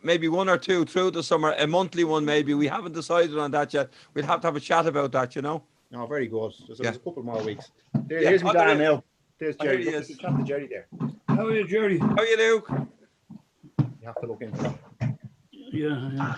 maybe one or two through the summer, a monthly one maybe. We haven't decided on that yet. We'll have to have a chat about that, you know. No, very good. There's a couple more weeks. Here's my dad now. There's Jerry. Jerry. Look, chat to Jerry there. How are you, Jerry? How are you, Luke? You have to look into that. Yeah.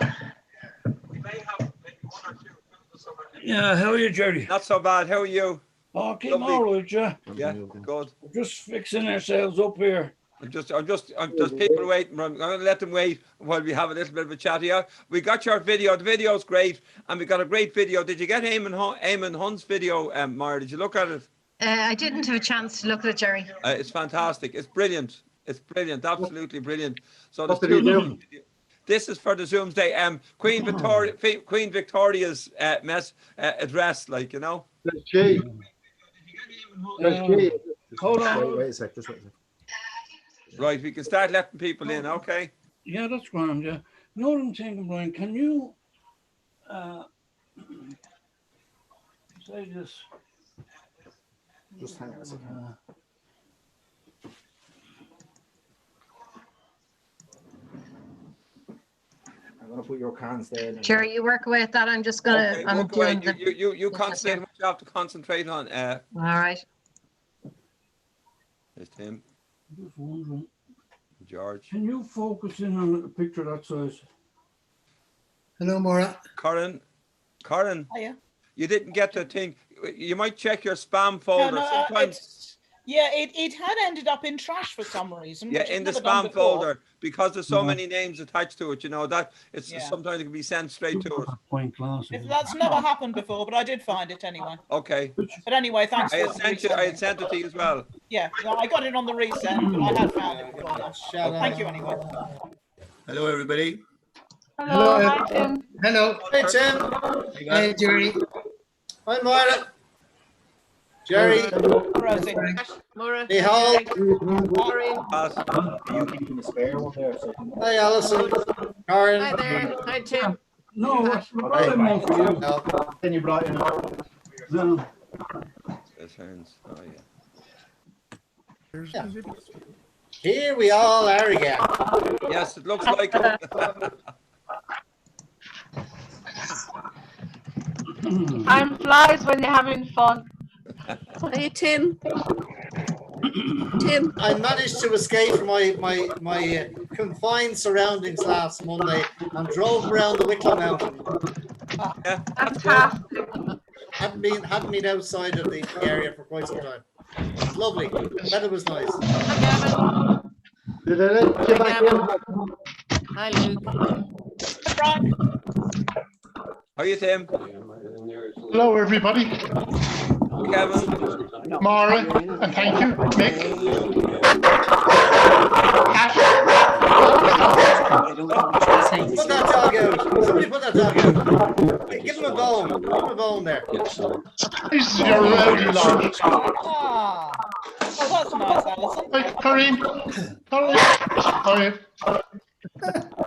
We may have maybe one or two through the summer. Yeah, how are you, Jerry? Not so bad. How are you? Oh, keep all right, yeah. Yeah, good. We're just fixing ourselves up here. There's people waiting. I'm going to let them wait while we have a little bit of a chat here. We got your video. The video's great, and we got a great video. Did you get Eamon Hunt's video, Mara? Did you look at it? I didn't have a chance to look at it, Jerry. It's fantastic. It's brilliant. It's brilliant. Absolutely brilliant. So what did he do? This is for the Zooms Day. Queen Victoria's address, like, you know. There's Jay. Hold on. Wait a sec. Just wait a sec. Right, we can start letting people in, okay? Yeah, that's grand, yeah. You know what I'm thinking, Brian? Can you say this? Just hang on a second. I'm going to put your cans there. Jerry, you work away at that. I'm just gonna. Okay, I'm walk away. doing You concentrate on what you have to concentrate on. All right. There's Tim, Just wondering. George. Can you focus in on a picture that size? Hello, Maura. Corin, Hiya. you didn't get the thing. You might check your spam folder. Sometimes, it had ended up in trash for some reason. yeah, which in I've the never done spam before. folder, because there's so many names attached to it. You know that it's Yeah. sometimes it can be sent straight to us. Point class. That's never happened before, but I did find it anyway. Okay, But anyway, thanks I for had sent you. I had sent it to you as well. Yeah, I got it on the resend, but I had found it before that. Thank you anyway. Hello, everybody. Hello. Hi, Tim. Hello. Hey, Tim. Hey, Jerry. Hi, Maura. Jerry. Rosie. Maura. Hey, Hall. Hi, Alison. Karen. Hi there. Hi, Tim. No, we brought him on for you. No. Then you brought in. No. There's hands. Oh yeah. Yeah. Here we all are again. Yes, it looks like it. Time flies when you're having fun. Hey, Tim. Tim. I managed to escape from my confined surroundings last Monday and drove around the Wicklow Mountain. Yeah, Fantastic. Hadn't been outside of the area for quite some time. Lovely. Weather was nice. Hi, Gavin. Hi, Luke. Brian. how are you, Tim? Hello, everybody. Kevin. Mara, and thank you, Mick. Put that dog out. Somebody put that dog out. Hey, give him a bone. Give him a bone there. This is your rowdy lot. Ah. Oh, that's nice, Alison. Hey, Corinne. How are you?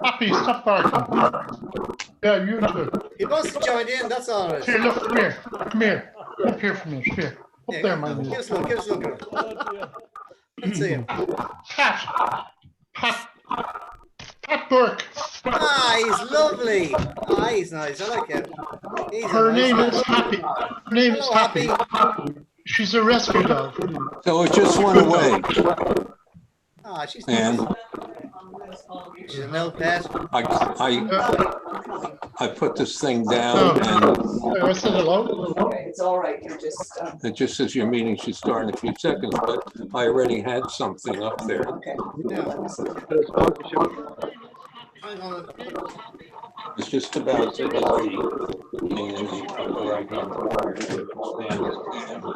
Happy, stop barking. Yeah, you too. He must have joined in, that's all right. Here, look, come here. Come here. Up here for me. Here. Up there, my Give man. us a look, give us a look at him. Let's see him. Pat Burke. Ah, he's lovely. Ah, he's nice. I like him. He's Her a nice name man. is Happy. Her name is Hello, Happy. She's a rescue dog. So it just went away. Ah, she's And nice. She's an old pet. I put this thing down and I said hello. It's all right. You're just. it just says your meeting should start in a few seconds, but I already had something up there. Okay. Hang on. It's just about to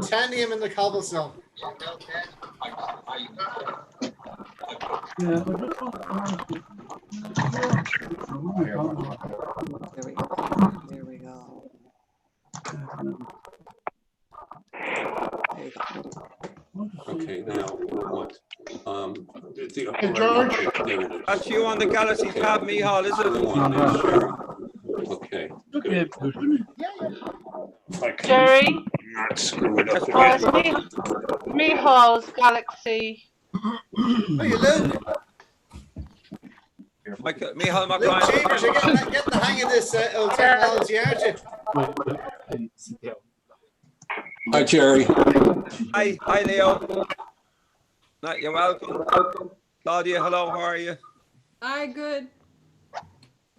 Tanium in the cobblestone. Yeah, There we go. There we go. There you go. Okay, now what? Hey, George. There it is. That's you on the Galaxy Tab, Mihal, is The it? one is, okay. look at it, isn't it? Jerry. Not screw it up. Oh, it's Mihal's Galaxy. Oh, you Luke. Michael Luke McBride. Chambers, you're getting the hang of this old technology, aren't you? Hi, Jerry. Hi, Leo. You're welcome. Claudia, hello, how are you? Hi, good.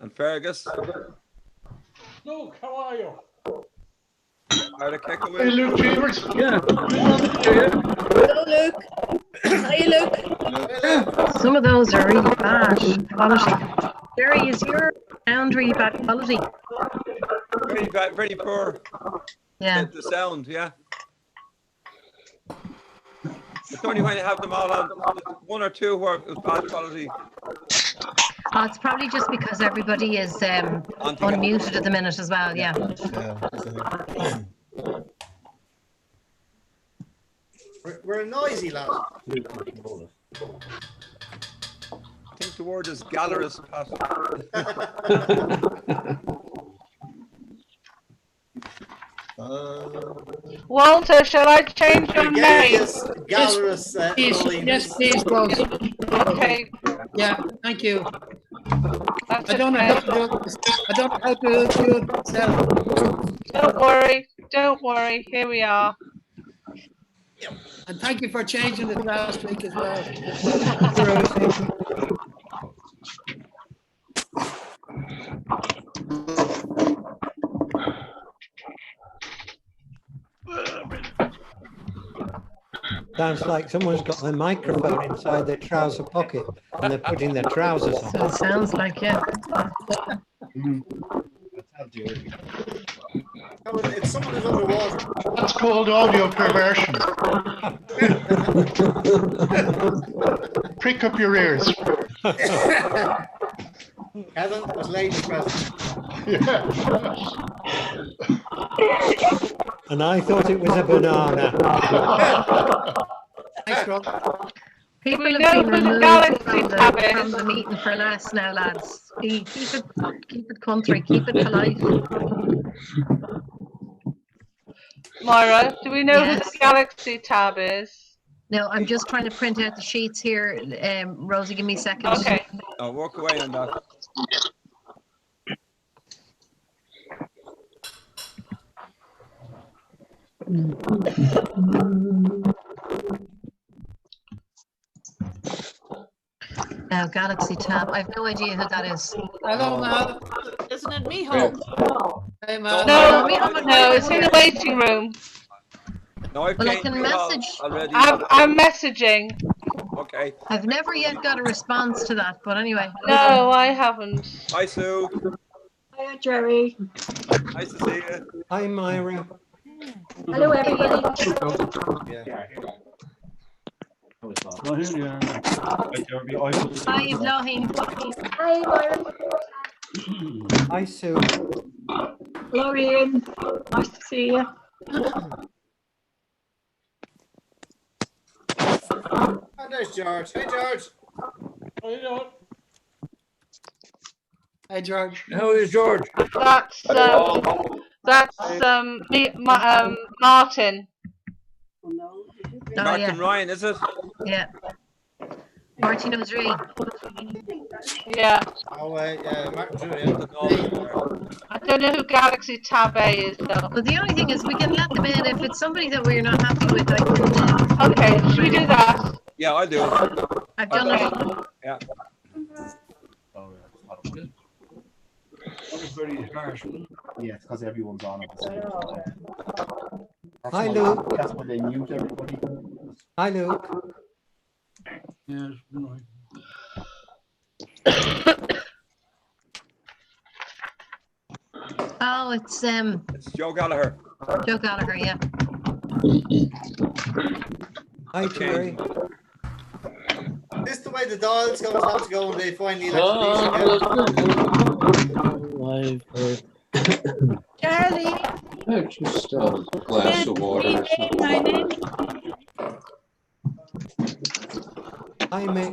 And Fergus. Luke, how are you? Are the kick Hey, Luke Chambers. Yeah. Hello, Luke. Hi, Luke. Some of those are really bad quality. Jerry, is your sound really bad quality? Very poor. Yeah. The sound, yeah. It's only when you have them all on, one or two where it's bad quality. Oh, it's probably just because everybody is unmuted at the minute as well, yeah. We're a noisy lad. I think the word is gallerist, Pat. Walter, shall I change your name? Gallerist, Yes, please, boss. Okay. Yeah, thank you. That's I don't know how to do it. I don't know how to do it myself. Don't worry. Here we are. And thank you for changing it last week as well. Sounds like someone's got their microphone inside their trouser pocket and they're putting their trousers on. So it sounds like, yeah. It's someone who's underwater. That's called audio perversion. Prick up your ears. Kevin was lady present. Yeah. And I thought it was a banana. Thanks, Rob. People have been removed from the meeting for less now, lads. Keep it country, keep it polite. Moira, do we know who the Galaxy tab is? No, I'm just trying to print out the sheets here. Rosie, give me a second. Okay. I'll walk away on that. Now, Galaxy tab. I have no idea who that is. Hello, Mal. Isn't it Miho? Hey, Mal. No, it's in the waiting room. No, I've Well, I changed can it all message. already. I'm messaging. Okay. I've never yet got a response to that, but anyway. No, I haven't. Hi, Sue. Hi, Jerry. Nice to see you. Hi, Myra. Hello, everybody. Oh, here you are. Hi, Evelyn. Hi, Myra. Hi, Sue. Hello, Ian. Nice to see you. Oh, there's George. Hey, George. How you doing? Hey, George. How is George? Martin. Martin Ryan, is it? Yeah. Martin O'Dree. Yeah. Oh, yeah, Martin Drew. I don't know who Galaxy Tab A is though. But the only thing is we can let them in. If it's somebody that we're not happy with, I can. Okay, should we do that? Yeah, I'll do it. I've done it. Yeah. That was very harsh. Yeah, it's because everyone's on at the same time. Hi, Luke. That's when they mute everybody. Hi, Luke. Yes, right. Oh, it's Joe Gallagher. Joe Gallagher, yeah. Hi, Jerry. This is the way the dial's going to have to go when they finally elect these again. Charlie. Just a glass of water. Hi, Mick.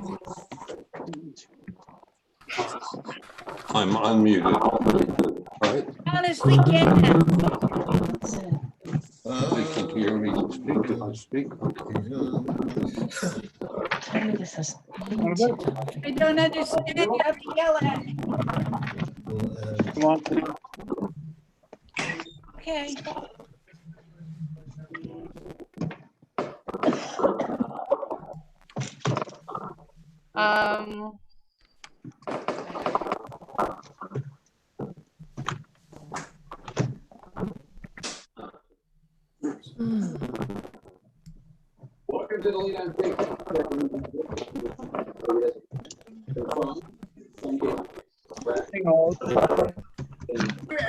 I'm unmuted. Right? Alice, we can. They can hear me I don't understand. You have to yell at me. Come on. Okay. Um.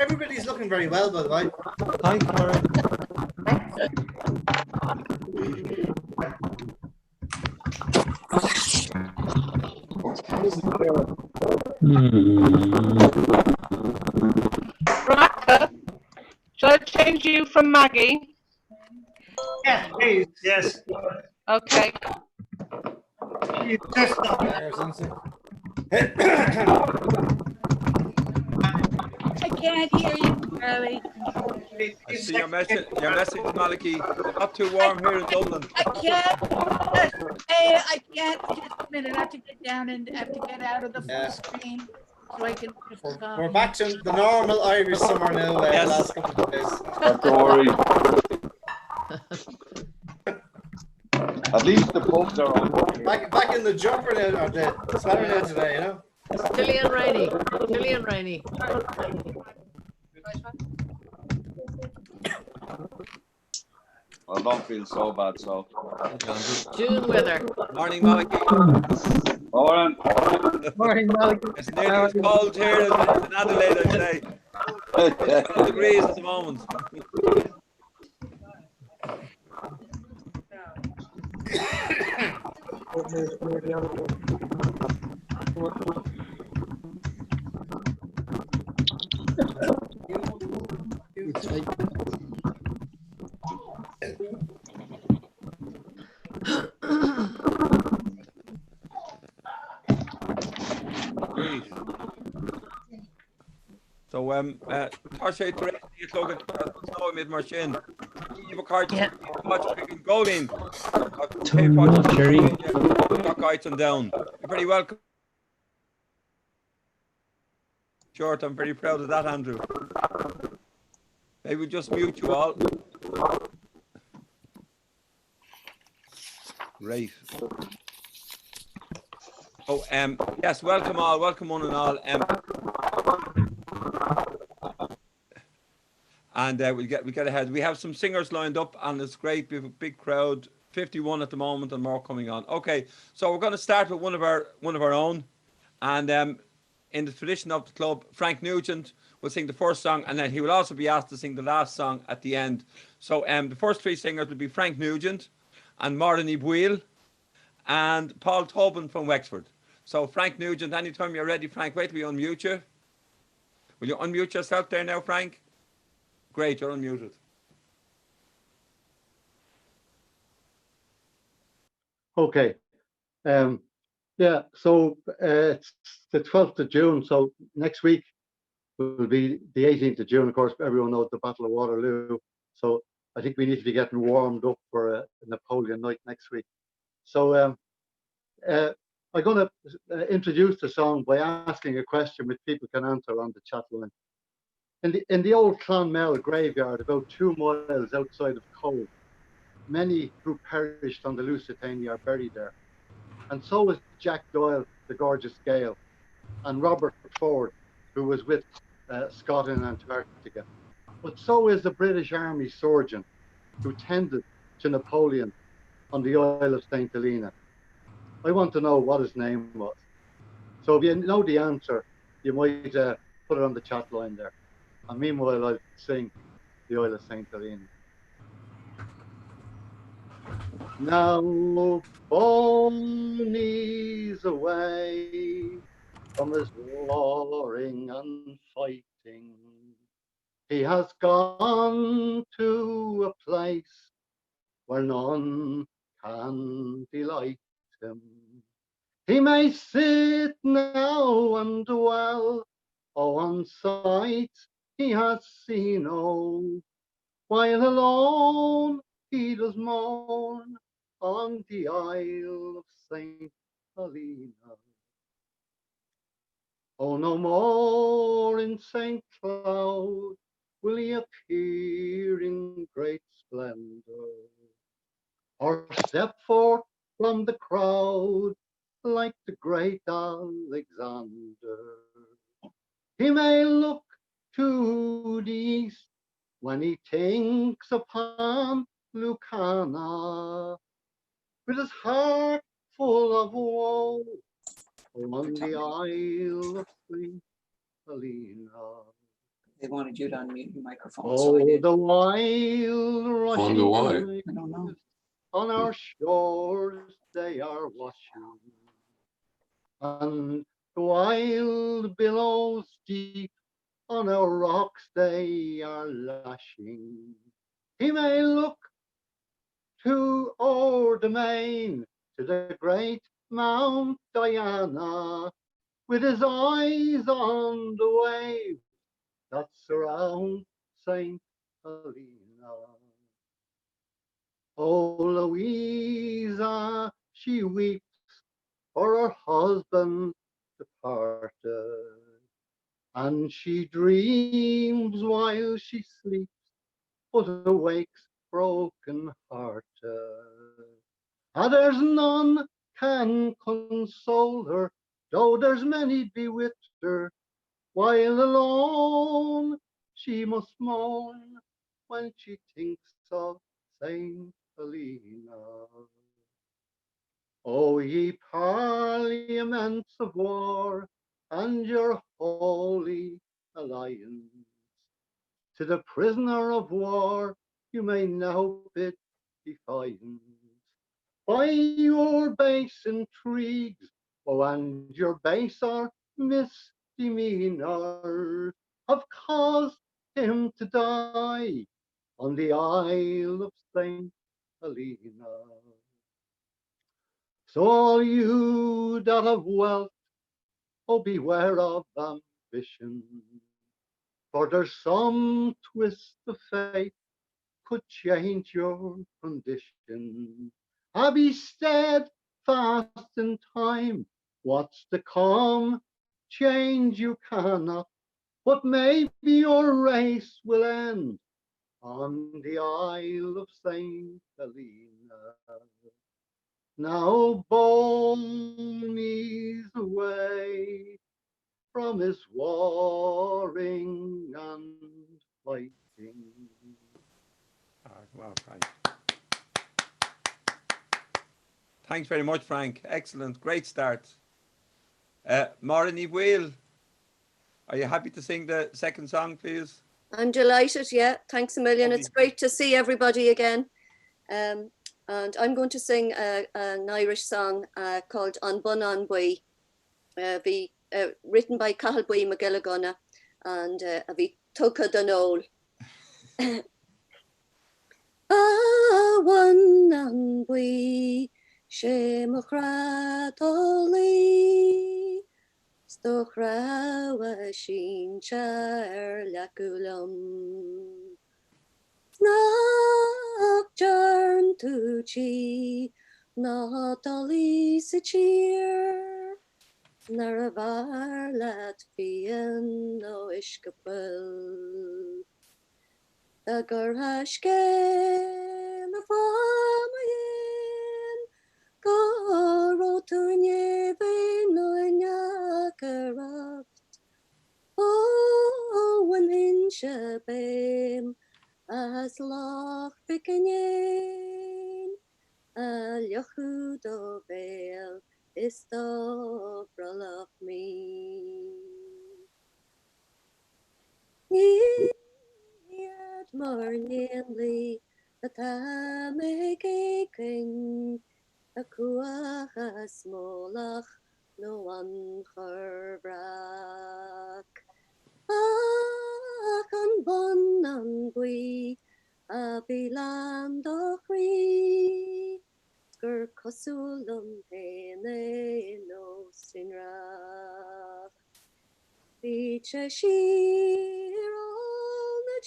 Everybody's looking very well, by the way. Hi, Flora. Rebecca, shall I change you from Maggie? Yeah, please. Yes. Okay. You just I can't hear you, Charlie. I see your message, Malachy. Not too warm here in Dublin. I can't. I can't. Just a minute. I have to get down and have to get out of the full screen so I can. We're back to the normal Irish summer now. The last couple of days. Don't worry. At least the pubs are open. Back in the jumper now, or the sweater now today, you know. Chilly and rainy. Chilly and rainy. I don't feel so bad, so. June weather. Morning, Malachy. Morning. Morning, Malachy. It's nearly as cold here as in Adelaide, I'd say. 20 degrees at the moment. So, Tarshay Teresa, you look at snow mid Marchin. You have a card to watch Góilín. Too much, Jerry. Got Guyton down. You're pretty welcome. Short, I'm pretty proud of that, Andrew. Maybe we'll just mute you all. Great. Oh, yes, welcome all, welcome one and all. And we get ahead. We have some singers lined up, and it's great. We have a big crowd, 51 at the moment, and more coming on. Okay, so we're going to start with one of our own, and in the tradition of the club, Frank Nugent will sing the first song, and then he will also be asked to sing the last song at the end. So the first three singers will be Frank Nugent, and Martin Buil, and Paul Tobin from Wexford. So Frank Nugent, anytime you're ready, Frank, wait till we unmute you. Will you unmute yourself there now, Frank? Great, you're unmuted. Okay. Yeah, so it's the 12th of June, so next week will be the 18th of June. Of course, everyone knows the Battle of Waterloo. So I think we need to be getting warmed up for a Napoleon night next week. So I'm going to introduce the song by asking a question which people can answer on the chat line. In the old Clonmel graveyard, about 2 miles outside of Cove, many who perished on the Lusitania are buried there. And so is Jack Doyle, the gorgeous Gael, and Robert Ford, who was with Scott in Antarctica. But so is the British Army surgeon who tended to Napoleon on the Isle of St. Helena. I want to know what his name was. So if you know the answer, you might put it on the chat line there. And meanwhile, I'll sing the Isle of St. Helena. Now Bonnie's away from his warring and fighting. He has gone to a place where none can delight him. He may sit now and dwell on sight he has seen, oh, while alone he does mourn on the Isle of Saint Helena. Oh, no more in St. Cloud will he appear in great splendor, or step forth from the crowd like the great Alexander. He may look to the east when he thinks upon Lucana, with his heart full of woe on the Isle of Saint Helena. They wanted you to unmute your microphone. Oh, So I did. the wild rushing why? I don't know. on our shores they are washing, and the wild billows deep on our rocks they are lashing. He may look to o'er the main, to the great Mount Diana, with his eyes on the waves that surround Saint Helena. Oh, Louisa, she weeps for her husband departed, and she dreams while she sleeps, but awakes broken hearted. Ah, there's none can console her, though there's many be with her, while alone she must mourn when she thinks of Saint Helena. O ye parliaments of war, and your holy alliance, to the prisoner of war you may now bid defiance. By your base intrigues, oh, and your baser misdemeanors have caused him to die on the Isle of Saint Helena. So all you that have wealth, oh, beware of ambition, for there's some twist of fate could change your condition. I be steadfast in time, what's to come, change you cannot, but maybe your race will end on the Isle of Saint Helena. Now Boney's away from his warring and fighting. Wow, Frank. Thanks very much, Frank. Excellent. Great start. Maureen Will, are you happy to sing the second song, please? I'm delighted, yeah. Thanks a million. It's great to see everybody again. And I'm going to sing an Irish song called An Bun An Bui, written by Cathal Bui McGilliguna and a bhí Tucha Donol. One an bui she machratoli stochrawa shin char lakulam Knock jarn to chi not ali se cheer naravar latvian no iskapel Agar hashke na famayin Garo tunye no nyakaraft Oh, when in shabem as lach bikinyin Al yahudo veil is the of me Yet morningly a tamekaking a kuaha smolach no one herbrak. Kan bon an bui a bilan dochri gur kosulum pene no sinrach. Biche shir on the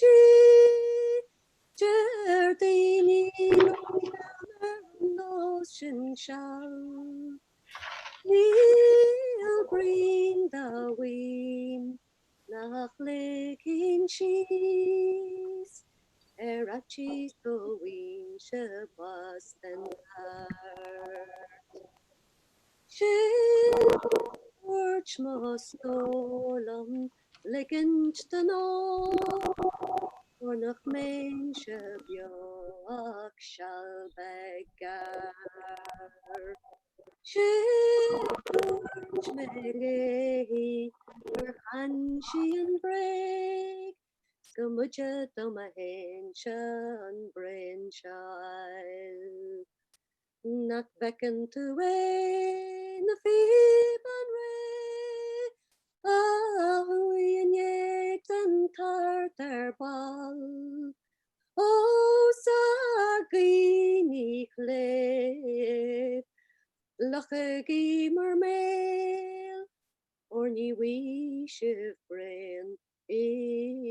Jardini ocean shall. We'll bring the wind, nach licking cheese, erachis go win shabas and George must stolen, liggend the no, or nach mense björk shall beggar. George Mary, her hanshi and break, Gumuja do my hensha and brain child. Not beckon to way, the feeb and ray. Oh, and yet and tartar ball. Oh, sagini cliff. Lucky mermail, or ni wish of brain in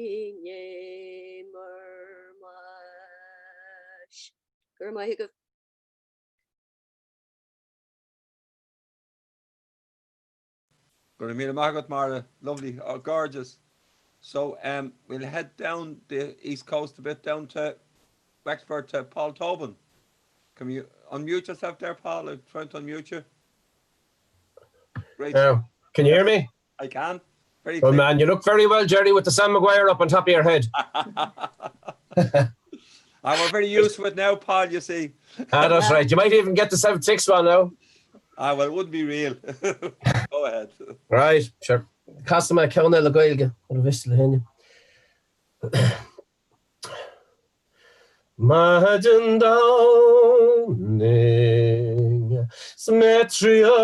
ye mermash. Gurmahig of Going to meet a Margaret Mara, lovely, oh, gorgeous. So we'll head down the east coast a bit, down to Wexford to Paul Tobin. Can you unmute yourself there, Paul? I'm trying to unmute you. Great. Can you hear me? I can. Very Well, clear. man, you look very well, Jerry, with the Sam Maguire up on top of your head. We're very used to it now, Paul, you see. That's right. You might even get the 7-6 one now. Well, it wouldn't be real. Go ahead. Right, sure. Cast my account the Góilín. What a hen. Imagine downing symmetria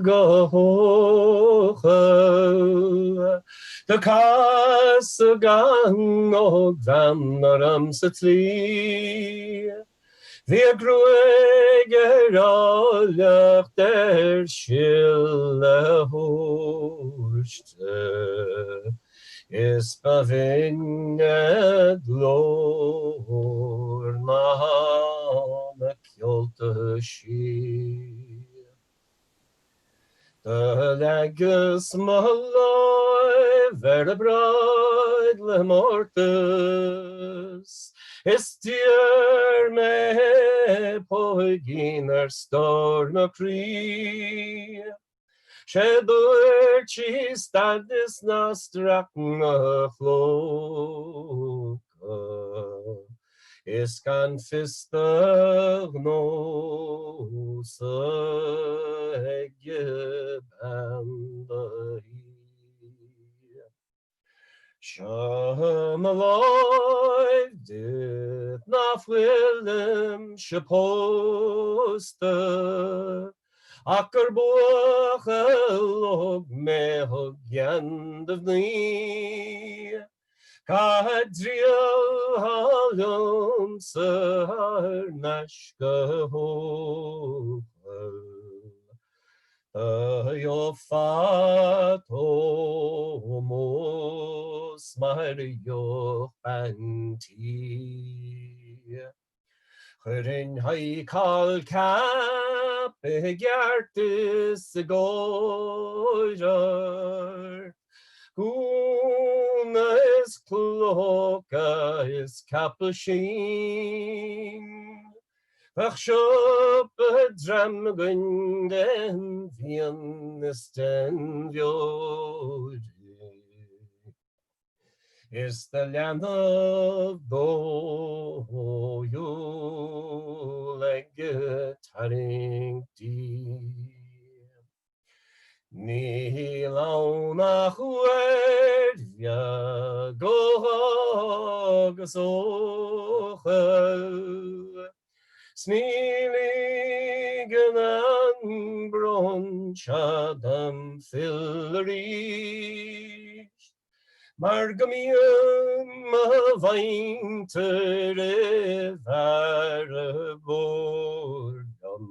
go the Casagang og Vannaram Satli. Vi grueger alle der skille horste. Ispavinget glor na kjolte sky. The legges malloy verde braidle mortes. Estier me poiginer storm a cree. Shedurchi stadis nastrakna floka. Iskan fistagno sa egge bandai. Shamaloi dit naf Willem shaposta. Akkerboog me hogend of thee. Kadriel halom sar nashka ho. Yo fato mos mario panti. Hrin hai kal cap begertis gojar. Guna is kloka is capuchin. Vachshop dram gunden vien sten jodi. Is the land of go you like taring deep. Ni launa huervia go so Sneeligen an bronchadam fillery. Margamium vaintere vare bordam.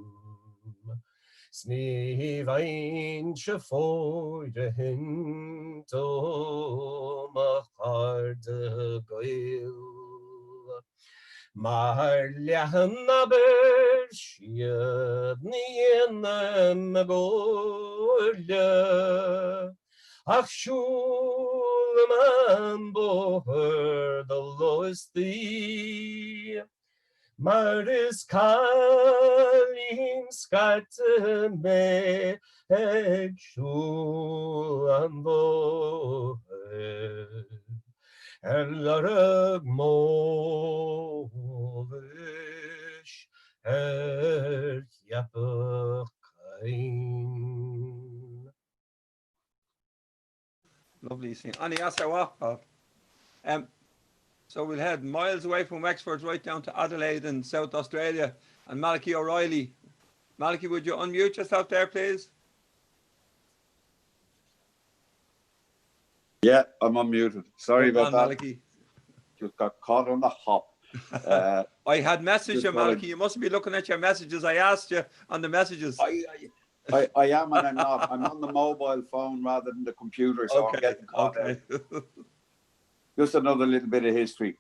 Sni vaintje for de hinto macharde goil. Maar lechen aber siadni na gola. Ach shul man boher the lowest thee. Maar is kalim skate me ek shul an boher. En larag movish yapakain. Lovely scene. Annie, that's our walk. So we'll head miles away from Wexford right down to Adelaide in South Australia. And Malachy O'Reilly. Malachy, would you unmute yourself there, please? Yeah, I'm unmuted. Sorry Well about done, that. Malachy. Just got caught on the hop. I had messaged you, Just thought Malachy. You mustn't be looking at your messages. I asked you on the messages. I am and I'm not. I'm on the mobile phone rather than the computer, so I'm getting caught out. Just another little bit of history.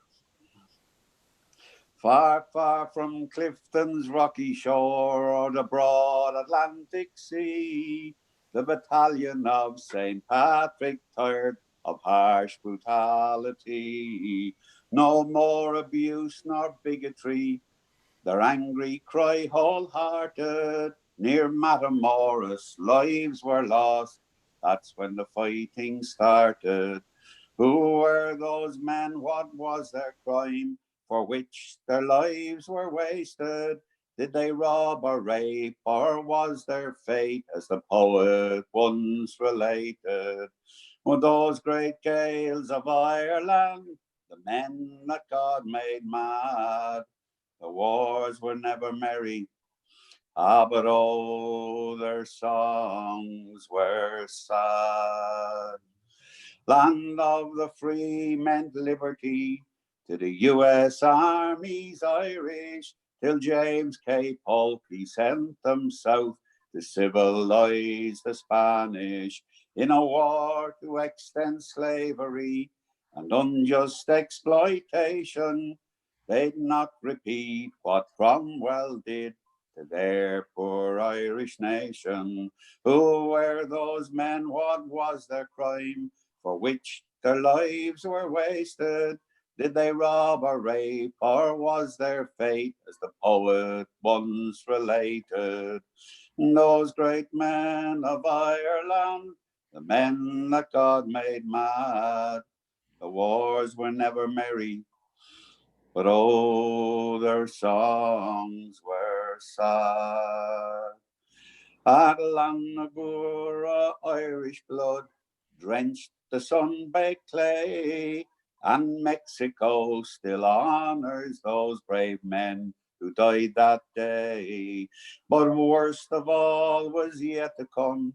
Far, far from Clifton's rocky shore or the broad Atlantic Sea, the battalion of St. Patrick tired of harsh brutality. No more abuse nor bigotry, their angry cry wholehearted. Near Matamoros, lives were lost. That's when the fighting started. Who were those men? What was their crime for which their lives were wasted? Did they rob or rape, or was their fate, as the poet once related? Were those great Gaels of Ireland the men that God made mad? The wars were never merry, but oh, their songs were sad. Land of the free meant liberty to the US Army's Irish, till James K. Polk he sent them south to civilize the Spanish in a war to extend slavery and unjust exploitation. They'd not repeat what Cromwell did to their poor Irish nation. Who were those men? What was their crime for which their lives were wasted? Did they rob or rape, or was their fate, as the poet once related? Those great men of Ireland, the men that God made mad, the wars were never merry, but oh, their songs were sad. At Lannagura, Irish blood drenched the sun-baked clay, and Mexico still honors those brave men who died that day. But worst of all was yet to come.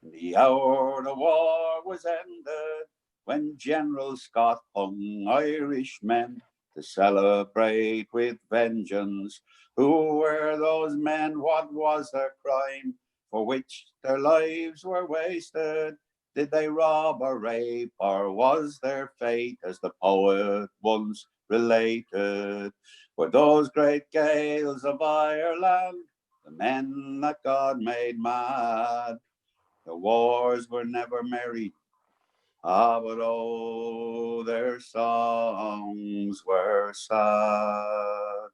The hour the war was ended, when General Scott hung Irishmen to celebrate with vengeance. Who were those men? What was their crime for which their lives were wasted? Did they rob or rape, or was their fate, as the poet once related? Were those great Gaels of Ireland the men that God made mad? The wars were never merry, but oh, their songs were sad.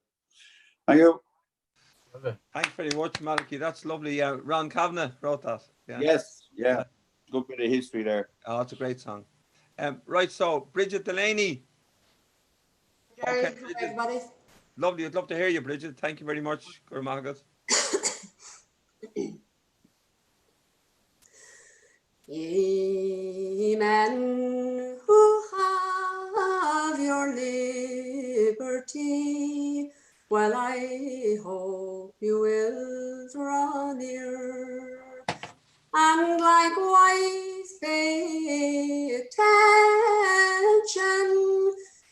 Thank you. Thanks very much, Malachy. That's lovely. Ron Kavanagh wrote that. Yeah. Yes, yeah. Good bit of history there. Oh, it's a great song. Right, so Bridget Delaney. Okay, everybody. Lovely. I'd love to hear you, Bridget. Thank you very much. Gurmagat. Ye men who have your liberty, well, I hope you will draw near and likewise pay attention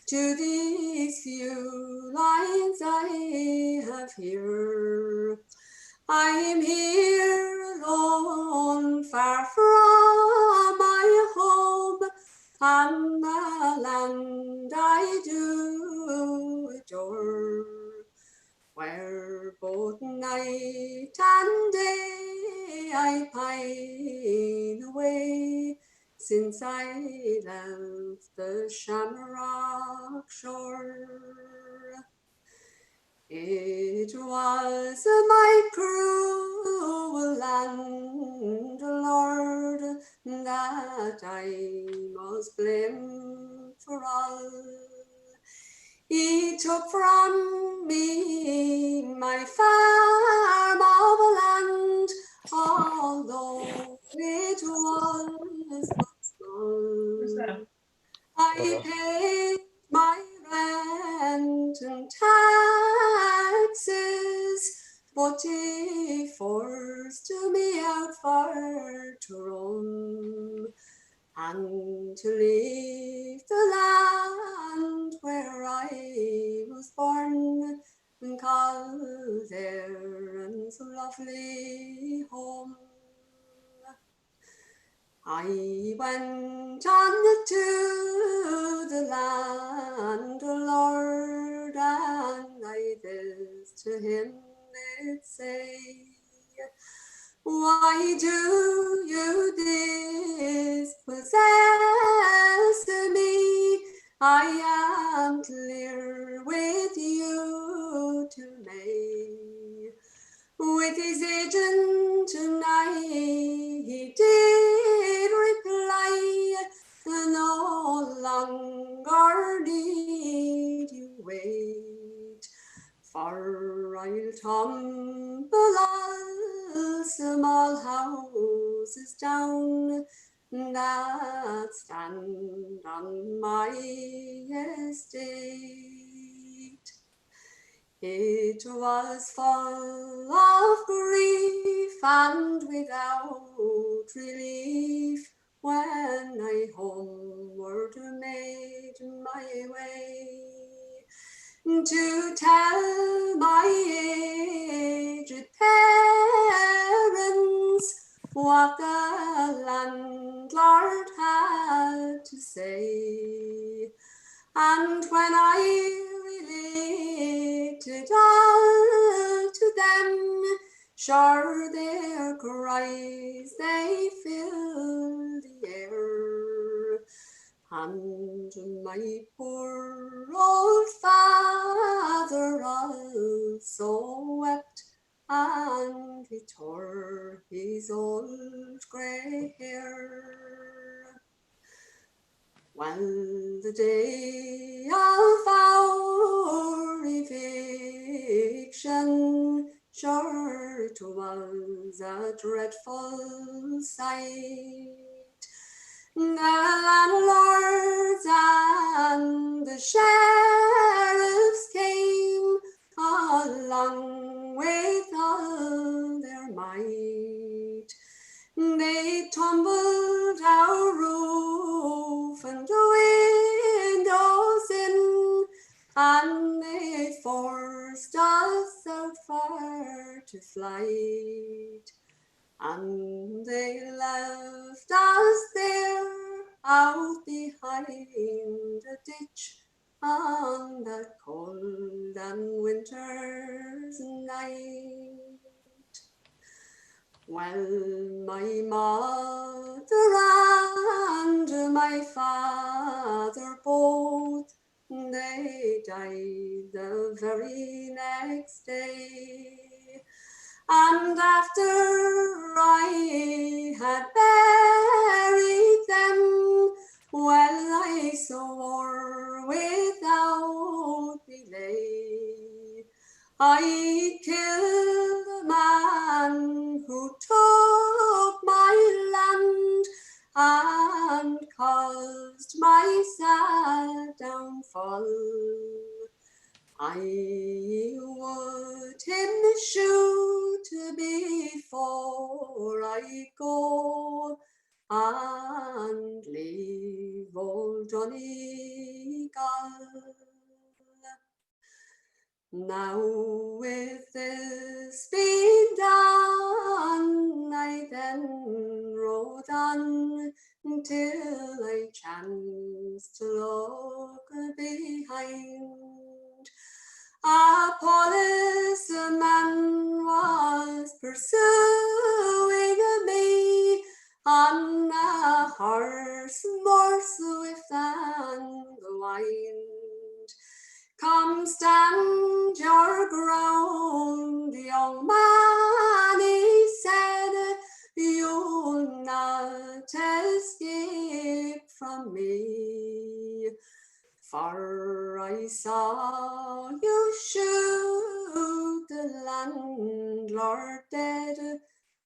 to these few lines I have here. I am here alone, far from my home and the land I do adore. where both night and day I pine away since I left the Shamrock shore. It was my cruel landlord that I must blame for all. He took from me my farm of land, although it was but small. I paid my rent and taxes, but he forced me out for to roam and to leave the land where I was born and call there and lovely home. I went on to the landlord and I this to him did say, why do you dispossess me? I am clear with you to May. With his agent tonight he did reply, no longer need you wait, for I'll tumble all small houses down that stand on my estate. It was full of grief and without relief when I homeward made my way to tell my aged parents what the landlord had to say. And when I related all to them, sure their cries they filled the air. And my poor old father also wept, and he tore his old grey hair. When the day of our eviction, sure it was a dreadful sight. The landlords and the sheriffs came along with all their might. They tumbled our roof and windows in, and they forced us out far to flight. And they left us there out behind a ditch on that cold and winter's night. Well, my mother and my father both, they died the very next day. And after I had buried them, well, I swore without delay, I killed the man who took my land and caused my sad downfall. I would him shoot before I go and leave old Johnny Gall. Now with this being done, I then rode on till I chanced to look behind, A policeman was pursuing me on a horse more swift than the wind. Come stand your ground, young man, he said, you'll not escape from me. For I saw you shoot the landlord dead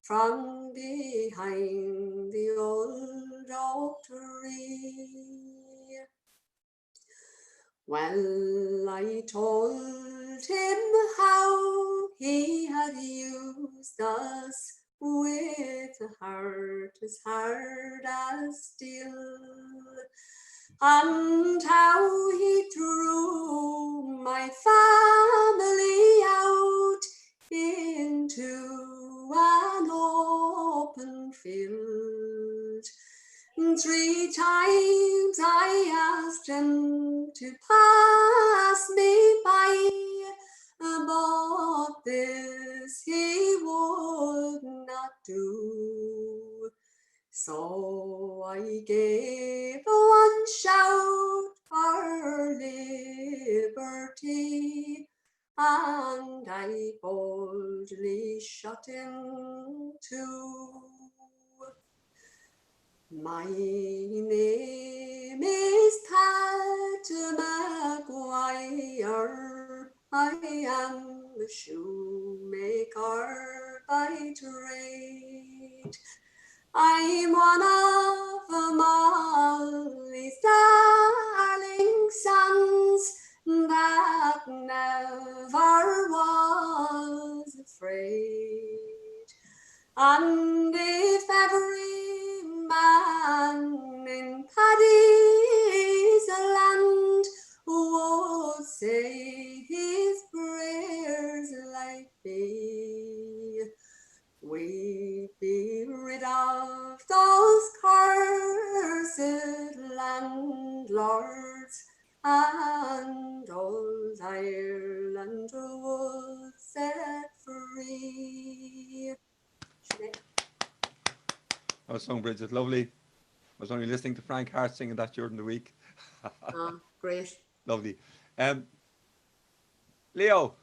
from behind the old oak tree. Well, I told him how he had used us with a heart as hard as steel, and how he threw my family out into an open field. 3 times I asked him to pass me by, but this he would not do. So I gave one shout for liberty, and I boldly shot him too. My name is Pat Maguire. I am a shoemaker by trade. I'm one of Molly's darling sons that never was afraid. And if every man in Paddy's land would say his prayers like me, we'd be rid of those cursed landlords, and old Ireland would set free. Oh, song, Bridget, lovely. I was only listening to Frank Hart singing that during the week. Great. Lovely. Leo,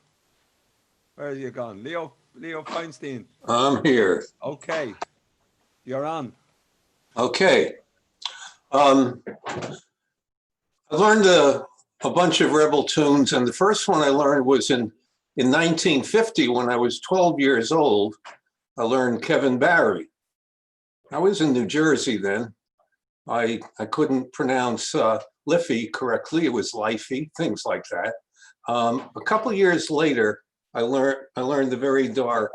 where are you gone? Leo Feinstein. I'm here. Okay, you're on. Okay. I learned a bunch of rebel tunes, and the first one I learned was in 1950 when I was 12 years old. I learned Kevin Barry. I was in New Jersey then. I couldn't pronounce Liffey correctly. It was Lifey, things like that. A couple of years later, I learned the very dark,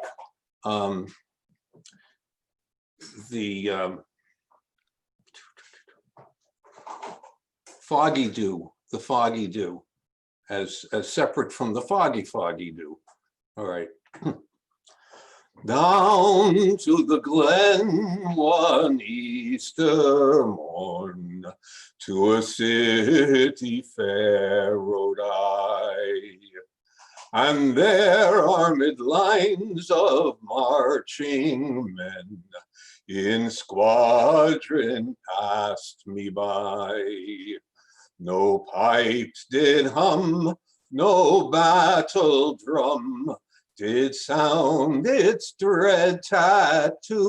Foggy Dew, the Foggy Dew, as separate from the Foggy Dew. All right. Down to the glen one Easter morn, to a city fair rode I, and there armed lines of marching men in squadron passed me by. No pipes did hum, no battle drum did sound its dread tattoo,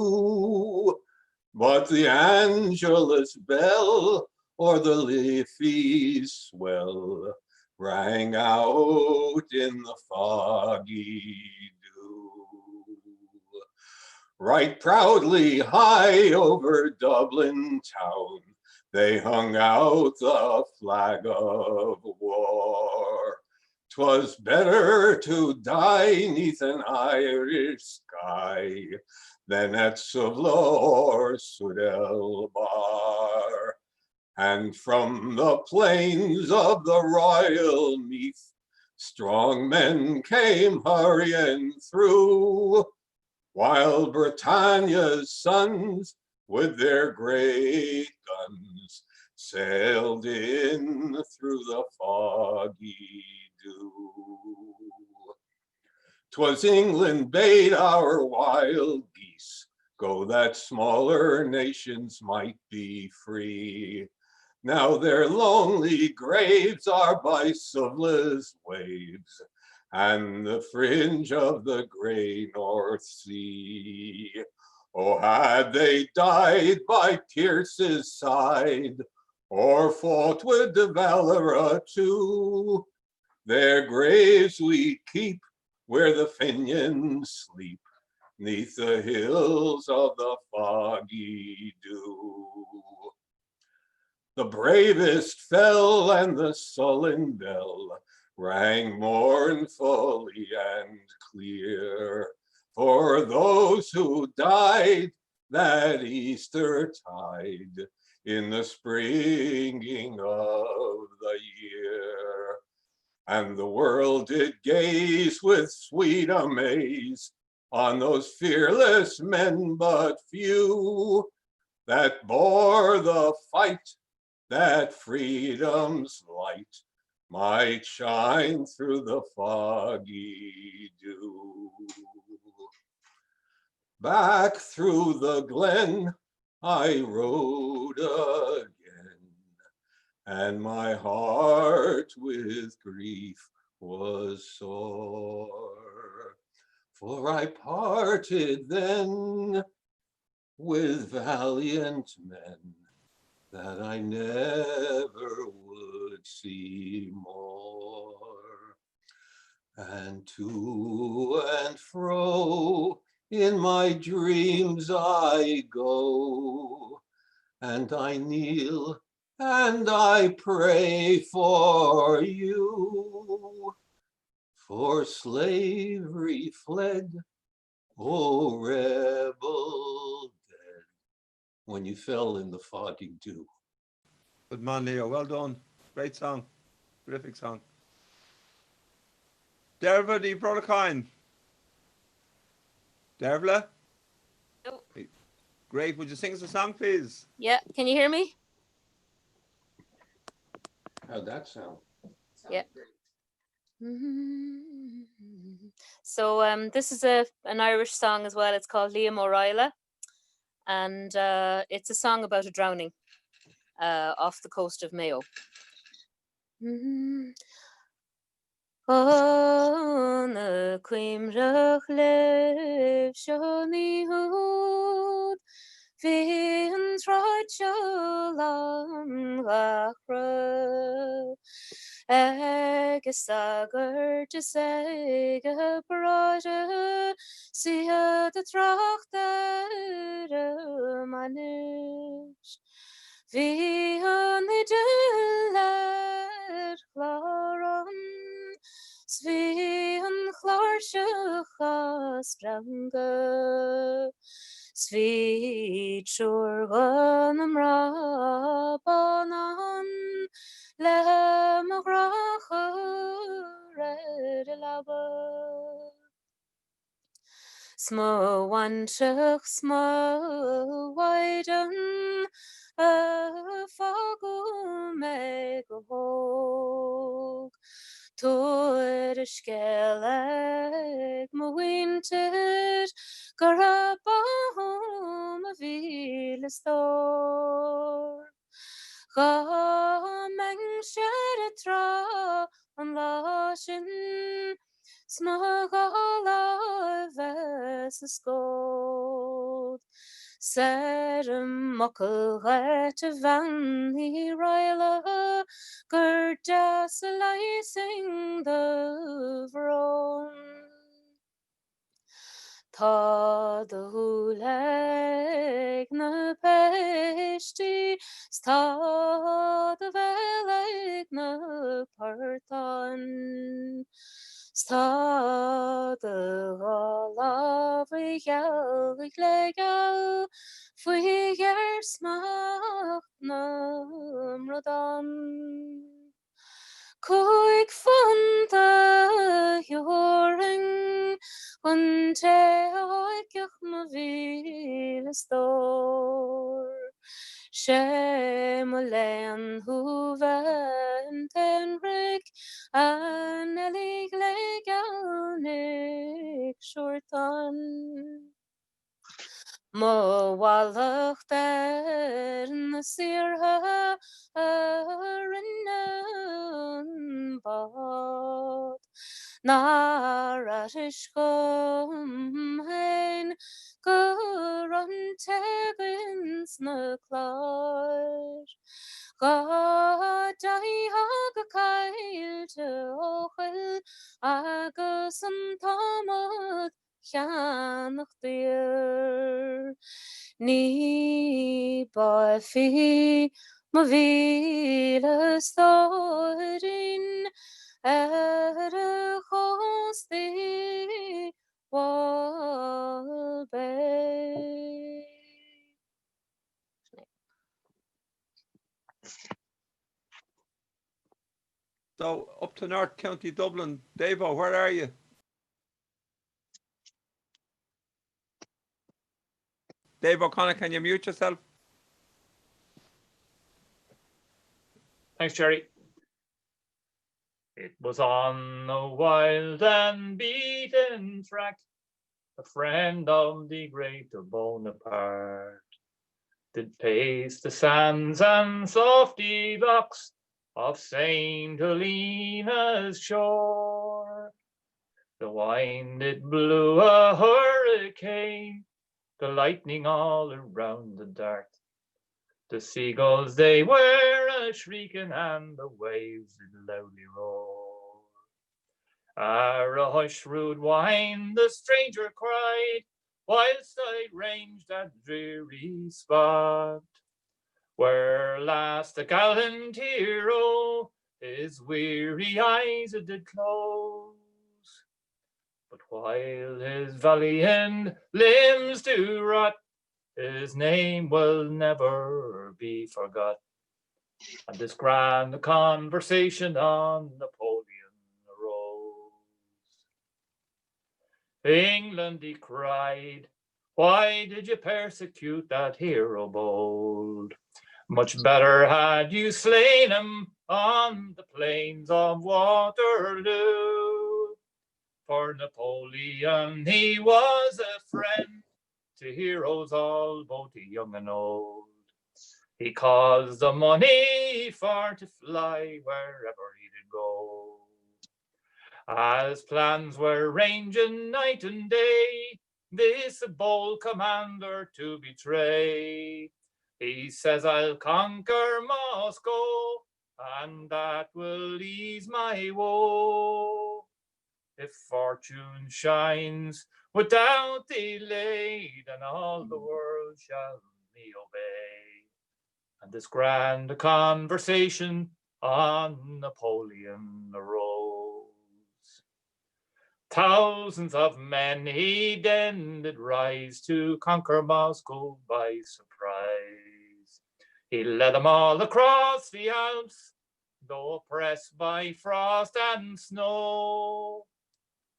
but the Angelus bell or the Liffey's swell rang out in the foggy dew. Right proudly high over Dublin town, they hung out the flag of war. 'Twas better to die 'neath an Irish sky than at Suvla or Sudelbar. And from the plains of the Royal Meath, strong men came hurrying through, while Britannia's sons with their great guns sailed in through the foggy dew. 'Twas England bade our wild geese go that smaller nations might be free. Now their lonely graves are by Suvla's waves and the fringe of the grey North Sea. Oh, had they died by Pierce's side, or fought with De Valera too, their graves we keep where the Fenians sleep, 'neath the hills of the foggy dew. The bravest fell and the sullen bell rang mournfully and clear for those who died that Easter tide in the springing of the year. And the world did gaze with sweet amaze on those fearless men but few that bore the fight, that freedom's light might shine through the foggy dew. Back through the glen I rode again, and my heart with grief was sore, for I parted then with valiant men that I never would see more. And to and fro in my dreams I go, and I kneel and I pray for you, for slavery fled, O rebel dead, when you fell in the foggy dew. Good man, Leo. Well done. Great song. Terrific song. Derva, the brother kind. Dervla? Nope. Great. Would you sing us a song, please? Yeah, can you hear me? How'd that sound? Yeah. So this is an Irish song as well. It's called Liam O'Reilly, and it's a song about a drowning off the coast of Mayo. On a cuimrach lev shoni hood, Vin troitjolan gachra, agus agar to say a brother, see the trachter manish. Vi on the deller chloron, Svi on chlorsha stranga, Svi churgan am rabanan, lem gracha red laba. Smo wanchach smo widen, a fagu meg hog. Toer skelleg mo winter, garabahom a vile stor. Ga meng shere tra an lashin, smug all of us a scold. Ser muckle ret van the royal Gerdas sing the vron. Tá the huleg na peshti, sta the veleg na partan. Sta the galavi gal legal, fui smach na mradan. Coig van the joring, want te oikach ma vile stor. Shemlen huven tenrik anelig leganik shortan. Mo walach den sirha arinan bot. Narashkom hein gurun tegins na klár. Gadai hagakail te ochel agus an tamad cheannach dir. Ní ba fi ma vile storin a chosti wal bay. So up to North County Dublin, Davo, where are you? Dave O'Connor, can you mute yourself? Thanks, Jerry. It was on a wild and beaten track, a friend of the great Bonaparte did pace the sands and softy locks of St. Helena's shore. The wind it blew a hurricane, the lightning all around the dart. The seagulls they were a-shrieking and the waves did loudly roar. A hush rude wine, the stranger cried, whilst I ranged that dreary spot, where last the gallant hero his weary eyes did close. But while his valiant limbs do rot, his name will never be forgot. And this grand conversation on Napoleon arose. England, he cried, why did you persecute that hero bold? Much better had you slain him on the plains of Waterloo. For Napoleon, he was a friend to heroes all, both young and old. He caused the money for to fly wherever he did go. As plans were ranging night and day, this bold commander to betray. He says, I'll conquer Moscow, and that will ease my woe. If fortune shines without delay, then all the world shall me obey. And this grand conversation on Napoleon arose. Thousands of men he then did rise to conquer Moscow by surprise. He led them all across the Alps, though oppressed by frost and snow.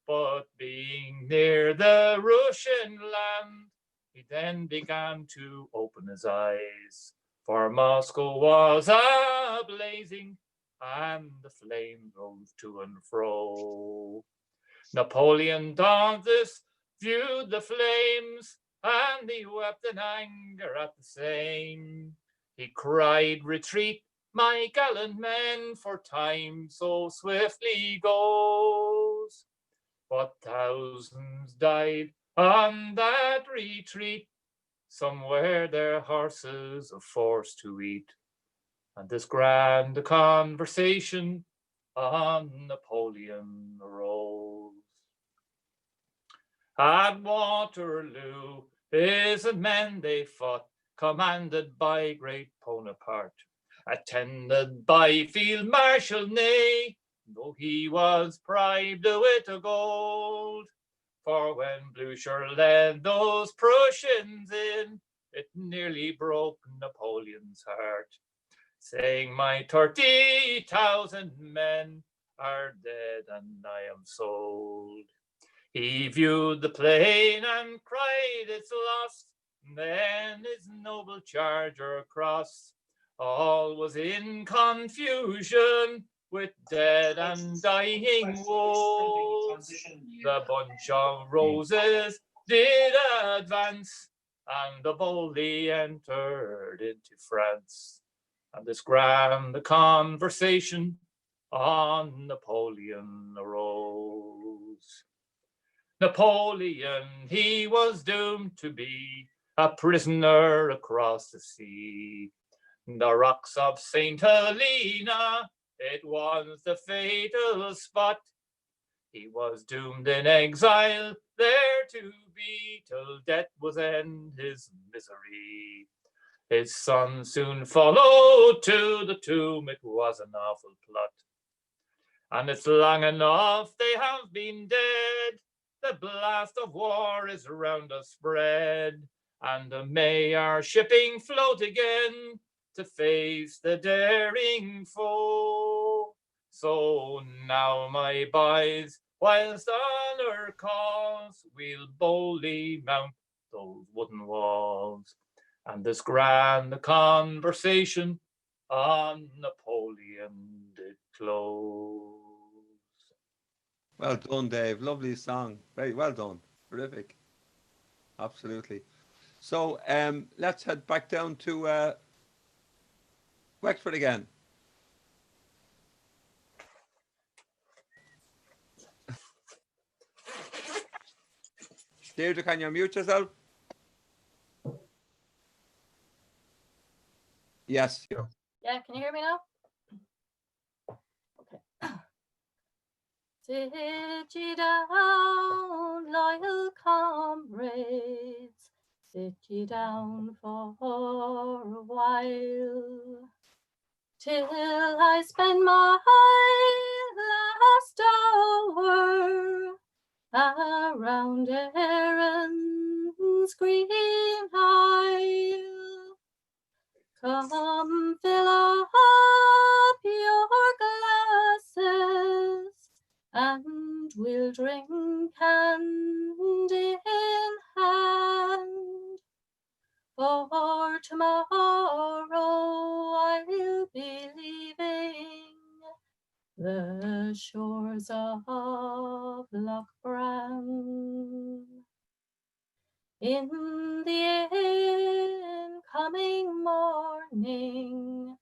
But being near the Russian land, he then began to open his eyes, for Moscow was a-blazing, and the flames rose to and fro. Napoleon dauntless viewed the flames, and he wept in anger at the same. He cried, retreat, my gallant men, for time so swiftly goes. But thousands died on that retreat, some were their horses forced to eat. And this grand conversation on Napoleon arose. At Waterloo, his men they fought, commanded by great Bonaparte, attended by Field Marshal Ney, though he was bribed with gold. For when Blucher led those Prussians in, it nearly broke Napoleon's heart, saying, my 30,000 men are dead and I am sold. He viewed the plain and cried, it's lost, then his noble charger crossed. All was in confusion with dead and dying wolves. The bunch of roses did advance, and the boldly entered into France. And this grand conversation on Napoleon arose. Napoleon, he was doomed to be a prisoner across the sea. The rocks of St. Helena, it was the fatal spot. He was doomed in exile there to be, till death was end his misery. His son soon followed to the tomb, it was an awful plot. And it's long enough they have been dead, the blast of war is round us spread, and may our shipping float again to face the daring foe. So now, my boys, whilst honor calls, we'll boldly mount those wooden walls, and this grand conversation on Napoleon did close. Well done, Dave. Lovely song. Very well done. Terrific. Absolutely. So let's head back down to Wexford again. Deirdre, can you mute yourself? Yes. Yeah, can you hear me now? Okay. Sit ye down, loyal comrades, sit ye down for a while, till I spend my last hour around Erin's green isle. Come fill up your glasses, and we'll drink hand in hand. For tomorrow I'll be leaving the shores of Lochbran. In the incoming morning,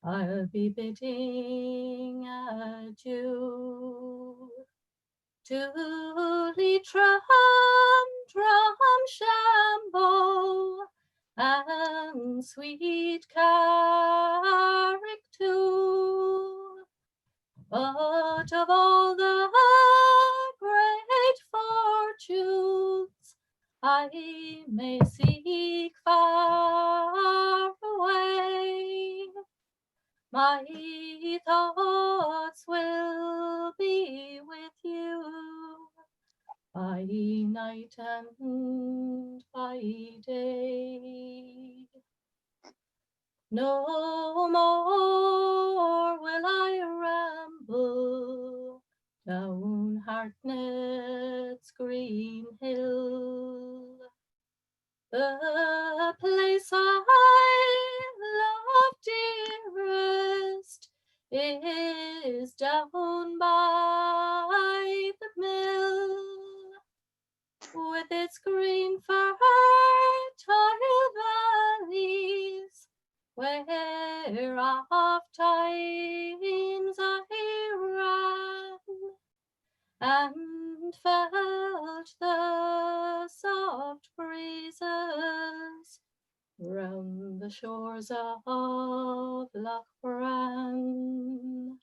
I'll be bidding adieu to Leitrim, Drumshambo, and sweet Carrick too. But of all the great fortunes I may seek far away, my thoughts will be with you by night and by day. No more will I ramble down Hartnett's green hill. The place I love dearest is down by the mill, with its green fertile valleys, where oft times I ran and felt the soft breezes round the shores of Lochbran.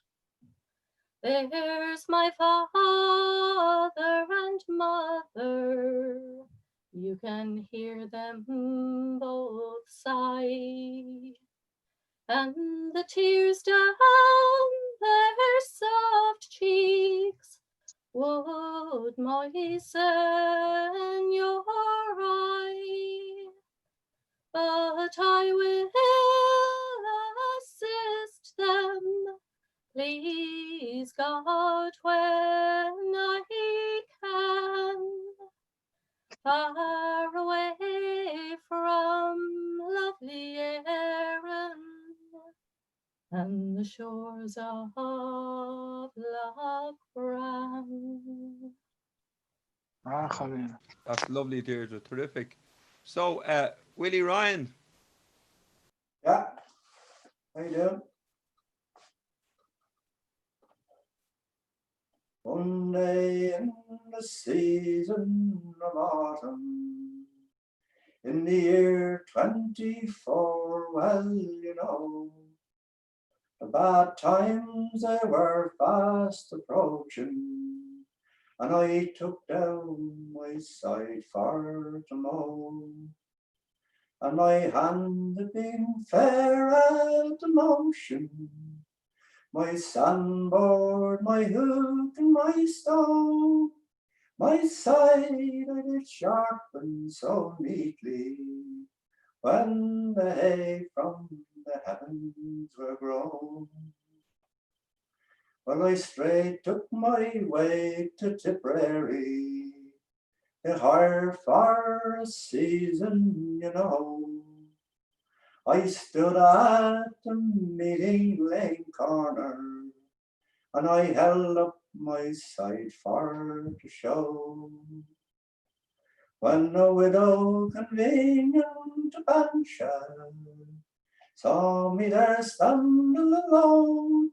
There's my father and mother, you can hear them both sigh, and the tears down their soft cheeks would moisten your eye. But I will assist them, please God, when I can, far away from the shores of Loch Rann. That's lovely, Deirdre. Terrific. So, Willie Ryan. Yeah. How you doing? One day in the season of autumn, in the year 24, well, you know, the bad times they were fast approaching, and I took down my scythe for to mow, and my hand had been fair at the motion. My sandboard, my hook, and my stone, my side I did sharpen so neatly, when the hay from the heavens were grown. Well, I straight took my way to Tipperary, to hire for a season, you know. I stood at the meeting lane corner, and I held up my side for to show. When a widow convenient to Banshire saw me there standing alone,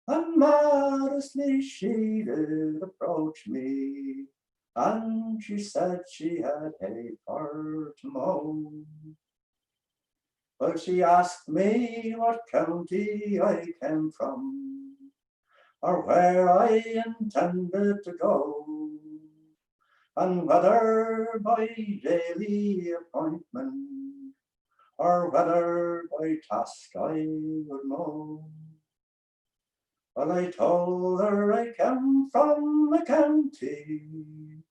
and modestly she did approach me, and she said she had hay for to mow. Well, she asked me what county I came from, or where I intended to go, and whether by daily appointment, or whether by task I would mow. Well, I told her I came from a county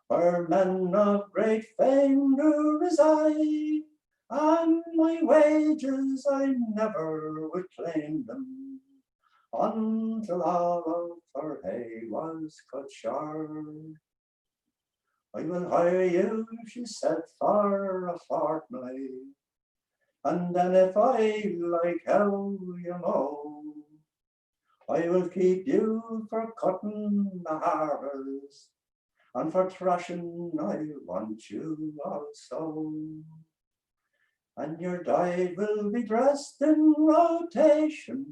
where men of great fame do reside, and my wages I never would claim them until all of her hay was cut short. I will hire you, she said, for a fortnight, and then if I like how you mow, I will keep you for cutting the harvest, and for thrashing I want you also. And your diet will be dressed in rotation,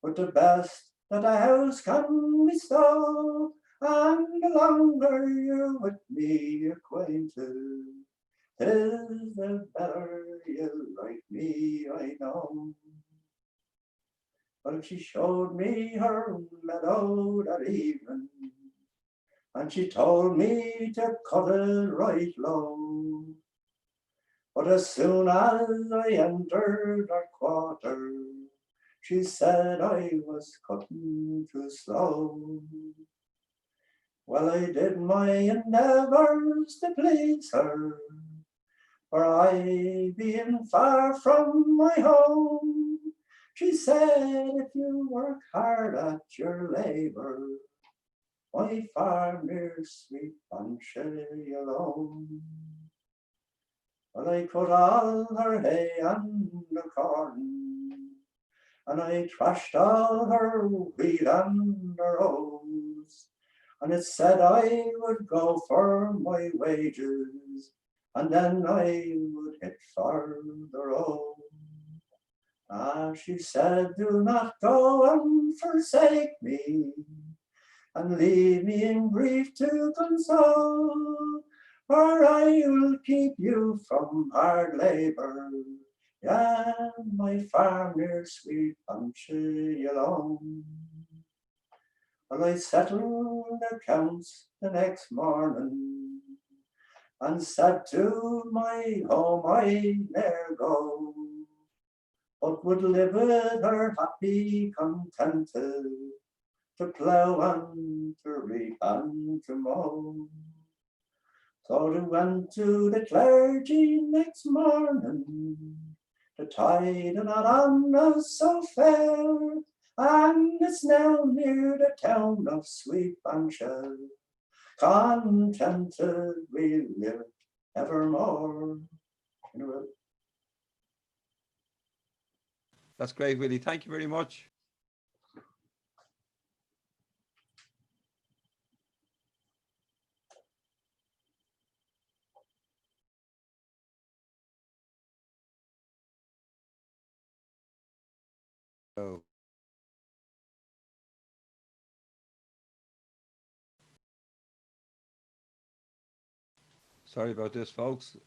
with the best that a house can bestow, and the longer you're with me acquainted, 'tis the better you like me, I know. Well, she showed me her meadow that evening, and she told me to cut it right low. But as soon as I entered her quarter, she said I was cutting too slow. Well, I did my endeavors to please her, for I being far from my home, she said, if you work hard at your labor, my farm near sweet Banshee alone. Well, I cut all her hay and the corn, and I thrashed all her wheat and her oats, and it said I would go for my wages, and then I would hit for the road. Ah, she said, do not go and forsake me, and leave me in grief to console, for I will keep you from hard labor, yeah, my farm near sweet Banshee alone. Well, I settled accounts the next morning, and said to my home I'd ne'er go, but would live with her happy contented, to plough and to reap and to mow. So I went to the clergy next morning, the tide and not on us so fair, and it's now near the town of Sweet Banshee, contented we live evermore. That's great, Willie. Thank you very much. Oh. Sorry about this, folks.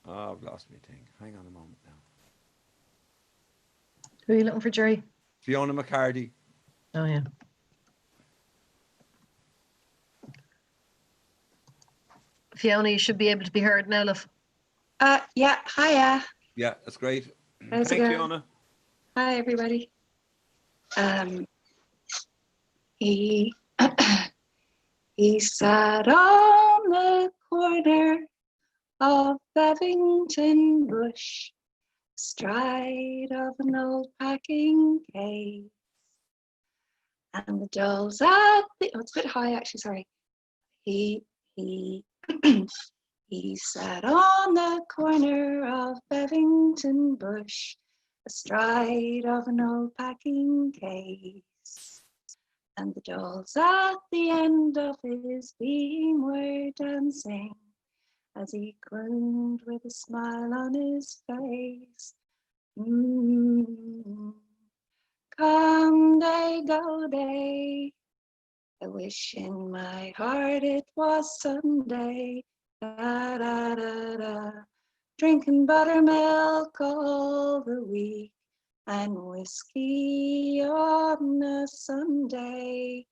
Oh, I've lost my thing. Hang on a moment now. Who are you looking for, Jerry? Fiona McCarty. Oh, yeah. Fiona, you should be able to be heard now, love. Yeah, hiya. Yeah, that's great. How's it Thanks, going? Fiona. Hi, everybody. He he sat on the corner of Bevington Bush, astride of an old packing case, and the dolls at the it's a bit high actually. Sorry. He he sat on the corner of Bevington Bush, astride of an old packing case, and the dolls at the end of his beam were dancing as he crooned with a smile on his face. Come day, go day, I wish in my heart it was Sunday. Da, da, da, da. Drinking buttermilk all the week and whiskey on a Sunday.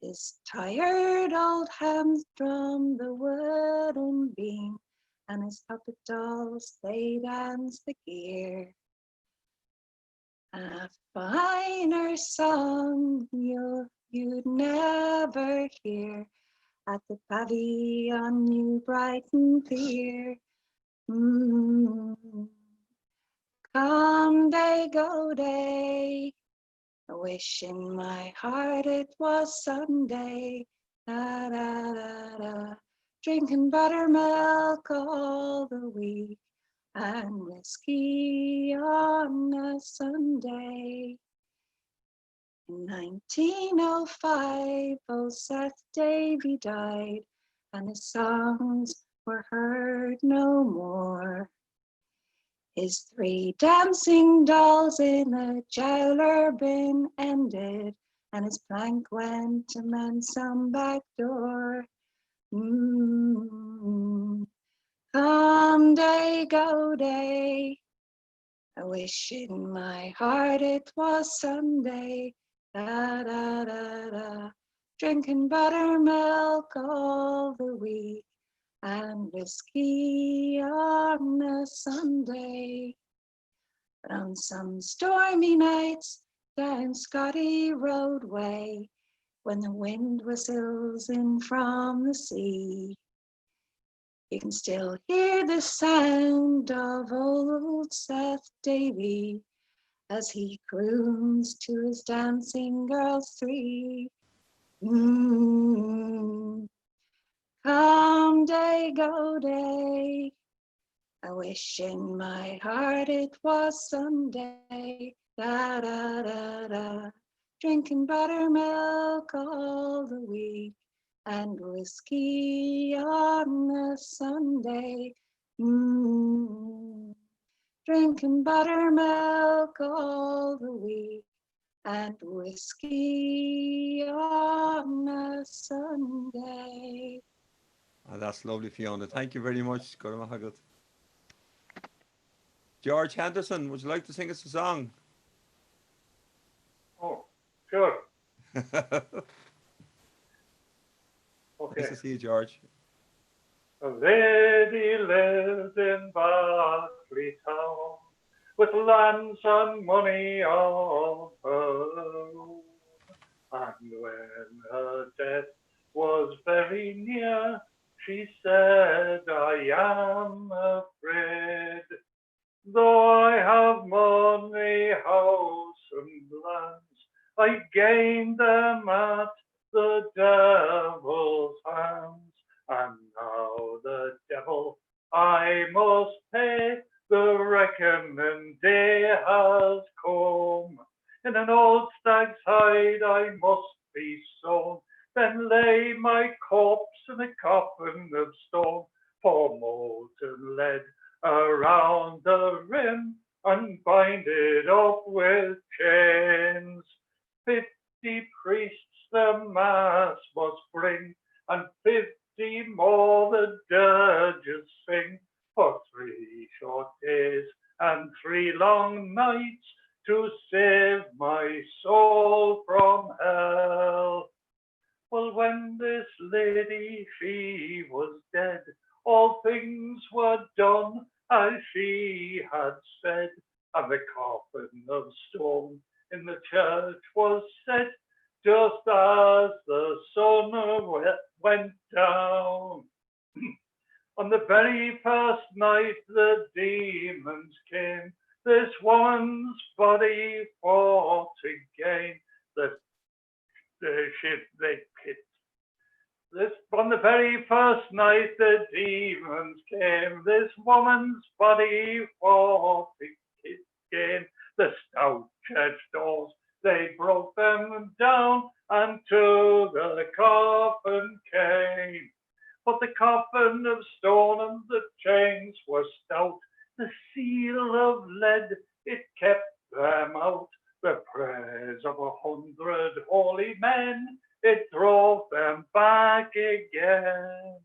His tired old hands drum the wooden beam, and his puppet dolls, they dance the gear. A finer song you'd never hear at the Pavilion New Brighton Pier. Come day, go day, I wish in my heart it was Sunday. Da, da, da, da. Drinking buttermilk all the week and whiskey on a Sunday. In 1905, old Seth Davy died, and his songs were heard no more. His 3 dancing dolls in a jowler bin ended, and his plank went to mend some back door. Come day, go day, I wish in my heart it was Sunday. Da, da, da, da. Drinking buttermilk all the week and whiskey on a Sunday. But on some stormy nights down Scotty Roadway, when the wind whistles in from the sea, you can still hear the sound of old Seth Davy as he croons to his dancing girls 3. Come day, go day, I wish in my heart it was Sunday. Da, da, da, da. Drinking buttermilk all the week and whiskey on a Sunday. Drinking buttermilk all the week and whiskey on a Sunday. Oh, that's lovely, Fiona. Thank you very much. George Henderson, would you like to sing us a song? Oh, sure. Okay. Nice to see you, George. A lady lived in Barclay Town with lands and money of her own. And when her death was very near, she said, I am afraid, though I have money, house and lands, I gained them at the devil's hands. And now the devil I must pay reckoning day has come. In an old stag's hide I must be sewn, then lay my corpse in a coffin of stone, pour molten lead around the rim, and bind it up with chains. 50 priests the mass must bring, and 50 more the dirges sing, for 3 short days and 3 long nights, to save my soul from hell. Well, when this lady, she was dead, all things were done as she had said, and the coffin of stone in the church was set, just as the sun went down. On the very first night the demons came, this woman's body fought again, the ship they pit. This, on the very first night the demons came, this woman's body fought again, the stout church doors, they broke them down, and to the coffin came. But the coffin of stone and the chains were stout, the seal of lead, it kept them out. The prayers of 100 holy men, it drove them back again.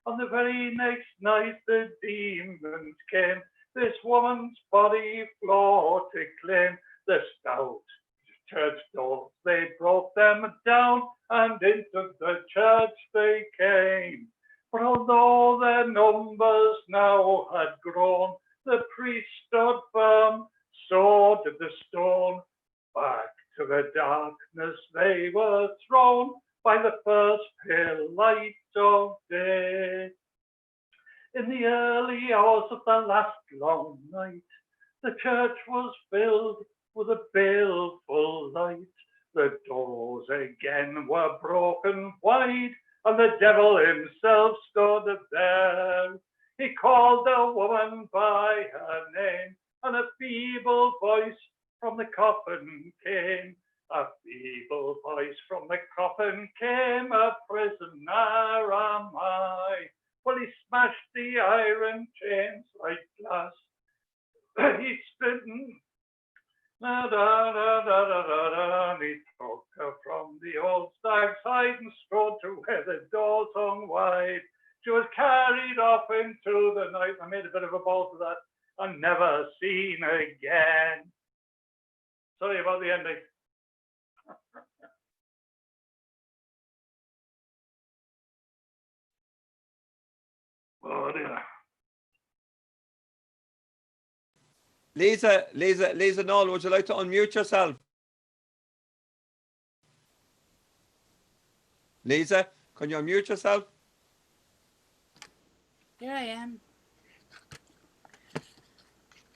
On the very next night the demons came, this woman's body floor to claim. The stout church doors, they broke them down, and into the church they came. But although their numbers now had grown, the priest stood firm, so did the stone. Back to the darkness they were thrown by the first pale light of day. In the early hours of the last long night, the church was filled with a baleful light. The doors again were broken wide, and the devil himself stood there. He called the woman by her name, and a feeble voice from the coffin came. A feeble voice from the coffin came, a prisoner am I. Well, he smashed the iron chains like glass. He spit and he took her from the old stag's hide and strode to where the doors hung wide. She was carried off into the night. I made a bit of a bolt of that, and never seen again. Sorry about the ending. Oh dear. Lisa Noel, would you like to unmute yourself? Lisa, can you unmute yourself? Here I am.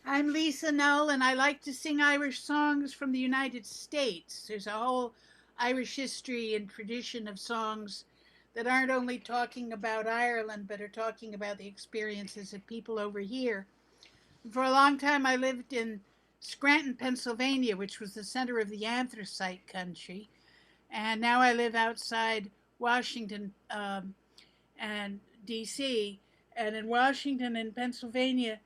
I'm Lisa Null, and I like to sing Irish songs from the United States. There's a whole Irish history and tradition of songs that aren't only talking about Ireland, but are talking about the experiences of people over here. For a long time, I lived in Scranton, Pennsylvania, which was the center of the anthracite country. And now I live outside Washington and D.C. And in Washington and Pennsylvania,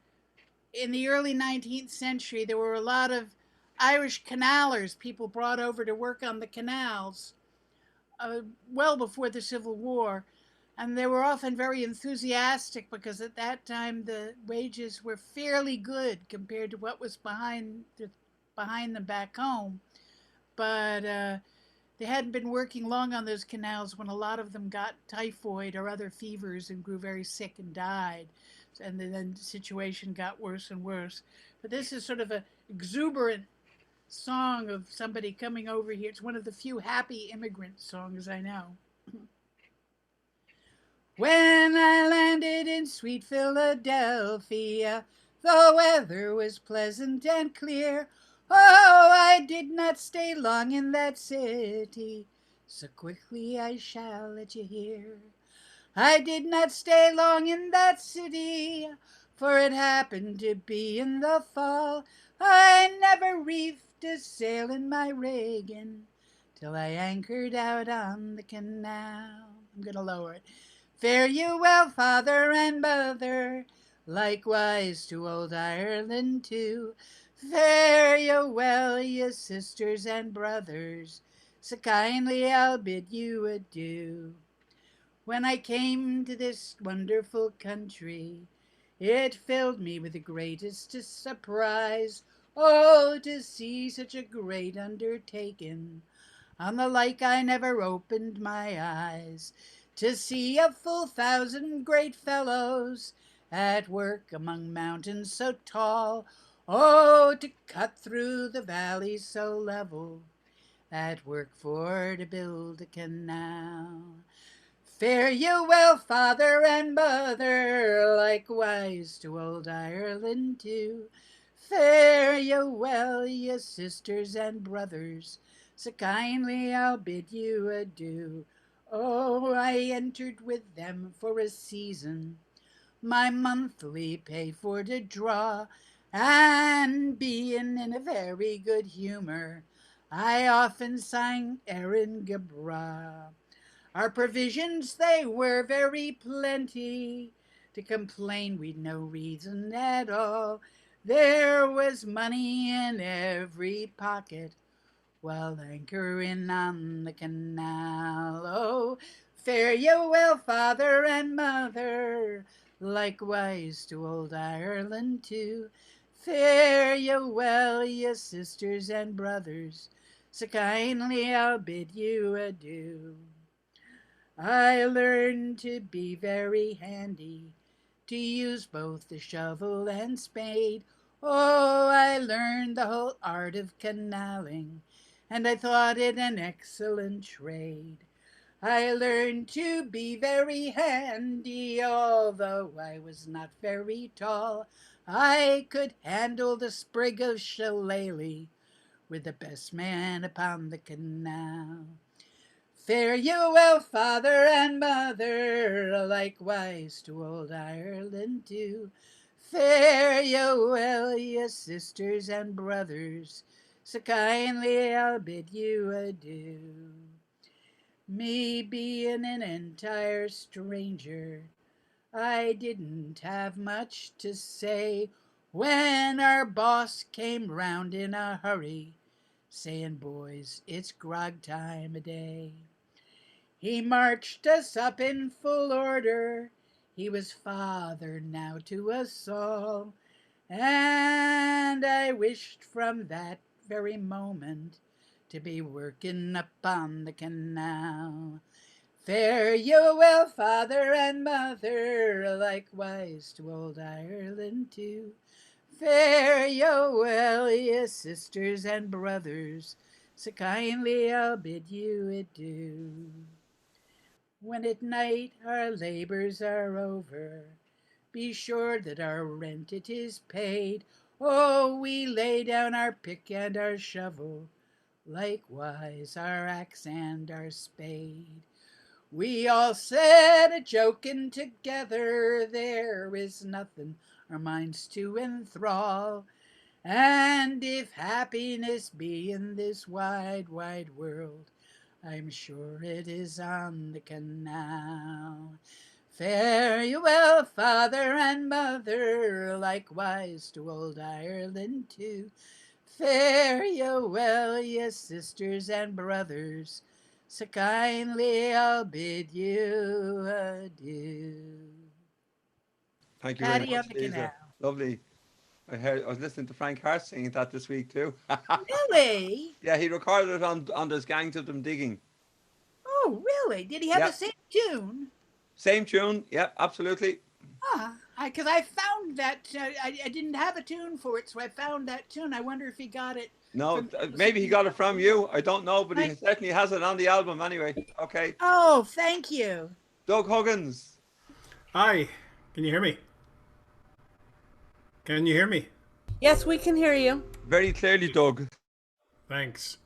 in the early 19th century, there were a lot of Irish canalers, people brought over to work on the canals, well before the Civil War. And they were often very enthusiastic because at that time the wages were fairly good compared to what was behind them back home. But they hadn't been working long on those canals when a lot of them got typhoid or other fevers and grew very sick and died. And then the situation got worse and worse. But this is sort of an exuberant song of somebody coming over here. It's one of the few happy immigrant songs I know. When I landed in sweet Philadelphia, the weather was pleasant and clear. Oh, I did not stay long in that city, so quickly I shall let you hear. I did not stay long in that city, for it happened to be in the fall. I never reefed a sail in my rigging till I anchored out on the canal. I'm gonna lower it. Fare you well, father and mother, likewise to old Ireland too. Fare you well, ye sisters and brothers, so kindly I'll bid you adieu. When I came to this wonderful country, it filled me with the greatest surprise. Oh, to see such a great undertaking. On the like I never opened my eyes. To see a full 1,000 great fellows at work among mountains so tall. Oh, to cut through the valleys so level, at work for to build a canal. Fare you well, father and mother, likewise to old Ireland too. Fare you well, ye sisters and brothers, so kindly I'll bid you adieu. Oh, I entered with them for a season, my monthly pay for to draw, and being in a very good humor, I often sang Erin Gabra. Our provisions, they were very plenty, to complain we'd no reason at all. There was money in every pocket, while anchoring on the canal. Oh, fare you well, father and mother, likewise to old Ireland too. Fare you well, ye sisters and brothers, so kindly I'll bid you adieu. I learned to be very handy, to use both the shovel and spade. Oh, I learned the whole art of canaling, and I thought it an excellent trade. I learned to be very handy, although I was not very tall. I could handle the sprig of shillelagh with the best man upon the canal. Fare you well, father and mother, likewise to old Ireland too. Fare you well, ye sisters and brothers, so kindly I'll bid you adieu. Me being an entire stranger, I didn't have much to say when our boss came round in a hurry, saying, boys, it's grog time o' day. He marched us up in full order, he was father now to us all, and I wished from that very moment to be working up on the canal. Fare you well, father and mother, likewise to old Ireland too. Fare you well, ye sisters and brothers, so kindly I'll bid you adieu. When at night our labors are over, be sure that our rent it is paid. Oh, we lay down our pick and our shovel, likewise our axe and our spade. We all said a joking together, there is nothing our minds to enthrall. And if happiness be in this wide, wide world, I'm sure it is on the canal. Fare you well, father and mother, likewise to old Ireland too. Fare you well, ye sisters and brothers, so kindly I'll bid you adieu. Thank you very Paddy on much, the Lisa. canal. Lovely. I was listening to Frank Hart singing that this week too. Really? Yeah, he recorded it on There's Gangs of Them Digging. Oh, really? Did he have Yeah. the same tune? Same tune. Yeah, absolutely. Because I found that I didn't have a tune for it, so I found that tune. I wonder if he got it. No, from maybe he got it from you. I don't know, but he Right. certainly has it on the album anyway. Okay. Oh, thank you. Doug Huggins. Hi, can you hear me? Can you hear me? Yes, we can hear you. Very clearly, Doug. Thanks.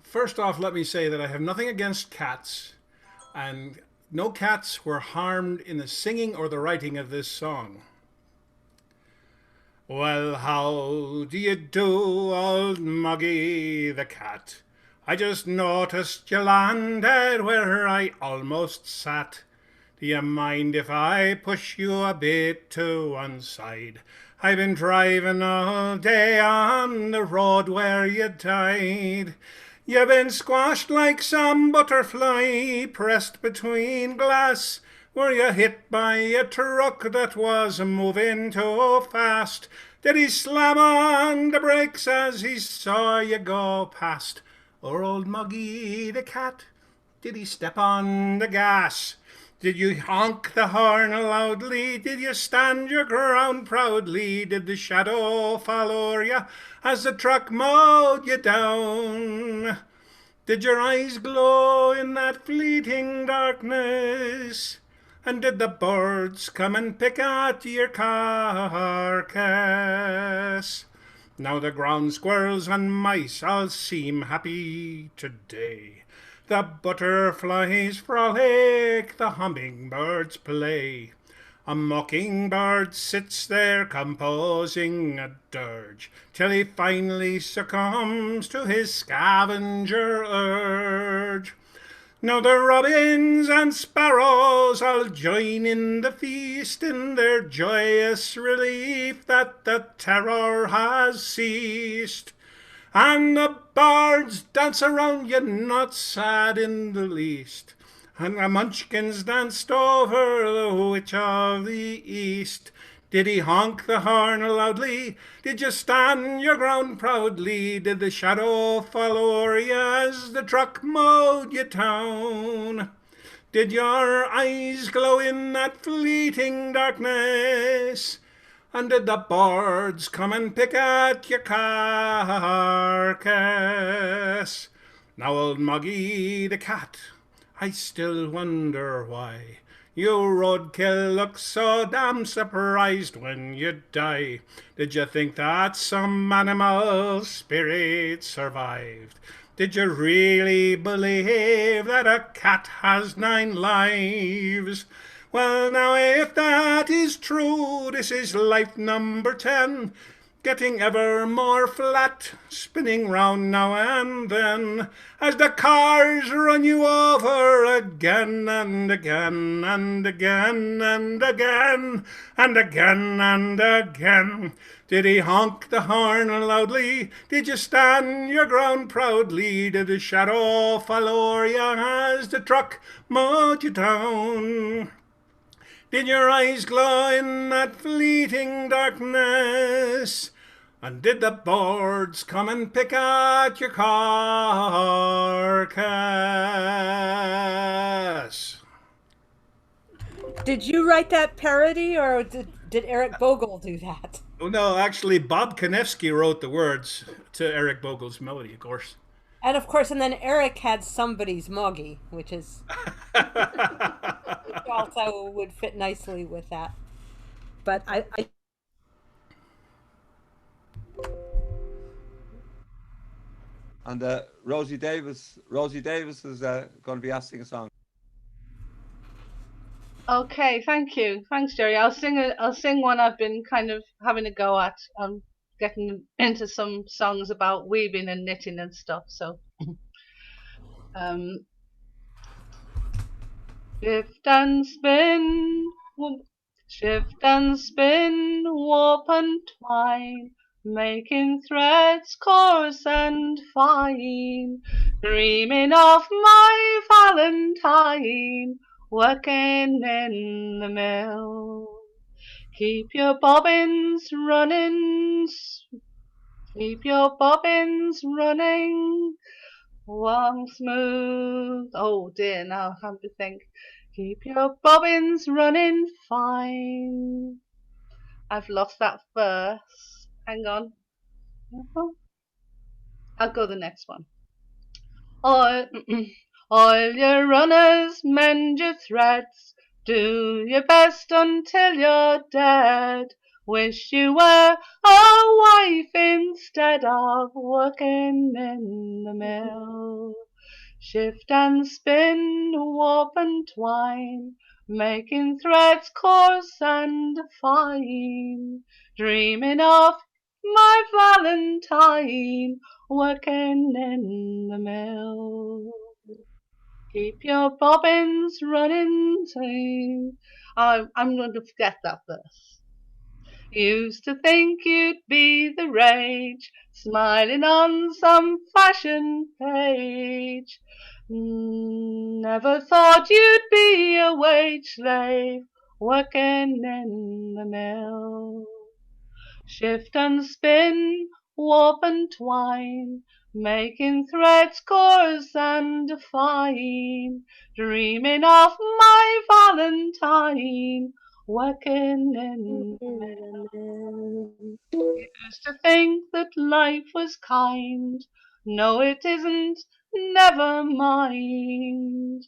First off, let me say that I have nothing against cats, and no cats were harmed in the singing or the writing of this song. Well, how do you do, old Muggy the cat? I just noticed you landed where I almost sat. Do you mind if I push you a bit to one side? I've been driving all day on the road where you died. You've been squashed like some butterfly pressed between glass. Were you hit by a truck that was moving too fast? Did he slam on the brakes as he saw you go past? Or old Muggy the cat, did he step on the gas? Did you honk the horn loudly? Did you stand your ground proudly? Did the shadow follow you as the truck mowed you down? Did your eyes glow in that fleeting darkness? And did the birds come and pick at your carcass? Now the ground squirrels and mice all seem happy today. The butterflies frolic, the hummingbirds play. A mockingbird sits there composing a dirge, till he finally succumbs to his scavenger urge. Now the robins and sparrows all join in the feast, in their joyous relief that the terror has ceased. And the bards dance around you, not sad in the least. And the munchkins danced over the witch of the east. Did he honk the horn loudly? Did you stand your ground proudly? Did the shadow follow you as the truck mowed you down? Did your eyes glow in that fleeting darkness? And did the birds come and pick at your carcass? Now old Muggy the cat, I still wonder why you roadkill look so damn surprised when you die. Did you think that some animal spirit survived? Did you really believe that a cat has 9 lives? Well, now, if that is true, this is life number 10. Getting ever more flat, spinning round now and then, as the cars run you over again and again and again and again and again and again. Did he honk the horn loudly? Did you stand your ground proudly? Did the shadow follow you as the truck mowed you down? Did your eyes glow in that fleeting darkness? And did the birds come and pick at your carcass? Did you write that parody, or did Eric Bogle do that? Oh, no, actually, Bob Konevsky wrote the words to Eric Bogle's melody, of course. And of course, and then Eric had Somebody's Moggy, which is which also would fit nicely with that. But I And Rosie Davis is going to be asking a song. Okay, thank you. Thanks, Jerry. I'll sing one I've been kind of having a go at. I'm getting into some songs about weaving and knitting and stuff. So, shift and spin, shift and spin, warp and twine, making threads coarse and fine, dreaming of my Valentine, working in the mill. Keep your bobbins running, keep your bobbins running, one smooth. Oh dear, now I have to think. Keep your bobbins running fine. I've lost that verse. Hang on. I'll go the next one. All your runners, mend your threads. Do your best until you're dead. Wish you were a wife instead of working in the mill. Shift and spin, warp and twine, making threads coarse and fine, dreaming of my Valentine working in the mill. Keep your bobbins running time. I'm going to forget that verse. Used to think you'd be the rage, smiling on some fashion page. Never thought you'd be a wage slave, working in the mill. Shift and spin, warp and twine, making threads coarse and fine, dreaming of my Valentine, working in the mill. Used to think that life was kind, no it isn't, never mind.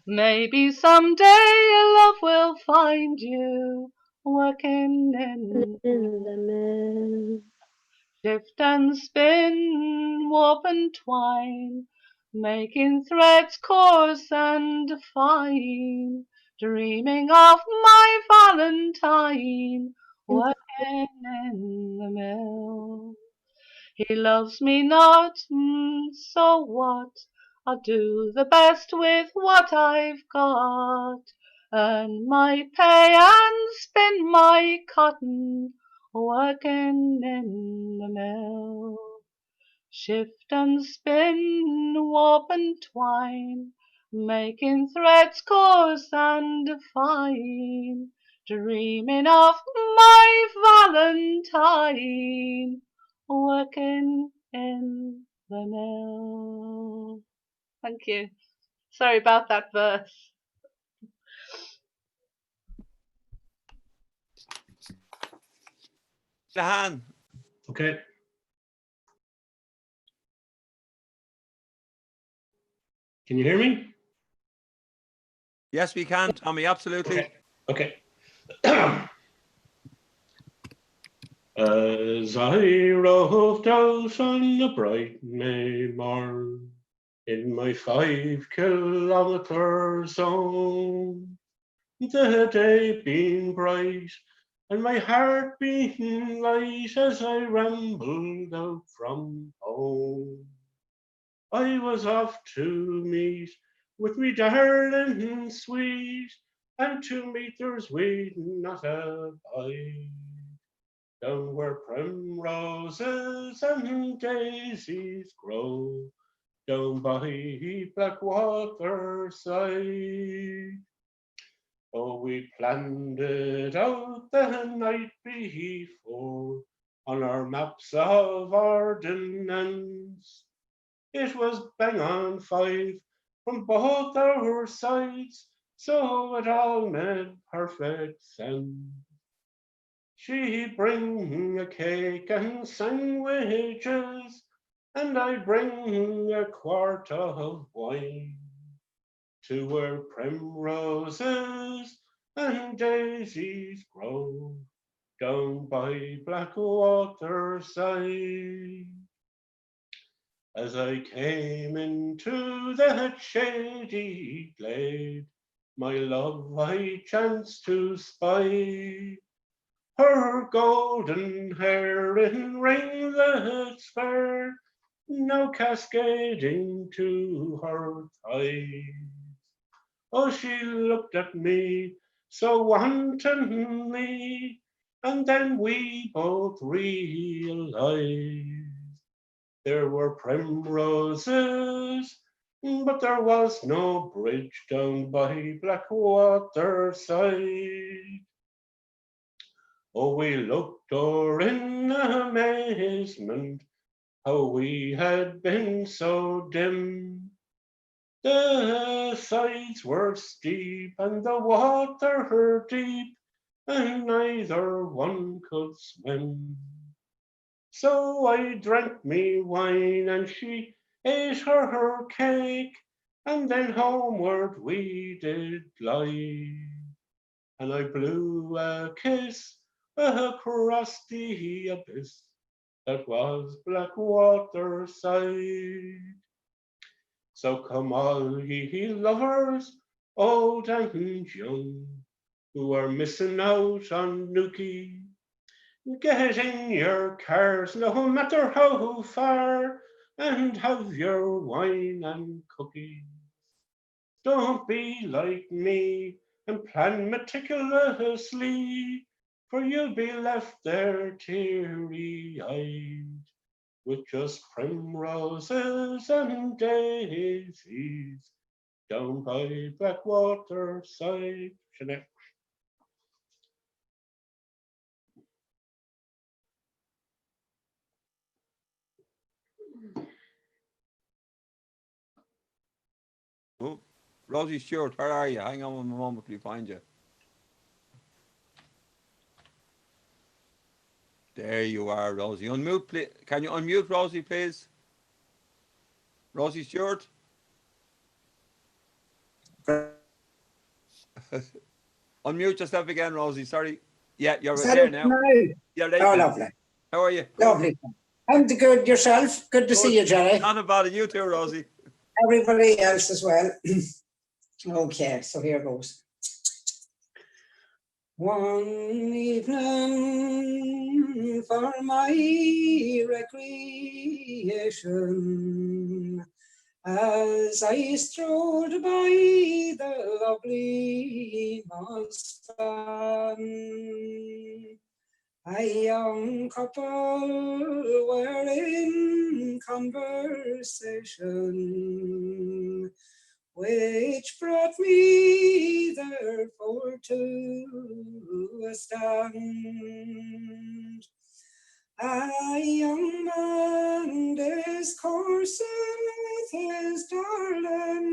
Maybe someday a love will find you working in the mill. Shift and spin, warp and twine, making threads coarse and fine, dreaming of my Valentine working in the mill. He loves me not, so what? I'll do the best with what I've got, earn my pay and spin my cotton, working in the mill. Shift and spin, warp and twine, making threads coarse and fine, dreaming of my Valentine, working in the mill. Thank you. Sorry about that verse. Lahan. Okay. Can you hear me? Yes, we can, Tommy, absolutely. Okay. As I roved out on a bright May morn, in my 5 kilometre zone, the day being bright and my heart being light as I rambled out from home. I was off to meet with me darling sweet, and 2 meters waiting not a bite. Down where primroses and daisies grow, down by Blackwater side. Oh, we planned it out the night before on our maps of ordnance. It was bang on 5 from both our sides, so it all made perfect sense. She bring a cake and sandwiches, and I bring a quart of wine, to where primroses and daisies grow, down by Blackwater side. As I came into that shady glade, my love I chanced to spy, her golden hair in ringlets fair, now cascading to her thighs. Oh, she looked at me so wantonly, and then we both realized there were primroses, but there was no bridge down by Blackwater side. Oh, we looked o'er in amazement, how we had been so dim. The sides were steep and the water deep, and neither one could swim. So I drank me wine and she ate her cake, and then homeward we did glide. And I blew a kiss across the abyss that was Blackwater side. So come all ye lovers, old and young, who are missing out on Nookie, get in your cars, no matter how far, and have your wine and cookies. Don't be like me and plan meticulously, for you'll be left there teary-eyed, with just primroses and daisies down by Blackwater side. Sinead. Oh, Rosie Stewart, where are you? Hang on a moment, we find you. There you are, Rosie. Unmute, please. Can you unmute Rosie, please? Rosie Stewart? Unmute yourself again, Rosie. Sorry. Yeah, you're there now. You're right Oh, now. lovely. How are you? Lovely. I'm good. Yourself? Good to see you, Jerry. Not about it. You too, Rosie. Everybody else as well. Okay, so here goes. One evening for my recreation, as I strolled by the lovely Mustang, a young couple were in conversation, which brought me therefore to a stand. A young man discoursing with his darling,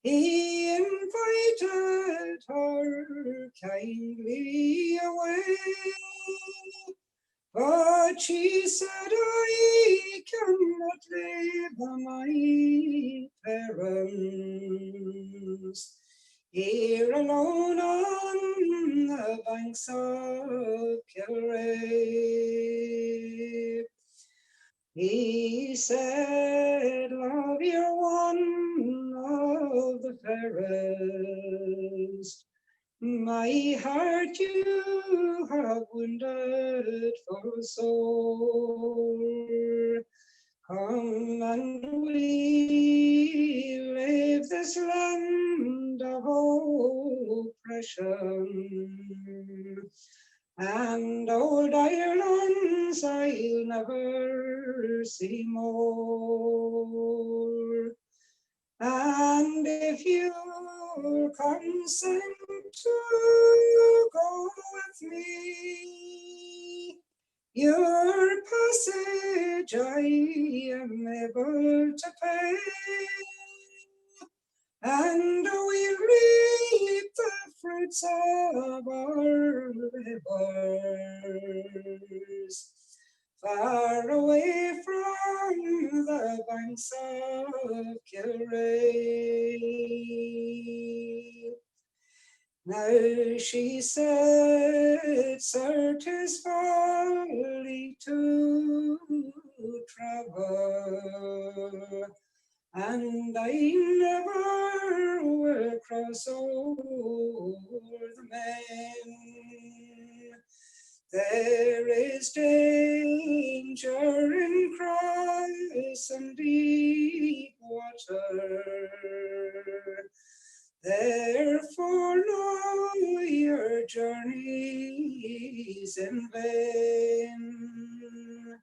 he invited her kindly away, but she said, I cannot leave my parents here alone on the banks of Kilray. He said, love, you're one of the fairest. My heart you have wounded for sore. Come and we leave this land of oppression, and old Ireland's I'll never see more. And if you consent to go with me, your passage I am able to pay, and we'll reap the fruits of our labors, far away from the banks of Kilray. Now she said, sir, 'tis folly to travel, and I never will cross over the main. There is danger in Christ and deep water, therefore know your journeys in vain.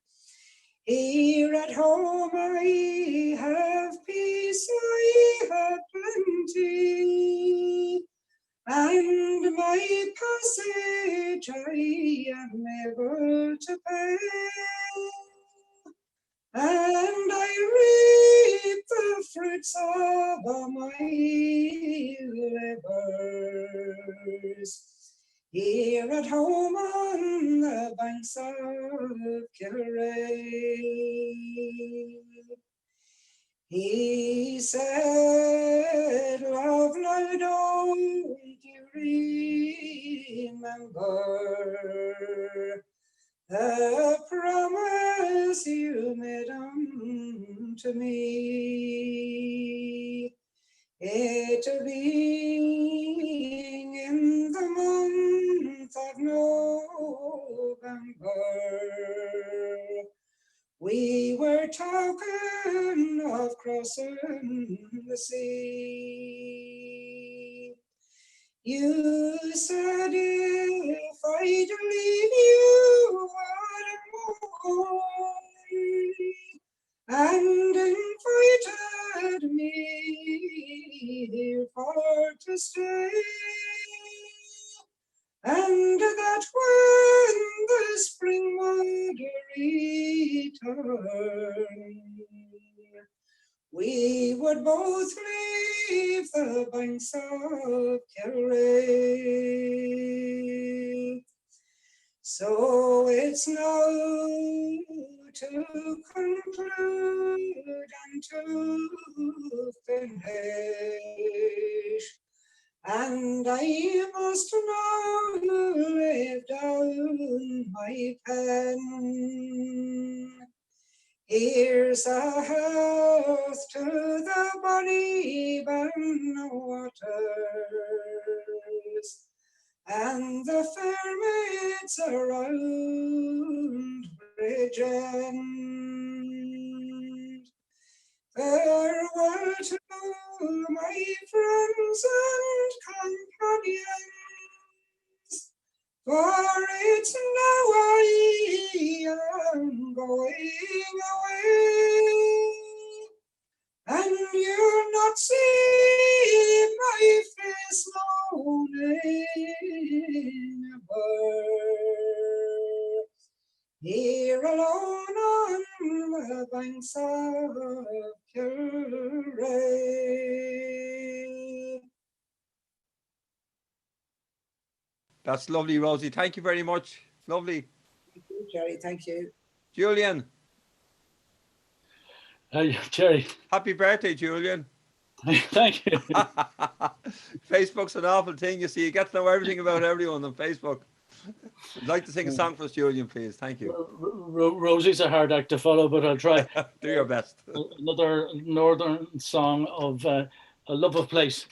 Here at home I have peace, I have plenty, and my passage I am able to pay, and I reap the fruits of my labors, here at home on the banks of Kilray. He said, love, now don't you remember the promise you made unto me? November. We were talking of crossing the sea. You said if I'd leave you, I'd and invited me here for to stay. And that when the spring would return, we would both leave the banks of Kilray. So it's now to conclude and to finish. And I must now lay down my pen. Here's a health to the bonny waters and the fair maids around Bridgend. Farewell to my friends and companions, for it's now I am going away, and you'll not see my face no never. Here alone on the banks of Kilray. That's lovely, Rosie. Thank you very much. Lovely. Thank you, Jerry. Thank you. Julian. Jerry. Happy birthday, Julian. Thank you. Facebook's an awful thing, you see. You get to know everything about everyone on Facebook. I'd like to sing a song for us, Julian, please. Thank you. Rosie's a hard act to follow, but I'll try. Do your best. Another northern song of A Love of Place.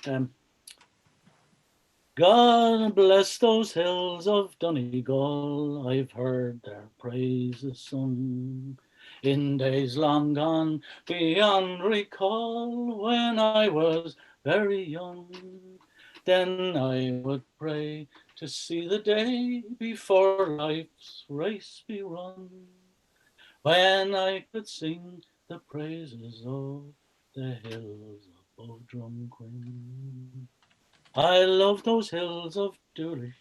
God bless those hills of Donegal, I've heard their praises sung in days long gone beyond recall, when I was very young. Then I would pray to see the day before life's race be run, when I could sing the praises of the hills above Drumquin. I love those hills of Doolish,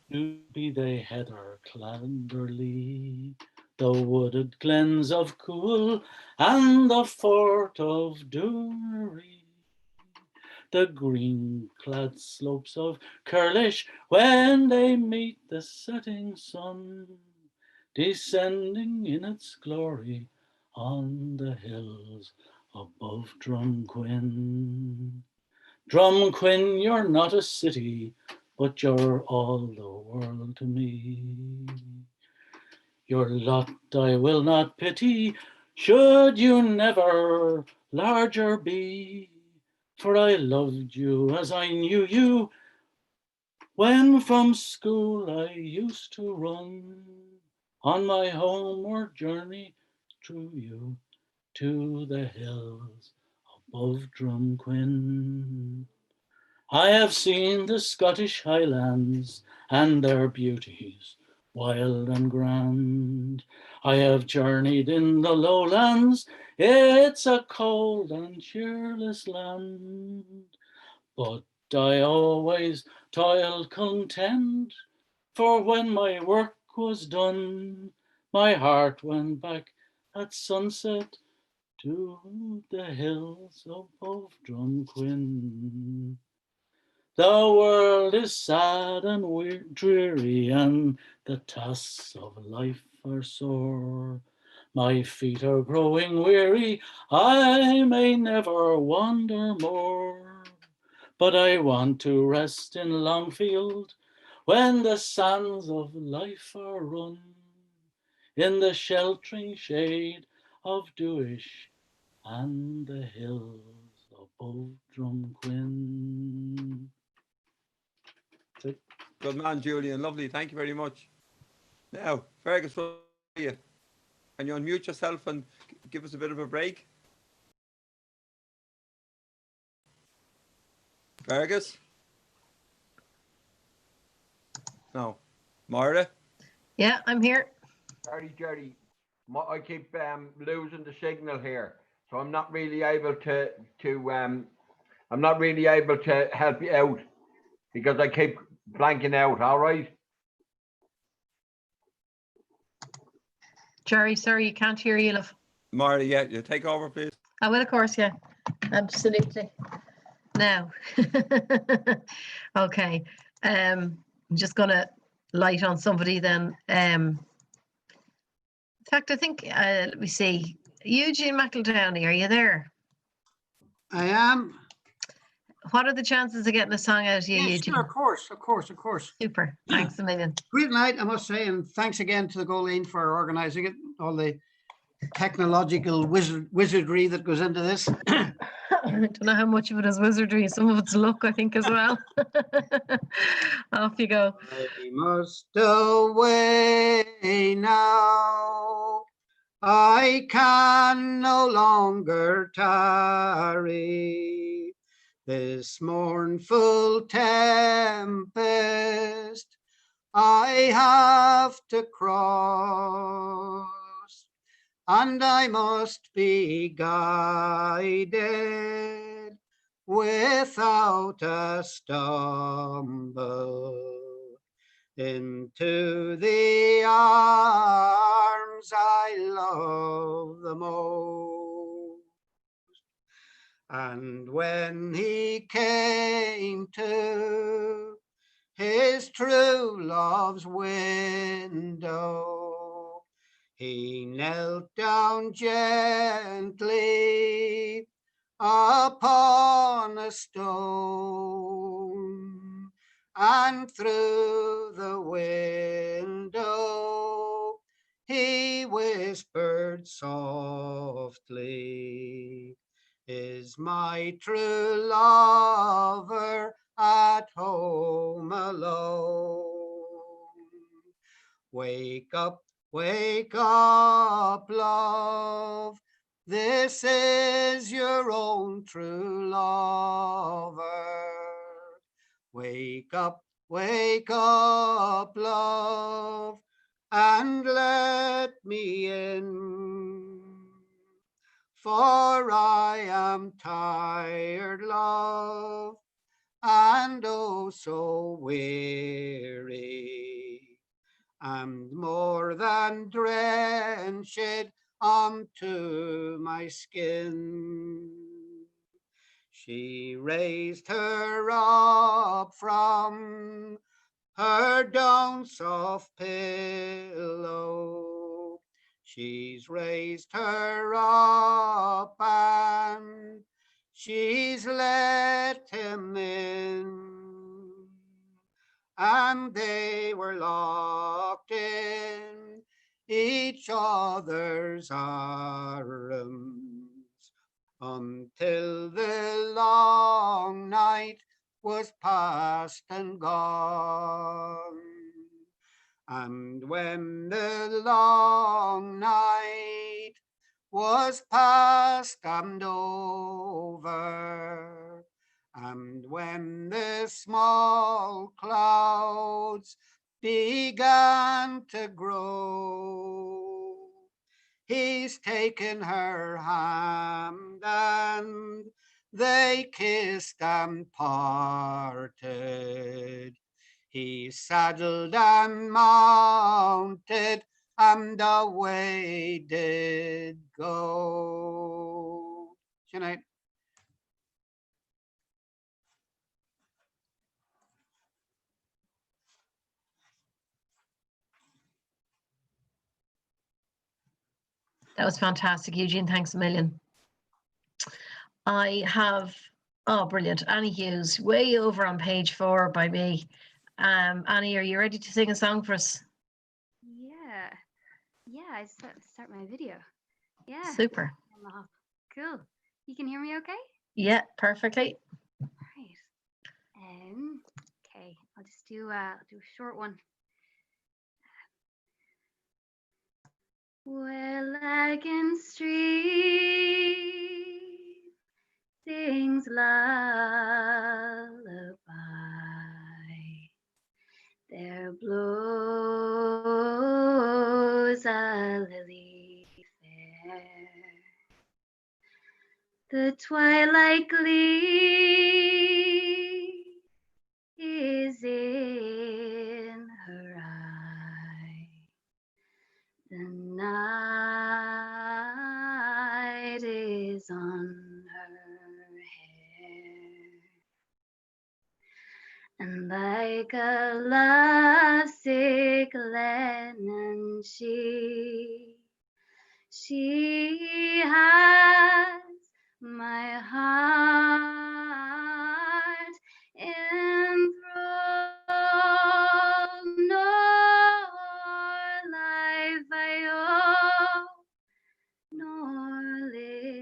be they heather clanderly, the wooded glens of Cool and the fort of Doory, the green-clad slopes of Curlish when they meet the setting sun, descending in its glory on the hills above Drumquin. Drumquin, you're not a city, but you're all the world to me. Your lot I will not pity, should you never larger be, for I loved you as I knew you, when from school I used to run on my homeward journey through you to the hills above Drumquin. I have seen the Scottish Highlands and their beauties wild and grand. I have journeyed in the lowlands, it's a cold and cheerless land. But I always toiled content, for when my work was done, my heart went back at sunset to the hills above Drumquin. The world is sad and dreary, and the tasks of life are sore. My feet are growing weary, I may never wander more. But I want to rest in Longfield when the sands of life are run, in the sheltering shade of Dewish and the hills above Drumquin. Good man, Julian. Lovely. Thank you very much. Now, Fergus, where are you? Can you unmute yourself and give us a bit of a break? Fergus? No. Marta? Yeah, I'm here. Jerry, I keep losing the signal here, so I'm not really able to help you out because I keep blanking out. All right. Jerry, sorry, you can't hear you, love. Marta, yeah, you take over, please. I will, of course, yeah. Absolutely. Now. Okay. I'm just gonna light on somebody then. In fact, I think let me see. Eugene McEldowney, are you there? I am. What are the chances of getting a song out of you, Yes, Eugene? sure, of course. Super. Thanks a million. Great night, I must say, and thanks again to the Góilín for organising it, all the technological wizardry that goes into this. I don't know how much of it is wizardry. Some of it's luck, I think, as well. Off you go. I must away now. I can no longer tarry. This mournful tempest I have to cross, and I must be guided without a stumble into the arms I love the most. And when he came to his true love's window, he knelt down gently upon a stone, and through the window he whispered softly, "Is my true lover at home alone? Wake up, love, this is your own true lover. Wake up, love, and let me in. For I am tired, love, and oh so weary, and more than drenched unto my skin." She raised her up from her down soft pillow. She's raised her up and she's let him in, and they were locked in each other's arms until the long night was past and gone. And when the long night was past and over, and when the small clouds began to grow, he's taken her hand and they kissed and parted. He saddled and mounted and away did go. Good night. That was fantastic, Eugene. Thanks a million. I have, oh, brilliant. Annie Hughes, way over on page 4 by me. Annie, are you ready to sing a song for us? Yeah, I start my video. Yeah. Super. Cool. You can hear me okay? Yeah, perfectly. Right. Okay, I'll just do a short one. where Lagan Street sings lullaby. There blows a lily fair. The twilight gleam is in her eye. The night is on her hair. And like a lovesick Lennon she has my heart enthralled, nor life I owe, nor liberty,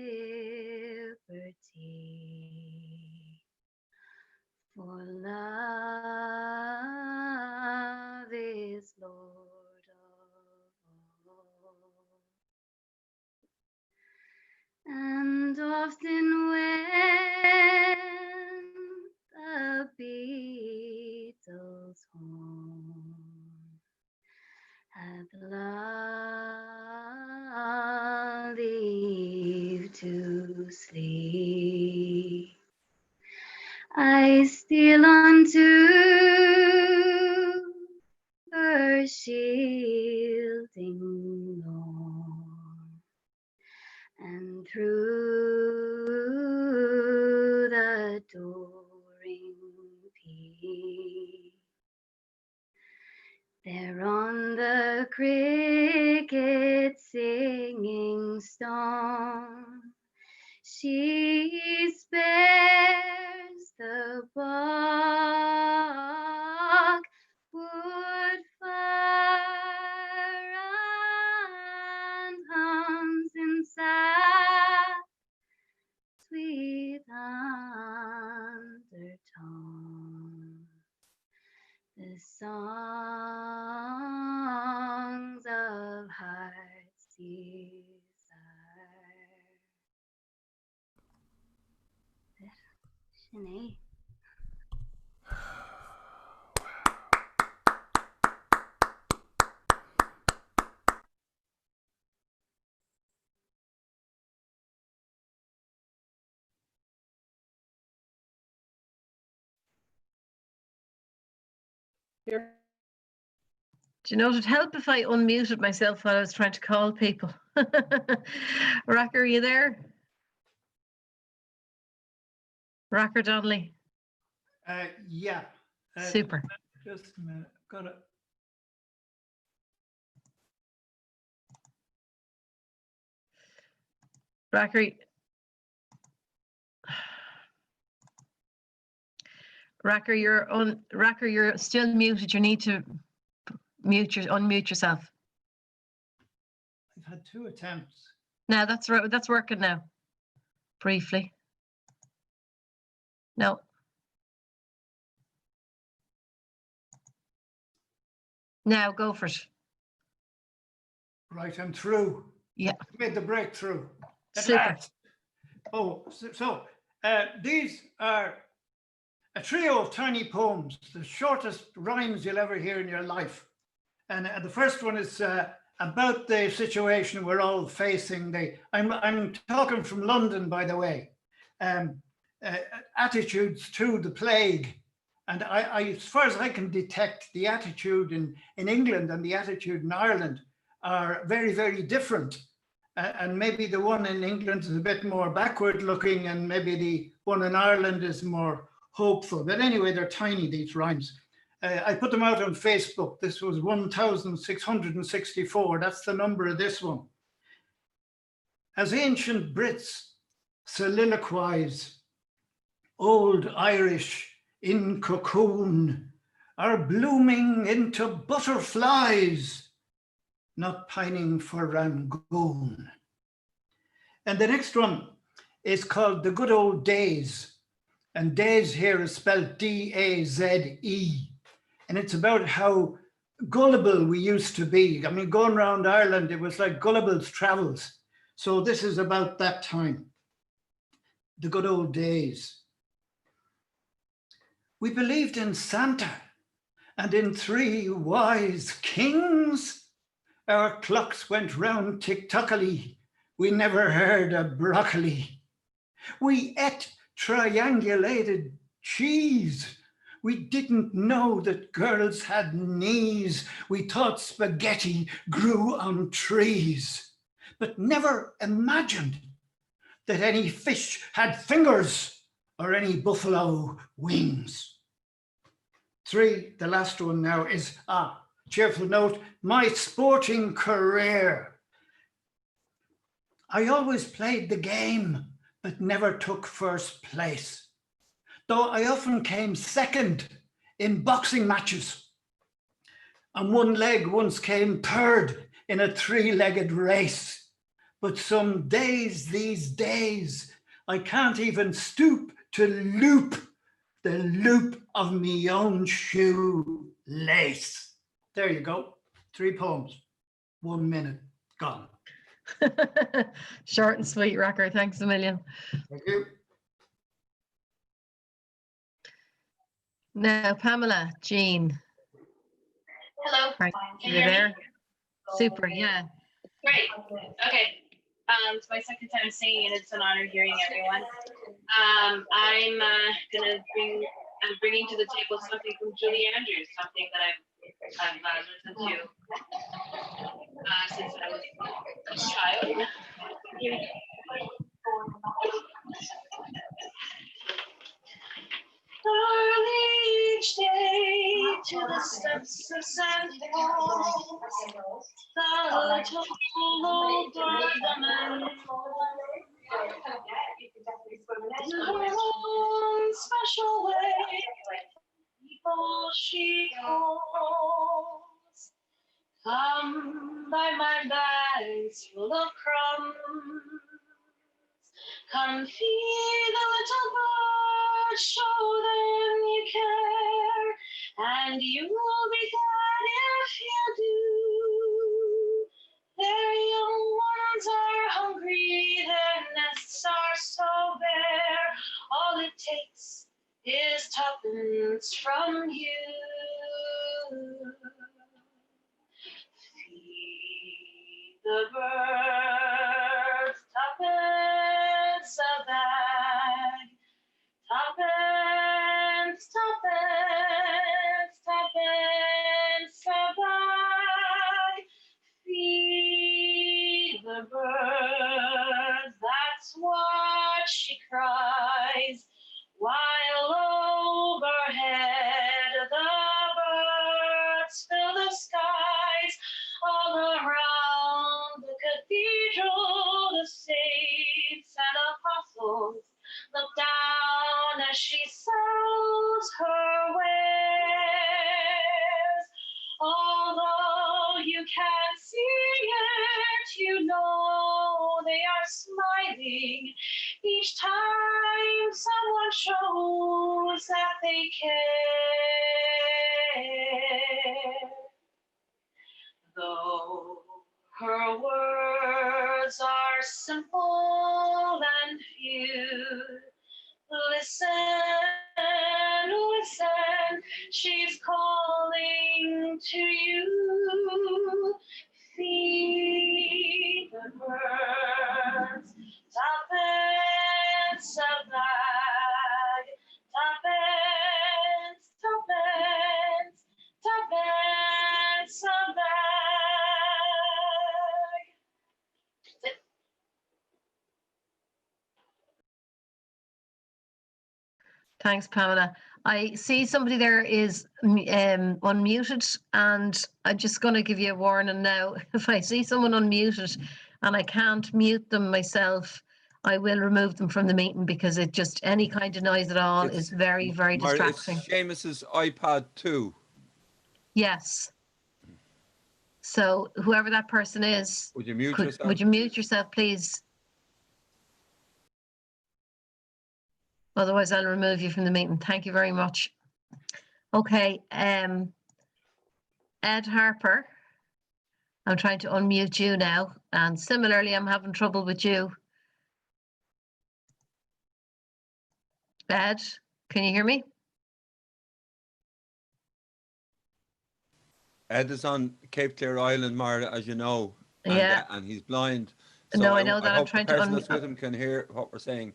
for love is Lord of all. And often when the Beatles' horn hath lulled Eve to sleep, I steal unto her shielding lawn, and through the adoring peep, there on the cricket singing stone, she spares the bog wood fire and hums in sad sweet undertone the songs of heart's desire. Sinead. Here. Do you know, it'd help if I unmuted myself while I was trying to call people. Racker, are you there? Racker Donnelly. Yeah. Super. Just a minute. Got it. Racker. Racker, you're still muted. You need to unmute yourself. I've had 2 attempts. Now that's right. That's working now. Briefly. No. Now go for it. Right, I'm through. Yeah. Made the breakthrough. At Super. last. Oh, so these are a trio of tiny poems, the shortest rhymes you'll ever hear in your life. And the first one is about the situation we're all facing. I'm talking from London, by the way. Attitudes to the plague. And I, as far as I can detect, the attitude in England and the attitude in Ireland are very, very different. And maybe the one in England is a bit more backward looking, and maybe the one in Ireland is more hopeful. But anyway, they're tiny, these rhymes. I put them out on Facebook. This was 1,664. That's the number of this one. As ancient Brits soliloquize, old Irish in cocoon are blooming into butterflies, not pining for Rangoon. And the next one is called The Good Old Days. And days here is spelled D-A-Z-E. And it's about how gullible we used to be. I mean, going around Ireland, it was like Gullible's Travels. So this is about that time, the good old days. We believed in Santa and in 3 wise kings. Our clocks went round tick-tockily. We never heard of broccoli. We ate triangulated cheese. We didn't know that girls had knees. We thought spaghetti grew on trees, but never imagined that any fish had fingers or any buffalo wings. 3, the last one now is, cheerful note, my sporting career. I always played the game, but never took first place, though I often came second in boxing matches. And one leg once came third in a 3-legged race. But some days these days, I can't even stoop to loop the loop of me own shoelace. There you go. 3 poems, 1 minute, gone. Short and sweet, Rocker. Thanks a million. Thank you. Now, Pamela, Jean. Hello. Right. Can You you hear there? me? Super, yeah. Great. Okay. It's my second time singing, and it's an honor hearing everyone. I'm bringing to the table something from Julie Andrews, something that I've listened to since I was a child. Early each day to the steps of St. Paul, the little old woman, in her own special way, people she calls. Come by my bags full of crumbs. Come feed the little birds, show them you care, and you will be glad if you do. Their young ones are hungry, their nests are so bare. All it takes is 2pence from you. Feed the birds, 2pence a bag. 2pence, 2pence, 2pence a bag. Feed the birds, that's what she cries, while overhead the birds fill the skies. All around the cathedral, the saints and apostles look down as she sells her wares. Although you can't see it, you know they are smiling each time someone shows that they care. Though her words are simple and few, listen, listen, she's calling to you. Feed the birds, 2pence a bag, 2pence, 2pence, 2pence a bag. Thanks, Pamela. I see somebody there is unmuted, and I'm just going to give you a warning now. If I see someone unmuted and I can't mute them myself, I will remove them from the meeting, because it just, any kind of noise at all is very, very distracting. It's Seamus's iPad 2. Yes. So whoever that person is, Would you mute yourself? Would you mute yourself, please? Otherwise, I'll remove you from the meeting. Thank you very much. Okay. Ed Harper. I'm trying to unmute you now, and similarly, I'm having trouble with you. Ed, can you hear me? Ed is on Cape Clear Island, Marla, as you know, Yeah. and he's blind. So No, I know I that. I'm hope the trying to person that's with him can hear what we're saying.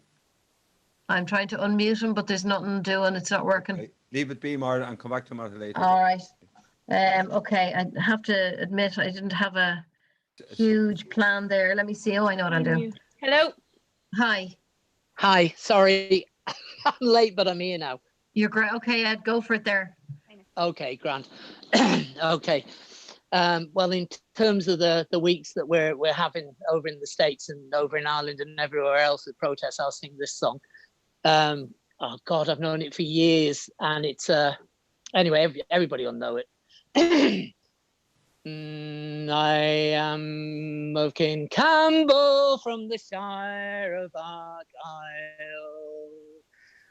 I'm trying to unmute him, but there's nothing doing. It's not working. Okay. Leave it be, Marla, and come back to Marla later. All right. Okay, I have to admit I didn't have a huge plan there. Let me see. Oh, I know what I'll do. Hello. Hi. Hi. Sorry, I'm late, but I'm here now. You're great. Okay, Ed, go for it there. Okay, Grant. Okay. Well, in terms of the weeks that we're having over in the States and over in Ireland and everywhere else with protests, I'll sing this song. Oh God, I've known it for years, and it's anyway, everybody will know it. I am of King Campbell from the Shire of Argyll.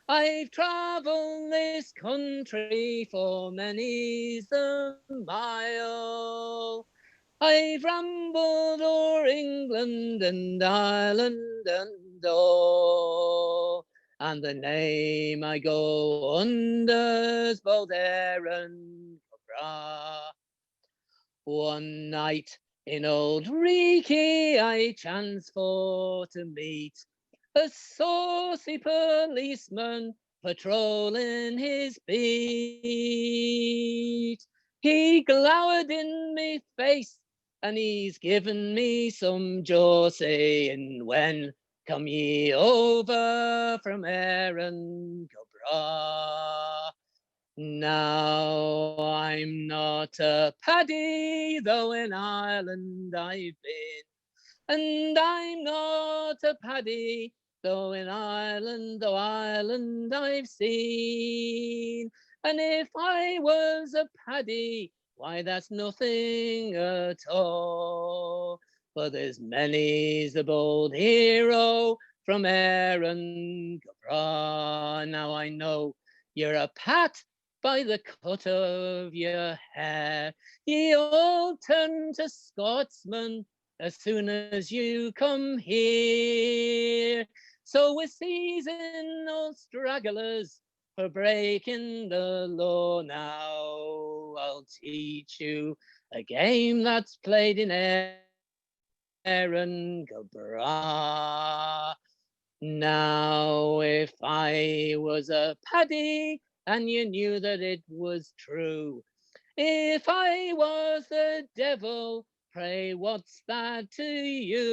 I've travelled this country for many's the mile. I've rambled o'er England and Ireland and all, and the name I go under's both Aaron Cabra. One night in Old Reekie I chanced for to meet a saucy policeman patrolling his beat. He glowered in me face and he's given me some jaw, saying, when come ye over from Erin Cabra? Now I'm not a paddy, though in Ireland I've been, and I'm not a paddy, though in Ireland I've seen. And if I was a paddy, why that's nothing at all. For there's many's the bold hero from Erin Cabra. Now I know you're a pat by the cut of your hair. Ye all turn to Scotsmen as soon as you come here. So we're seizing old stragglers for breaking the law now. I'll teach you a game that's played in Erin Cabra. Now, if I was a paddy and you knew that it was true, if I was the devil, pray what's that to you?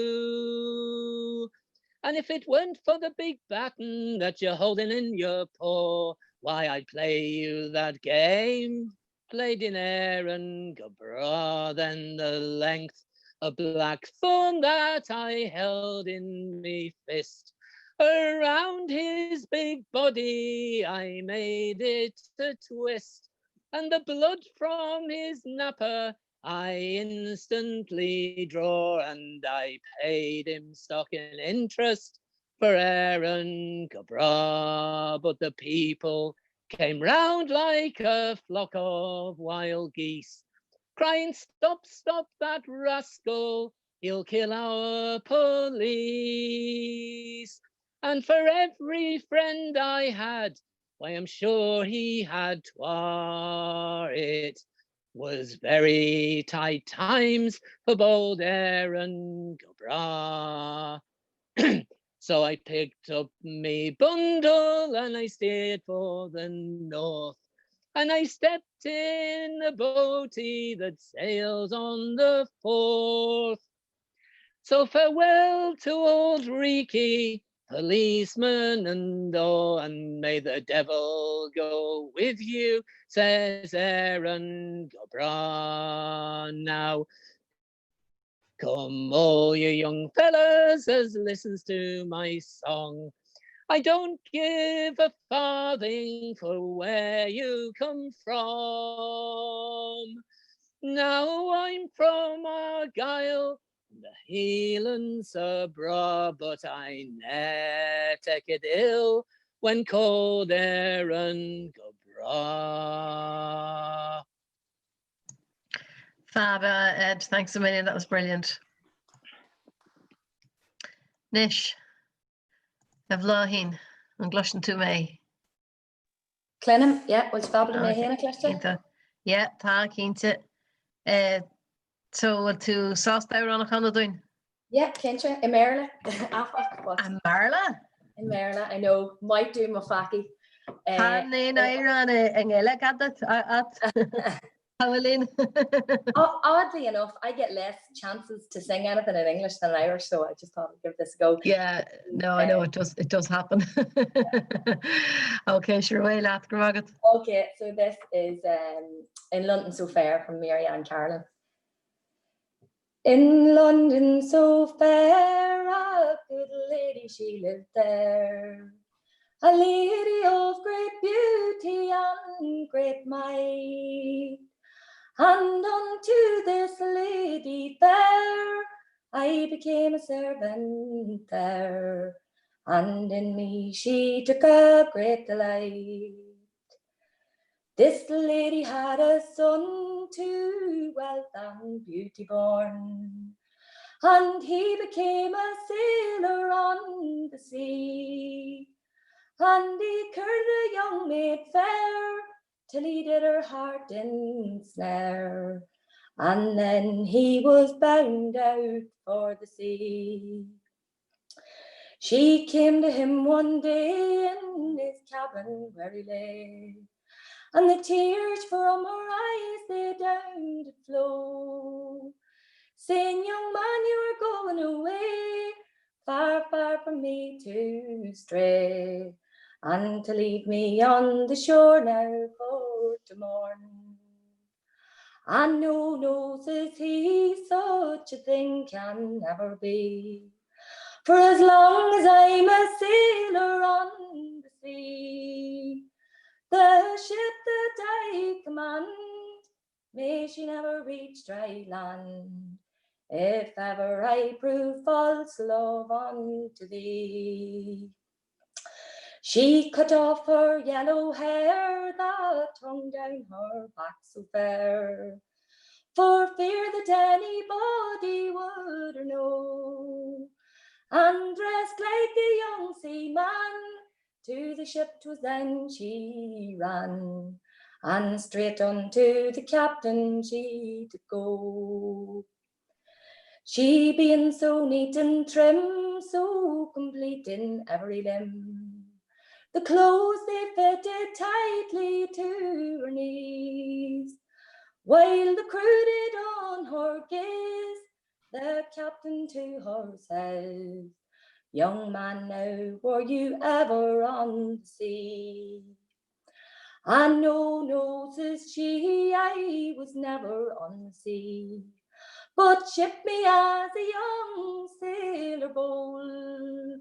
And if it weren't for the big baton that you're holding in your paw, why I'd play you that game, played in Erin Cabra, then the length of blackthorn that I held in me fist. Around his big body I made it a twist, and the blood from his napper I instantly draw, and I paid him stock in interest for Erin Cabra. But the people came round like a flock of wild geese, crying, stop, stop that rascal, he'll kill our police. And for every friend I had, why, I'm sure he had twar. It was very tight times for bold Erin Cabra. So I picked up me bundle and I steered for the north. And I stepped in a boatie that sails on the Forth. So farewell to old Reekie, policeman and all, and may the devil go with you, says Erin Cabra. Now, come all you young fellas as listens to my song. I don't give a farthing for where you come from. Now I'm from Argyll, the Highlands abroad, but I ne'er take it ill when called Erin Cabra. Fab, Ed. Thanks a million. That was brilliant. Nish, Evlahin, and Glushin to me. Clenham, yeah, was fabul mé héna cluiste? Yeah, tá cínte. So to Sasta on a Canada. Yeah, Kentra, in Maryland. And Marla? In Maryland, I know, might do my facky. Hanne Iran Engela at Howlin. Oddly enough, I get less chances to sing anything in English than Irish, so I just thought I'd give this a go. Yeah, no, I know it does happen. Okay, sure way laugh, Gragat. Okay, so this is In London So Fair from Mary Ann Carlin. In London so fair, a good lady she lived there, a lady of great beauty and great might. And unto this lady fair, I became a servant there, and in me she took a great delight. This lady had a son to wealth and beauty born, and he became a sailor on the sea. And he curled a young maid fair, till he did her heart ensnare, and then he was bound out for the sea. She came to him one day in his cabin where he lay, and the tears from her eyes they down did flow, saying, young man, you're going away, far, far from me to stray, and to leave me on the shore now for to mourn. And no, no, says he, such a thing can never be, for as long as I'm a sailor on the sea, the ship that I command, may she never reach dry land, if ever I prove false love unto thee. She cut off her yellow hair that hung down her back so fair, for fear that anybody would know, and dressed like a young seaman, to the ship 'twas then she ran, and straight unto the captain she did go. She being so neat and trim, so complete in every limb, the clothes they fitted tightly to her knees, while the crew did on her gaze, the captain to her says, young man, now were you ever on the sea? And no, no, says she, I was never on the sea, but ship me as a young sailor bold,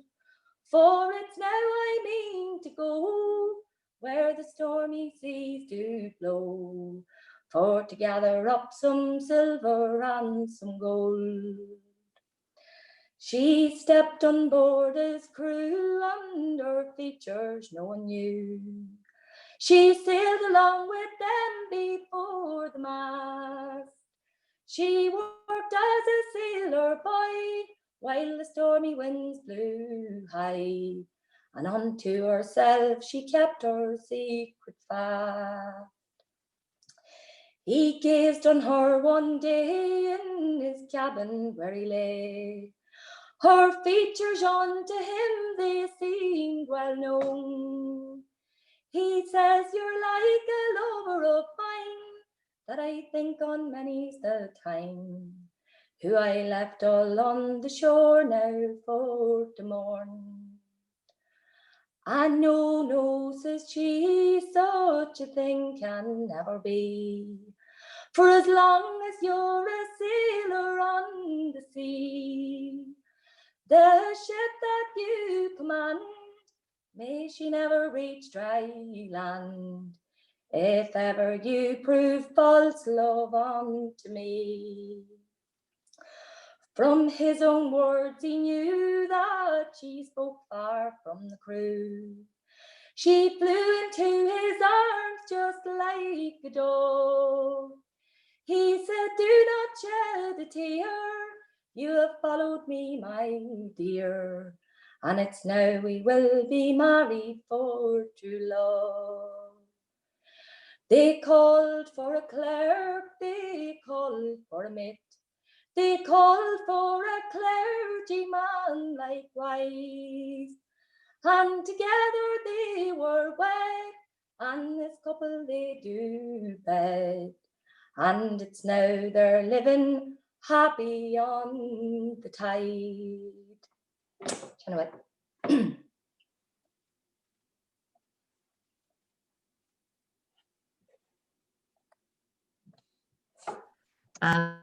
for it's now I mean to go where the stormy seas do blow, for to gather up some silver and some gold. She stepped on board as crew, and her features no one knew. She sailed along with them before the mast. She worked as a sailor boy, while the stormy winds blew high, and unto herself she kept her secret fast. He gazed on her one day in his cabin where he lay, her features unto him they seemed well known. He says, you're like a lover of mine, that I think on many's the time, who I left all on the shore now for to mourn. And no, no, says she, such a thing can never be, for as long as you're a sailor on the sea, the ship that you command, may she never reach dry land, if ever you prove false love unto me. From his own words he knew that she spoke far from the crew. She flew into his arms just like a dove. He said, do not shed a tear. You have followed me, my dear, and it's now we will be married for true love. They called for a clerk, they called for a mate, they called for a clergyman likewise, and together they were wed, and this couple they do bed, and it's now they're living happy on the tide. Anyway. And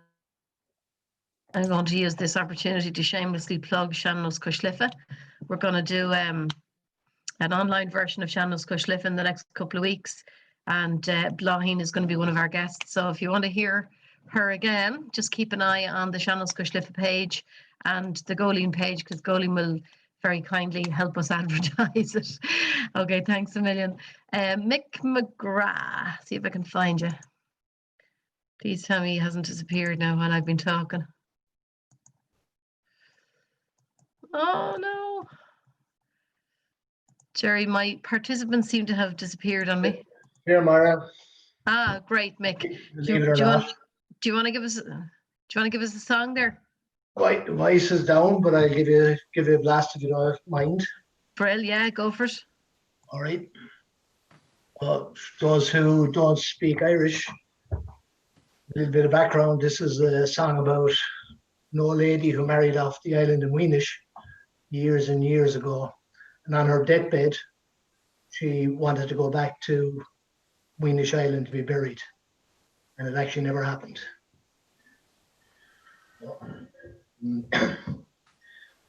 I'm going to use this opportunity to shamelessly plug Sean-nós Coislife. We're going to do an online version of Sean-nós Coislife in the next couple of weeks, and Góilín is going to be one of our guests. So if you want to hear her again, just keep an eye on the Sean-nós Coislife page and the Góilín page, because Góilín will very kindly help us advertise it. Okay, thanks a million. Mick McGrath, see if I can find you. Please tell me he hasn't disappeared now while I've been talking. Oh no. Jerry, my participants seem to have disappeared on me. Here, Mara. Ah, great, Mick. Believe it or not. Do you want to give us a song there? Voice is down, but I'll give you a blast if you don't mind. Brill, yeah, go for it. All right. Those who don't speak Irish, a little bit of background. This is a song about an old lady who married off the island in Weenish years and years ago. And on her deathbed, she wanted to go back to Weenish Island to be buried. And it actually never happened.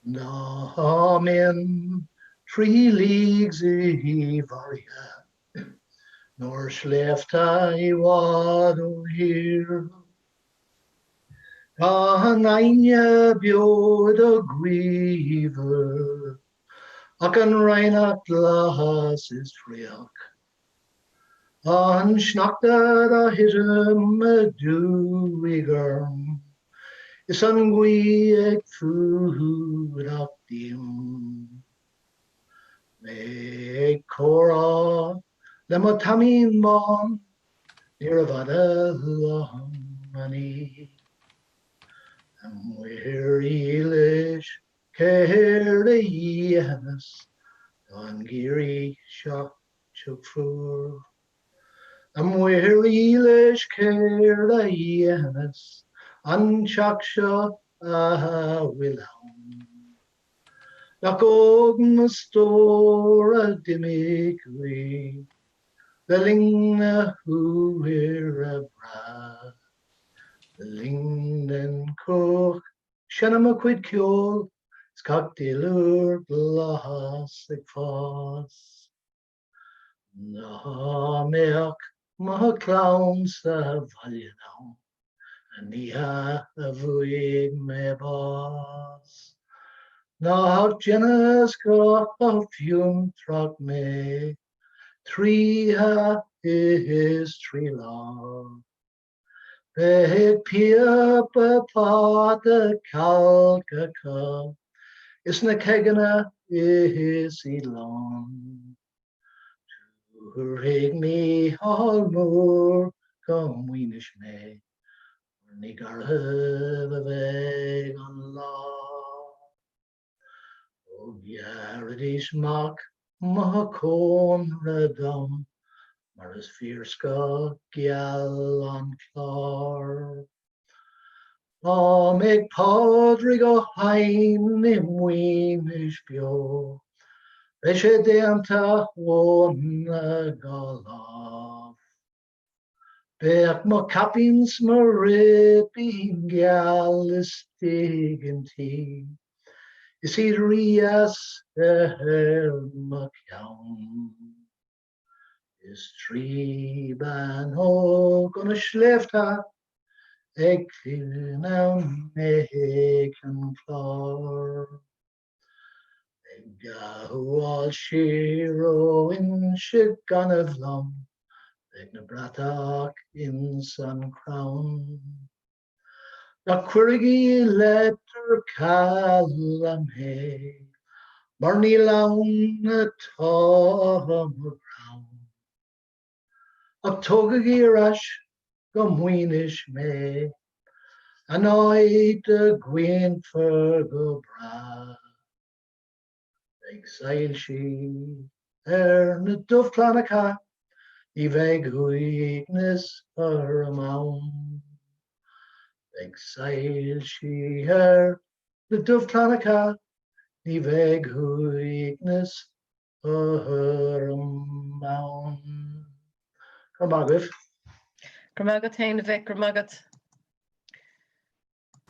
No, men, 3 leagues Ivaria, nor sleft I wado here. Gan anya biod a griever, ac an reinach glas is friach. An schnachtad a hittem a duigerm, is an gwieg food up dim. Me cora, lema tamin mon, near vada lamani. Am where elish, care yes, on giri shop chukfur. Am where elish, care yes, on chaksha willow. Nach ogen store dimikri, the lingna who wear a bra. The lingden cook, shanama quid kjol, skaktilur glasig fas. Na meak, ma clowns a valjenau, and nia a vuig me bas. Na jenas go fium trot me, 3 ha is 3 long. Be pia pa the calca is na kegana is long. To rig me all more come weenish me, nigar have on law. O yardish mak ma con redom. Mar is fierska gyal an clar. Meg podrig o hain im weinish bio. Reshe deanta one galav. Bech ma capins ma ripping gyal is tea. Is he rias ma kjaun. Is 3 ban ho gonna slefta, eg now meg an klar. Eg all shiro in shigan of lum, ag na bratach in san crown. Na cuirigi letter callam he, mar ní lawn na tom ground. Ach tugad ras go muoinis me, an oed y gwyn go bra. Ag sail si na duflan y ca, I fe gwygnes yr mawn. Ag sail si na duflan y ca, I fe gwygnes yr mawn. Cymagwyd. Gramagat Hain Vic, Gramagat.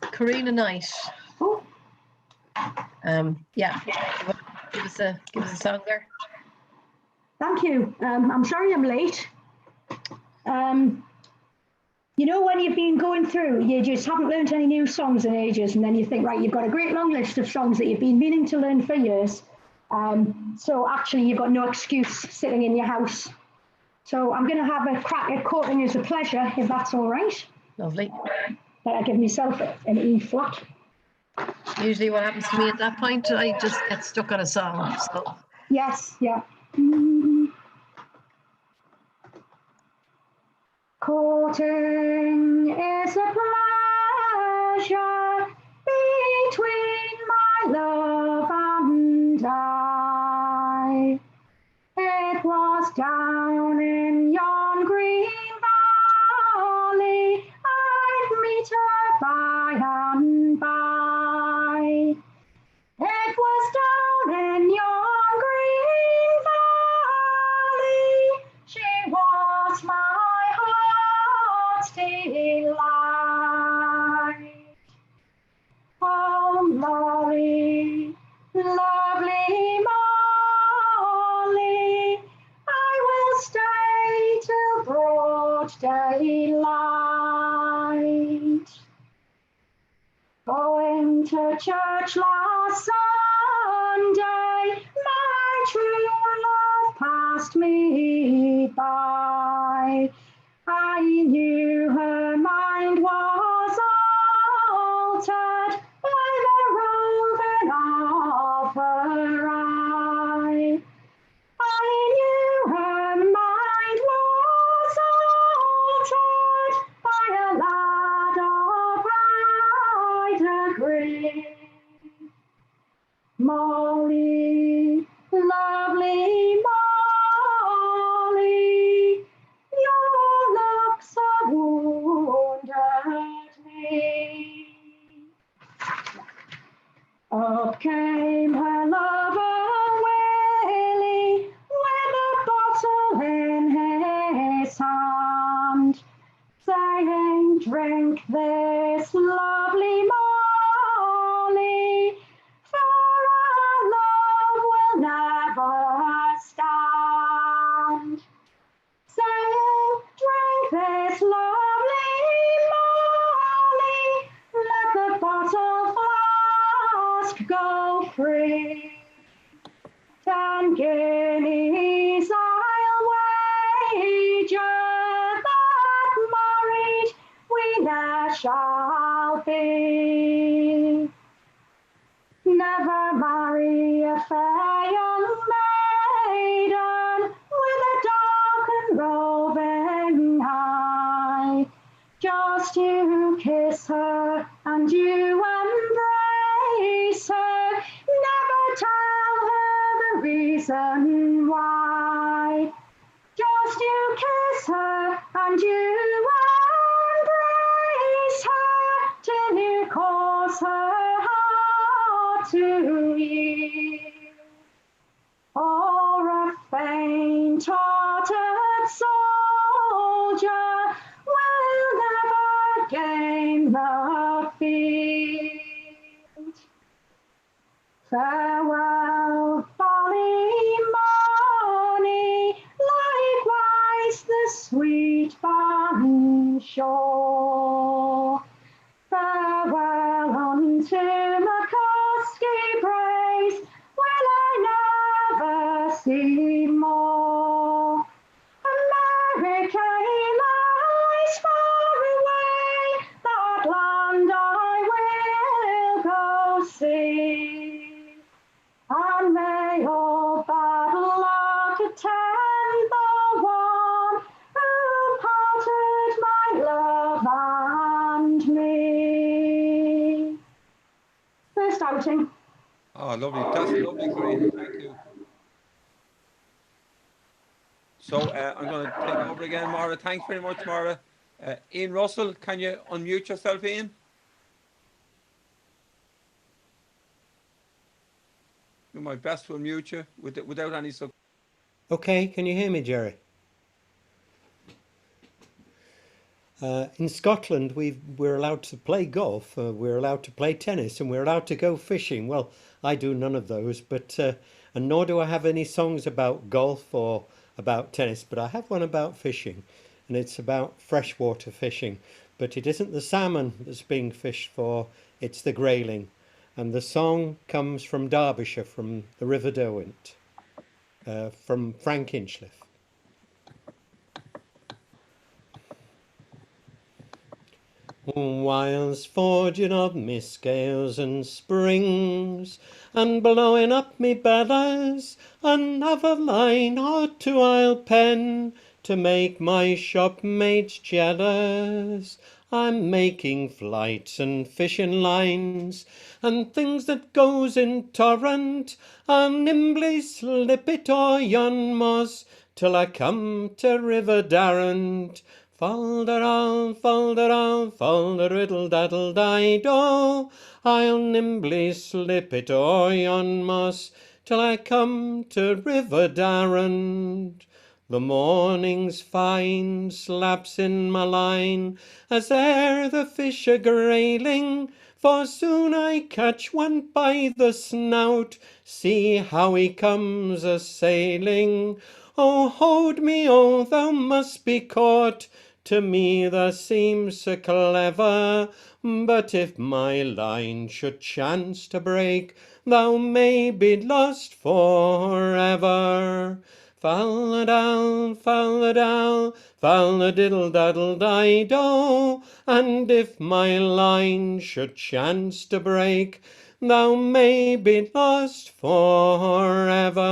Karina Knight. Yeah. Give us a song there. Thank you. I'm sorry I'm late. You know, when you've been going through, you just haven't learned any new songs in ages, and then you think, right, you've got a great long list of songs that you've been meaning to learn for years. So actually, you've got no excuse sitting in your house. So I'm going to have a crack at quoting as a pleasure, if that's all right. Lovely. Better give myself an E flat. Usually what happens to me at that point, I just get stuck on a song. So. Yes, yeah. Courting is a pleasure between my love and I. It was down in yon green valley I'd meet her by and by. It was down in yon green valley she was my heart's delight. Oh, Molly, lovely Molly, I will stay till broad daylight. Going to church last Sunday, my true love passed me by. I knew her mind was altered by the roving of her eye. I knew her mind was altered by a lad of bright degree. Molly, lovely Molly, your looks have wounded me. Up came her lover Willie with a bottle in his hand, saying, drink this lovely Molly, for our love will never stand. Saying, drink this lovely Molly, let the bottle flask go free. 10 guineas I'll wager that married we ne'er shall be. Never marry a fair young maiden with a dark and roving eye. Just you kiss her and you embrace her, never tell her the reason why. Just you kiss her and you embrace her till you cause her heart to yield. Or a faint-hearted soldier will never gain the field. Farewell, Ballymoney, likewise the sweet Ban shore. Farewell unto McCoskey Braes, will I never see more. America shouting. Oh, lovely. That's lovely, Karina. Thank you. So I'm going to take over again, Mara. Thanks very much, Mara. Ian Russell, can you unmute yourself, Ian? Do my best to unmute you without any success. Okay, can you hear me, Jerry? In Scotland, we're allowed to play golf, we're allowed to play tennis, and we're allowed to go fishing. Well, I do none of those, but and nor do I have any songs about golf or about tennis, but I have one about fishing, and it's about freshwater fishing. But it isn't the salmon that's being fished for, it's the grayling. And the song comes from Derbyshire, from the River Derwent, from Frank Inchliff. Whilst forging of me scales and springs, and blowing up me bellows, another line or two I'll pen to make my shopmates jealous. I'm making flights and fishing lines, and things that goes in torrent. I'll nimbly slip it o'er yon moss till I come to River Darrant. Fal-de-ral, fal-de-ral, fal-de-riddle-daddle-di-do. I'll nimbly slip it o'er yon moss till I come to River Darrant. The morning's fine slaps in my line as ere the fish are grayling, for soon I catch one by the snout. See how he comes a-sailing. Oh, hold me, oh, thou must be caught. To me thou seems so clever, but if my line should chance to break, thou may be lost forever. Fal-de-dal, fal-de-dal, fal-de-diddle-daddle-di-do, and if my line should chance to break, thou may be lost forever.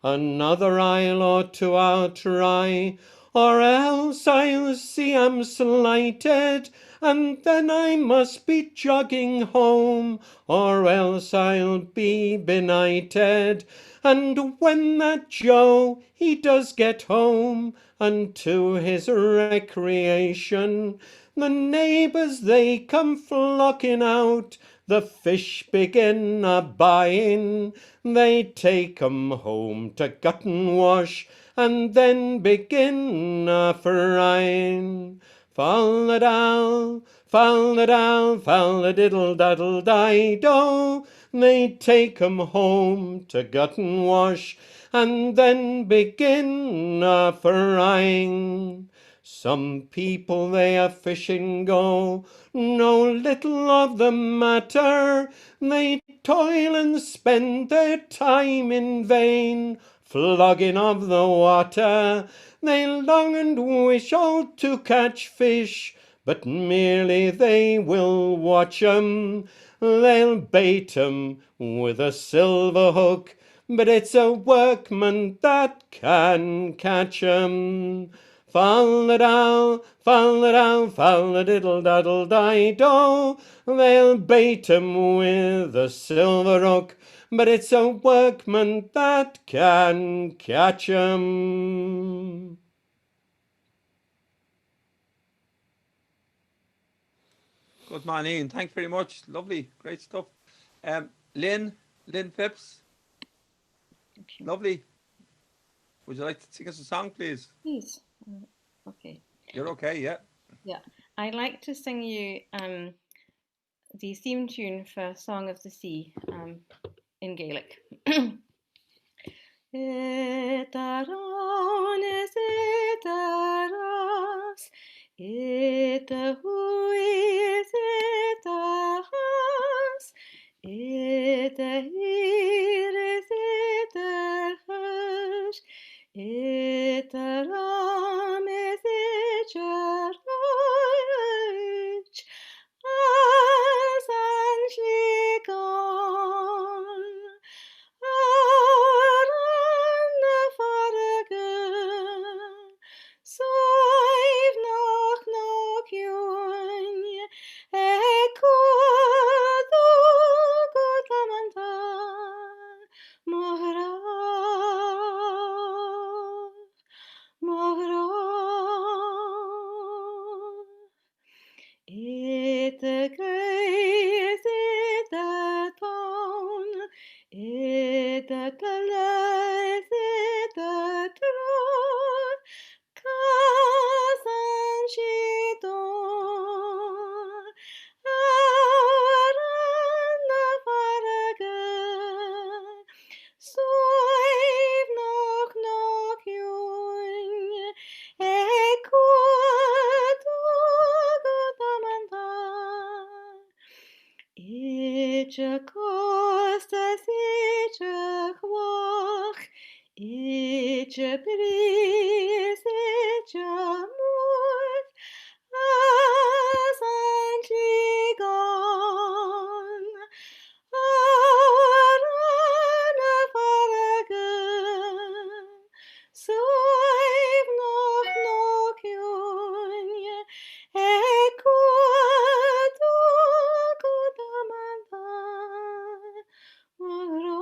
Another isle or two I'll try, or else I'll see I'm slighted, and then I must be jogging home, or else I'll be benighted. And when that Joe he does get home unto his recreation, the neighbours they come flocking out, the fish begin a-buying, they take 'em home to gut and wash, and then begin a-frying. Fal-de-dal, fal-de-dal, fal-de-diddle-daddle-di-do. They take 'em home to gut and wash, and then begin a-frying. Some people they a fishing go, no little of the matter. They toil and spend their time in vain, flogging of the water. They long and wish all to catch fish, but merely they will watch 'em. They'll bait 'em with a silver hook, but it's a workman that can catch 'em. Fal-de-dal, fal-de-dal, fal-de-diddle-daddle-di-do. They'll bait 'em with a silver hook, but it's a workman that can catch 'em. Good man, Ian. Thanks very much. Lovely. Great stuff. Lynn Phipps. Lovely. Would you like to sing us a song, please? Please. Okay. You're okay, yeah. Yeah. I'd like to sing you the theme tune for Song of the Sea in Gaelic. Itaron is itaros, itahu is itahas, itahir is itahash, itaram is icharoich, as anshligon. Soif noch jun, the lies it the truth Kazan Shidon Arana Faragan Soiv nok nok yun Ekut Ugotamantan Icha costas icha quach Icha bris icha muth As antigon Arana faragan Soiv noch noch yun Ekut ugotamantan Magron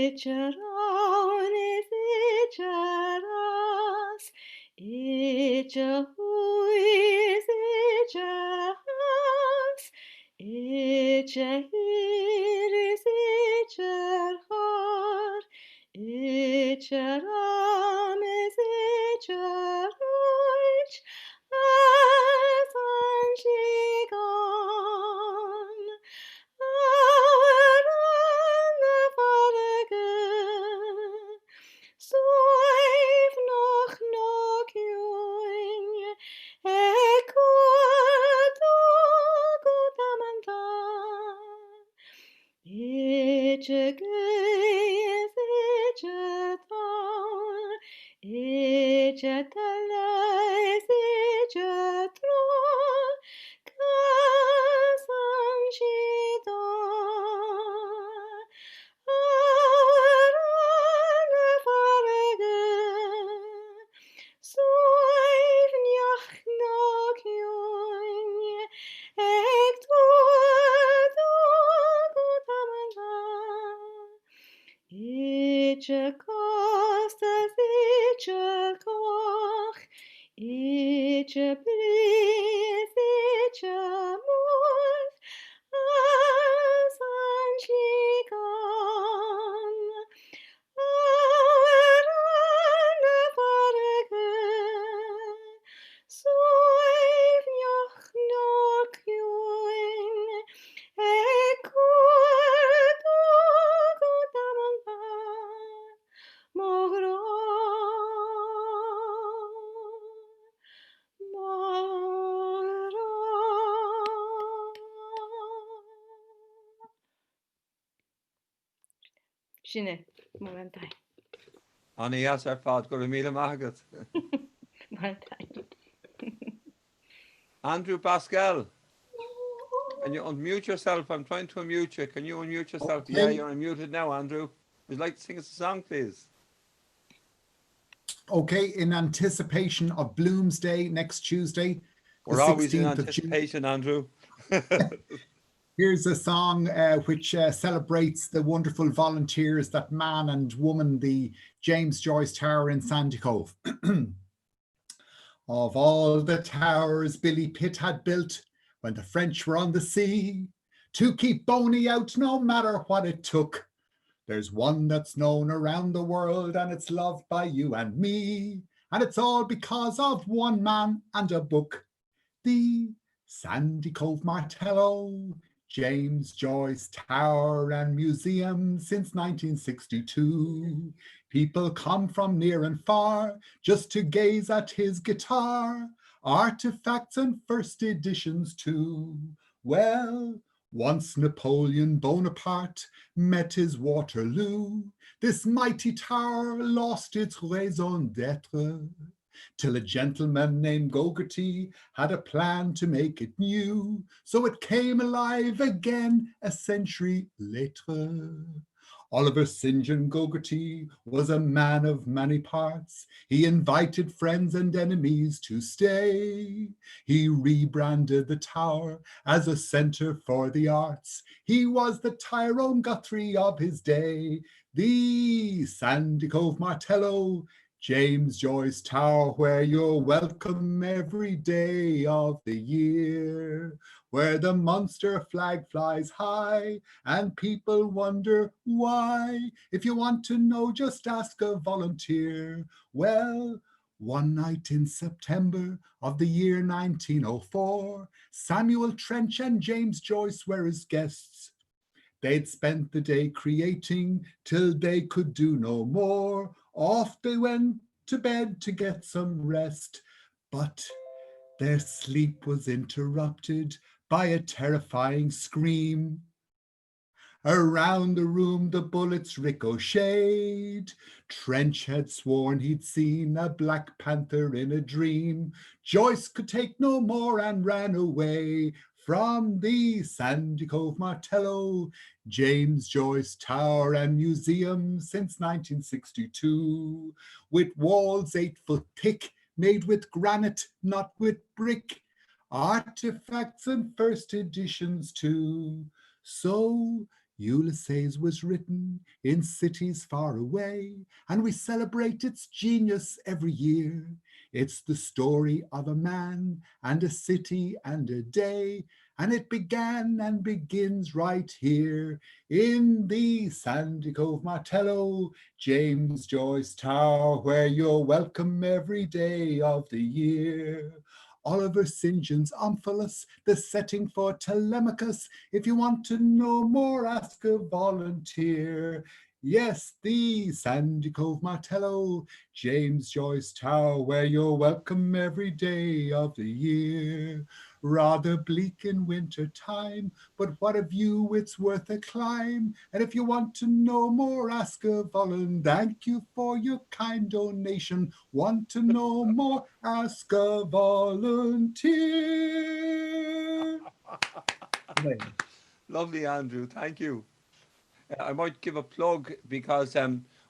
Icharon is icharas Ichahu is ichahas Ichahir is ichahar Icharam is icharoich As antigon Arana faragan Soiv noch noch yun Ekut ugotamantan Icha gayes icha thon Icha talais icha tron Kazan shidon Arana faragan Soiv noch noch yun Ekut ugotamantan Icha costas icha quach Icha bris icha muth As antigon Arana faragan Soiv noch noch yun Ekut ugotamantan Magron Sinne, momentai. Annie, yes, our fad, go to Mila Mahagat. Momentai. Andrew Pascal, can you unmute yourself? I'm trying to unmute you. Can you unmute yourself? Okay. Yeah, you're unmuted now, Andrew. Would you like to sing us a song, please? Okay, in anticipation of Bloomsday next Tuesday, We're always in anticipation, Andrew. Here's a song which celebrates the wonderful volunteers that man and woman the James Joyce Tower in Sandy Cove. Of all the towers Billy Pitt had built when the French were on the sea, to keep Boney out no matter what it took, there's one that's known around the world and it's loved by you and me. And it's all because of one man and a book, the Sandy Cove Martello, James Joyce Tower and Museum since 1962. People come from near and far just to gaze at his guitar, artifacts and first editions too. Well, once Napoleon Bonaparte met his Waterloo, this mighty tower lost its raison d'etre, till a gentleman named Gogarty had a plan to make it new, so it came alive again a century later. Oliver St. John Gogarty was a man of many parts. He invited friends and enemies to stay. He rebranded the tower as a centre for the arts. He was the Tyrone Guthrie of his day. The Sandy Cove Martello James Joyce Tower, where you're welcome every day of the year, where the Munster flag flies high and people wonder why. If you want to know, just ask a volunteer. Well, one night in September of the year 1904, Samuel Trench and James Joyce were his guests. They'd spent the day creating till they could do no more. Off they went to bed to get some rest, but their sleep was interrupted by a terrifying scream. Around the room the bullets ricocheted. Trench had sworn he'd seen a Black Panther in a dream. Joyce could take no more and ran away from the Sandy Cove Martello, James Joyce Tower and Museum since 1962, with walls 8 foot thick, made with granite, not with brick, artifacts and first editions too. So Ulysses was written in cities far away, and we celebrate its genius every year. It's the story of a man and a city and a day, and it began and begins right here in the Sandy Cove Martello, James Joyce Tower, where you're welcome every day of the year. Oliver St. John's Omphalos, the setting for Telemachus. If you want to know more, ask a volunteer. Yes, the Sandy Cove Martello, James Joyce Tower, where you're welcome every day of the year. Rather bleak in winter time, but what a view, it's worth a climb. And if you want to know more, ask a volunteer. Thank you for your kind donation. Want to know more, ask a volunteer. Lovely, Andrew. Thank you. I might give a plug because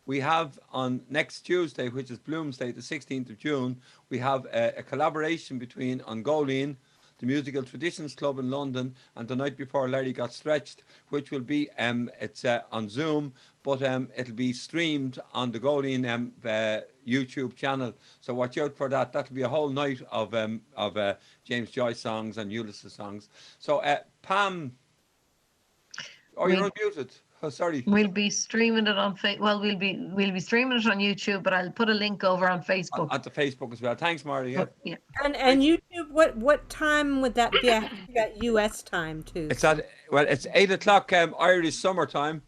we have on next Tuesday, which is Bloomsday, the 16th of June, we have a collaboration between on Góilín, the Musical Traditions Club in London, and the night before Larry got stretched, which will be it's on Zoom, but it'll be streamed on the Góilín YouTube channel. So watch out for that. That'll be a whole night of James Joyce songs and Ulysses songs. So Pam, you're unmuted. Oh, sorry. We'll be streaming it on we'll be streaming it on YouTube, but I'll put a link over on Facebook. At the Facebook as well. Thanks, Marty. Yeah. Yeah. And YouTube, what time would that be? I have to get US time too. It's it's 8 o'clock Irish summertime.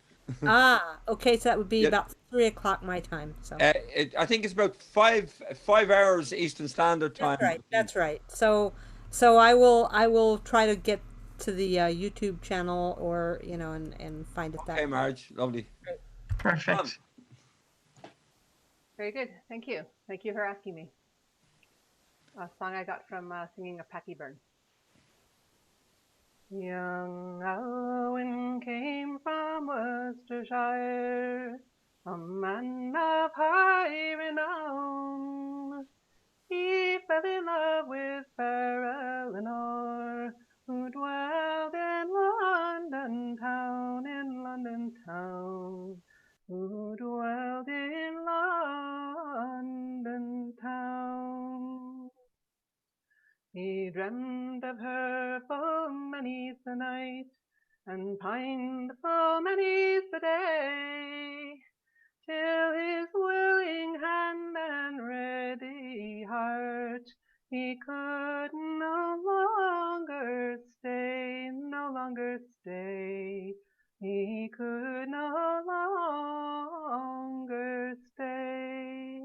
Okay, so that would be about 3 o'clock my time. So I think it's about 5 hours Eastern Standard Time. That's right. So I will try to get to the YouTube channel, or and find it that. Okay, Marge, lovely. Perfect. Very good. Thank you. Thank you for asking me. A song I got from singing a Packy Byrne. Young Owen came from Worcestershire, a man of high renown. He fell in love with fair Eleanor, who dwelled in London town, who dwelled in London town. He dreamt of her full many's the night, and pined full many's the day, till his willing hand and ready heart he could no longer stay, he could no longer stay.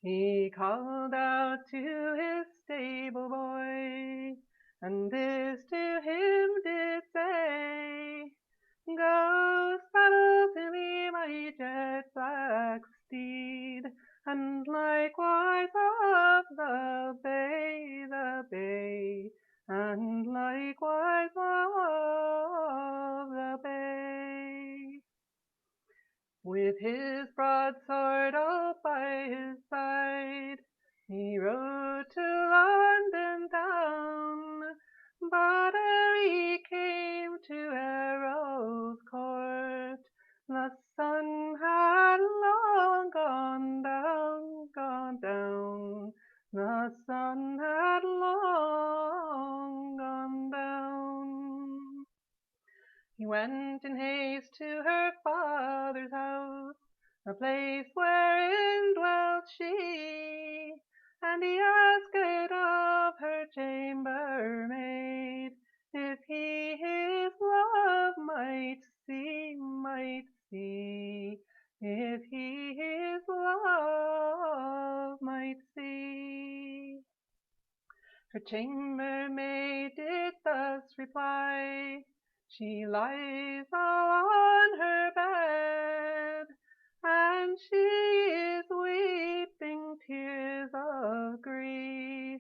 He called out to his stable boy, and this to him did say, Go saddle to me my jet black steed, and likewise of the bay, and likewise of the bay. With his broadsword all by his side, he rode to London town, but ere he came to Errol's court, the sun had long gone down. sun had long gone down. He went in haste to her father's house, a place wherein dwelt she, and he asked of her chambermaid if he his love might see, if he his love might see. Her chambermaid did thus reply, she lies all on her bed, and she is weeping tears of grief,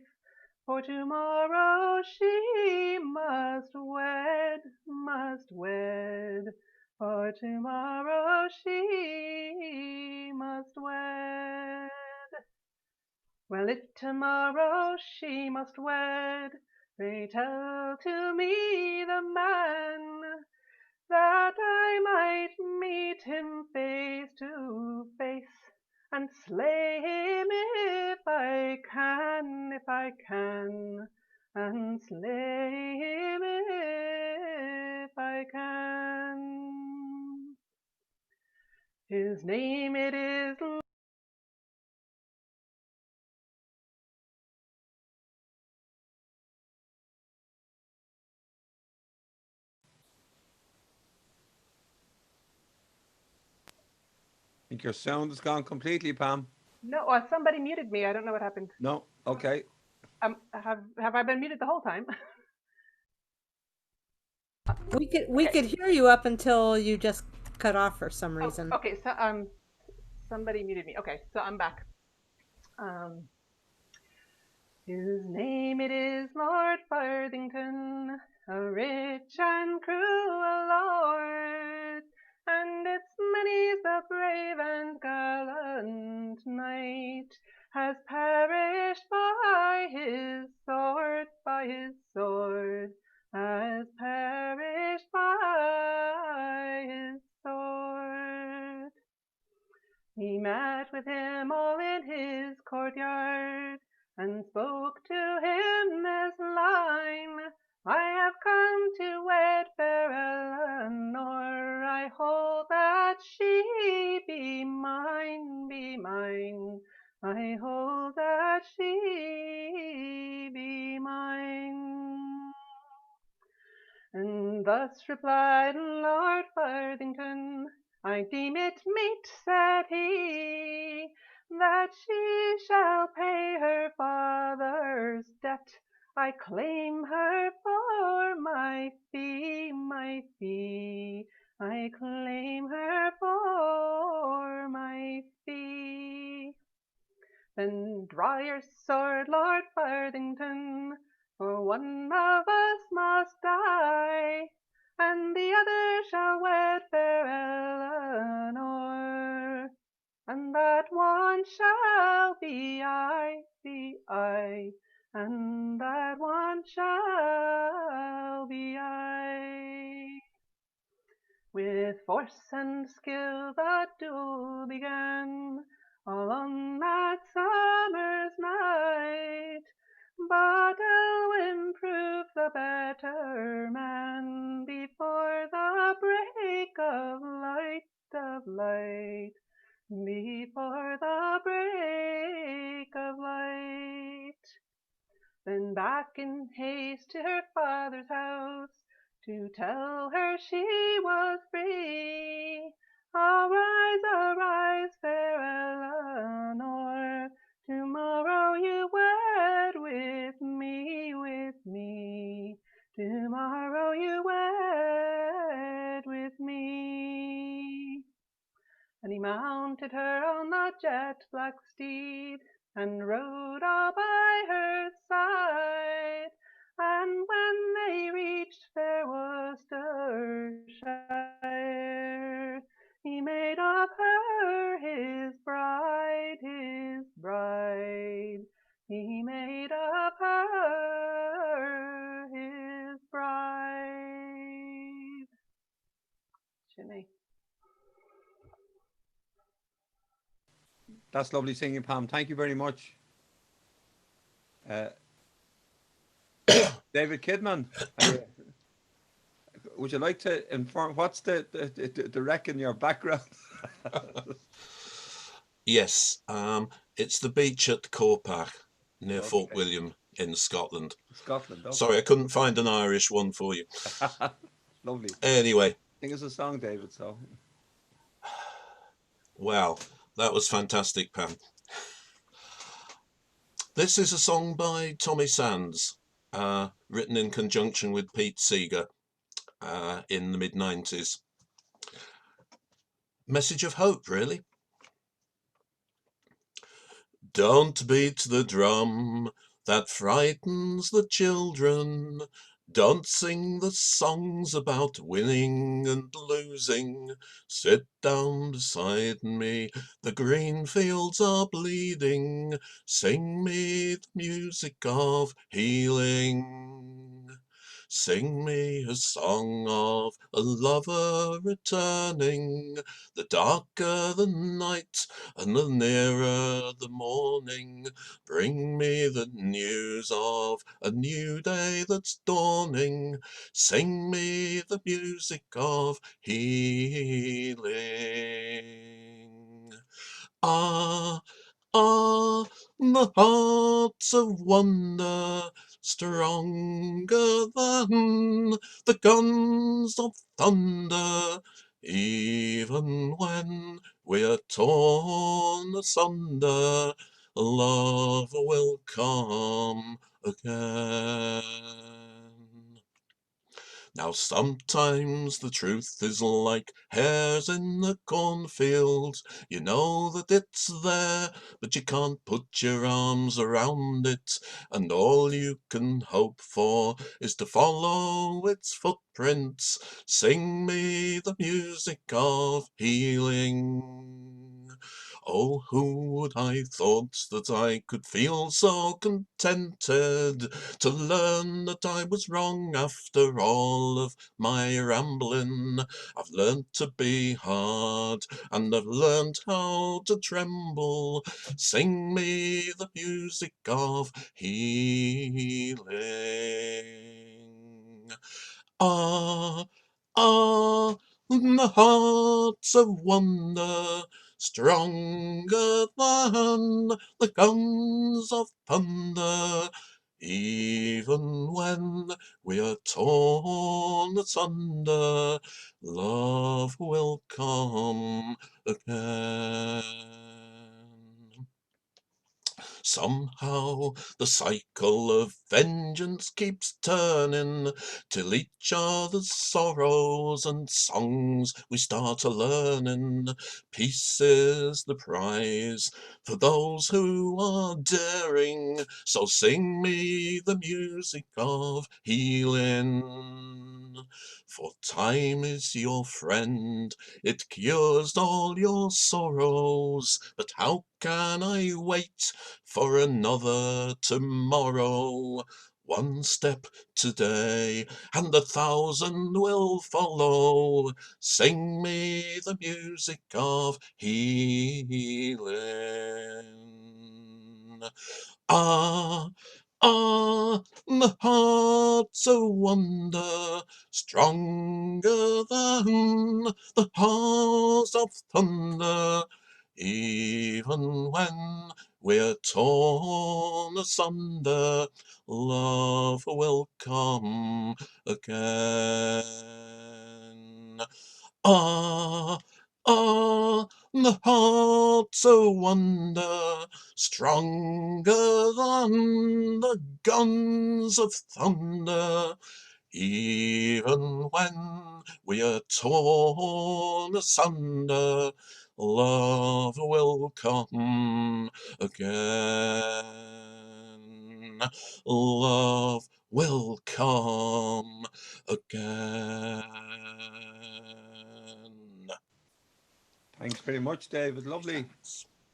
for tomorrow she must wed, for tomorrow she must wed. Well, if tomorrow she must wed, pray tell to me the man, that I might meet him face to face, and slay him if I can, and slay him if I can. His name it is I think your sound has gone completely, Pam. No, somebody muted me. I don't know what happened. No, okay. Have I been muted the whole time? We could hear you up until you just cut off for some reason. Okay, so somebody muted me. Okay, so I'm back. His name it is Lord Farthington, a rich and cruel lord, and it's many's the brave and gallant knight has perished by his sword, has perished by his sword. He met with him all in his courtyard, and spoke to him this line, I have come to wed fair Eleanor, I hold that she be mine, I hold that she be mine. And thus replied Lord Farthington, I deem it meet, said he, that she shall pay her father's debt. I claim her for my fee, I claim her for my fee. Then draw your sword, Lord Farthington, for one of us must die, and the other shall wed fair Eleanor, and that one shall be I, and that one shall be I. With force and skill that duel began, all on that summer's night, but Elwyn proved the better man before the break of light, before the break of light. Then back in haste to her father's house, to tell her she was free. Arise, arise, fair Eleanor, tomorrow you wed with me, tomorrow you wed with me. And he mounted her on the jet black steed, and rode all by her side. And when they reached fair Worcestershire, he made of her his bride, he made of her his bride. Sinead. That's lovely singing, Pam. Thank you very much. Uh, David Kidman, would you like to inform what's the wreck in your background? Yes, it's the beach at Corpac near Fort Okay. William in Scotland. Scotland. Okay. Sorry, I couldn't find an Irish one for you. Lovely. Anyway, Sing us a song, David. So. wow, that was fantastic, Pam. This is a song by Tommy Sands, written in conjunction with Pete Seeger in the mid-90s. Message of hope, really. Don't beat the drum that frightens the children. Don't sing the songs about winning and losing. Sit down beside me, the green fields are bleeding. Sing me the music of healing. Sing me a song of a lover returning. The darker the night and the nearer the morning, bring me the news of a new day that's dawning. Sing me the music of healing. Ah, ah, the heart's of wonder, stronger than the guns of thunder, even when we're torn asunder, love will come again. Now sometimes the truth is like hares in the cornfield. You know that it's there, but you can't put your arms around it. And all you can hope for is to follow its footprints. Sing me the music of healing. Oh, who would I thought that I could feel so contented to learn that I was wrong after all of my rambling. I've learnt to be hard and I've learnt how to tremble. Sing me the music of healing. Ah, ah, the heart's of wonder, stronger than the guns of thunder, even when we are torn asunder, love will come again. Somehow the cycle of vengeance keeps turning, till each other's sorrows and songs we start a-learning. Peace is the prize for those who are daring, so sing me the music of healing. For time is your friend, it cures all your sorrows, but how can I wait for another tomorrow? One step today, and 1,000 will follow. Sing me the music of healing. Ah, ah, the heart's a wonder, stronger than the halls of thunder, even when we're torn asunder, love will come again. Ah, ah, the heart's a wonder, stronger than the guns of thunder, even when we are torn asunder, love will come again. Love will come again. Thanks very much, David. Lovely,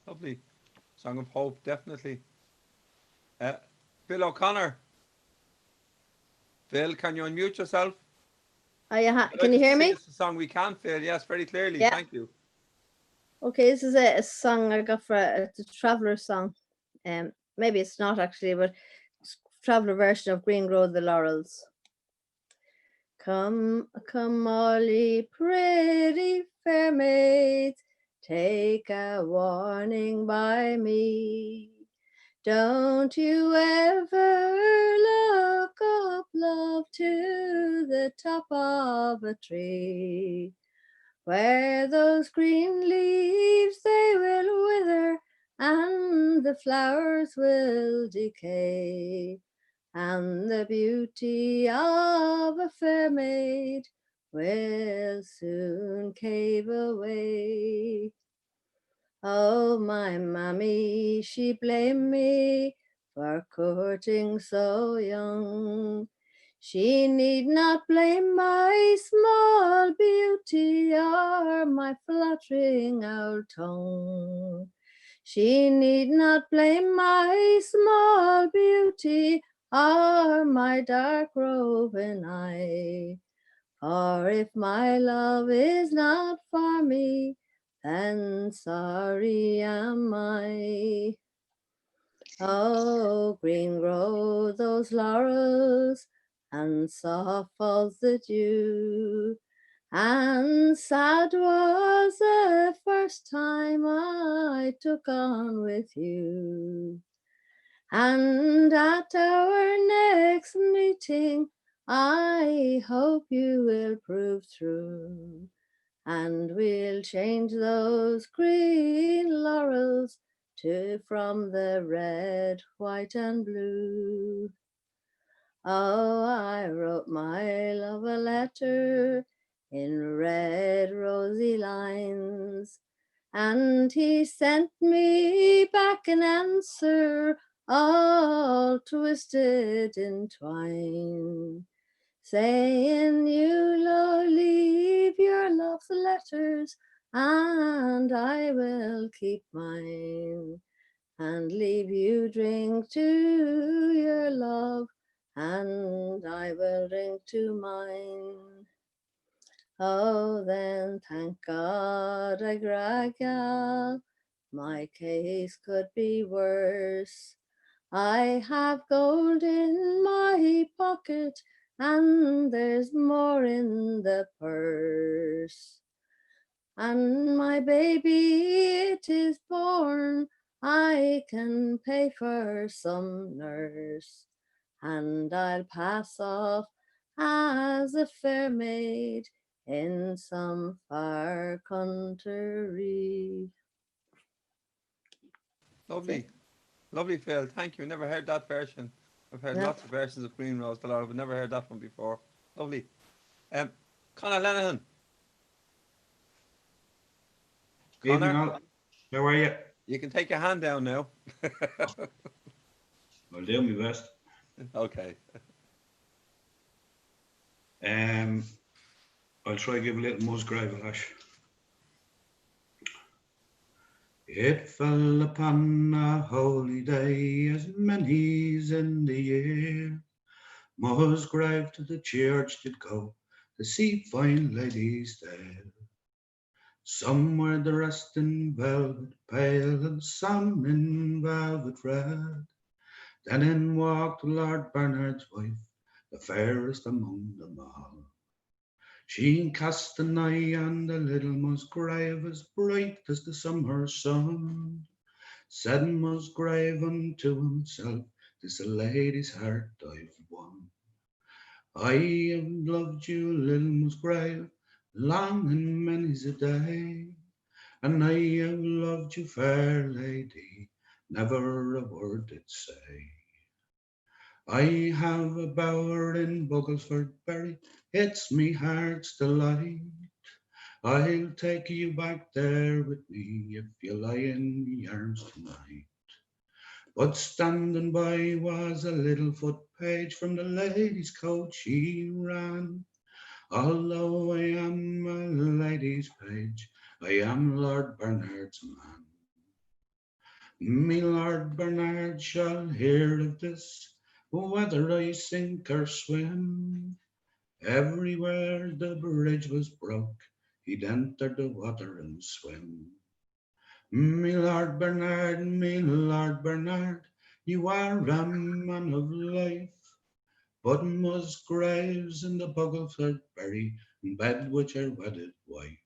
lovely song of hope, definitely. Bill O'Connor. Phil, can you unmute yourself? Can you hear me? This is a song we can, Phil. Yes, very clearly. Yeah. Thank you. Okay, this is a song I got for it's a traveller song. maybe it's not actually, but traveller version of Green Grow the Laurels. Come, come, all ye pretty fair maids, take a warning by me. Don't you ever look up, love, to the top of a tree, where those green leaves they will wither and the flowers will decay, and the beauty of a fair maid will soon cave away. Oh, my mammy, she blamed me for courting so young. She need not blame my small beauty or my fluttering old tongue. She need not blame my small beauty or my dark roving eye. For if my love is not for me, then sorry am I. Oh, green grow those laurels, and soft falls the dew, and sad was the first time I took on with you. And at our next meeting, I hope you will prove true, and we'll change those green laurels to from the red, white, and blue. Oh, I wrote my love a letter in red, rosy lines, and he sent me back an answer all twisted in twine, saying you'll leave your love's letters and I will keep mine, and leave you drink to your love and I will drink to mine. Oh, then thank God I gragal, my case could be worse. I have gold in my pocket and there's more in the purse. And my baby, it is born, I can pay for some nurse, and I'll pass off as a fair maid in some far country. Lovely. Lovely, Phil. Thank you. Never heard that version. I've heard Yeah. lots of versions of Green Rose the Laurel, but never heard that one before. Lovely. Conor Lenihan. Evening Conor, all. How are you? you can take your hand down now. I'll do my best. Okay. I'll try to give a little Musgrave a lash. It fell upon a holy day, as many's in the year. Musgrave to the church did go to see fine ladies there. Some were dressed in velvet pale, and some in velvet red. Then in walked Lord Bernard's wife, the fairest among them all. She cast an eye on the little Musgrave, as bright as the summer sun. Said Musgrave unto himself, "This lady's heart I've won. I have loved you, little Musgrave, long and many's a day, and I have loved you, fair lady, never a word did say. I have a bower in Bugglesford Bury, it's me heart's delight. I'll take you back there with me if you lie in me arms tonight." But standing by was a little foot page, from the lady's coach he ran. "Although I am a lady's page, I am Lord Bernard's man. Me Lord Bernard shall hear of this, whether I sink or swim. Everywhere the bridge was broke, he'd enter the water and swim. Me Lord Bernard, You are a man of life. But Musgraves in the Boggleford bury in bed with your wedded wife.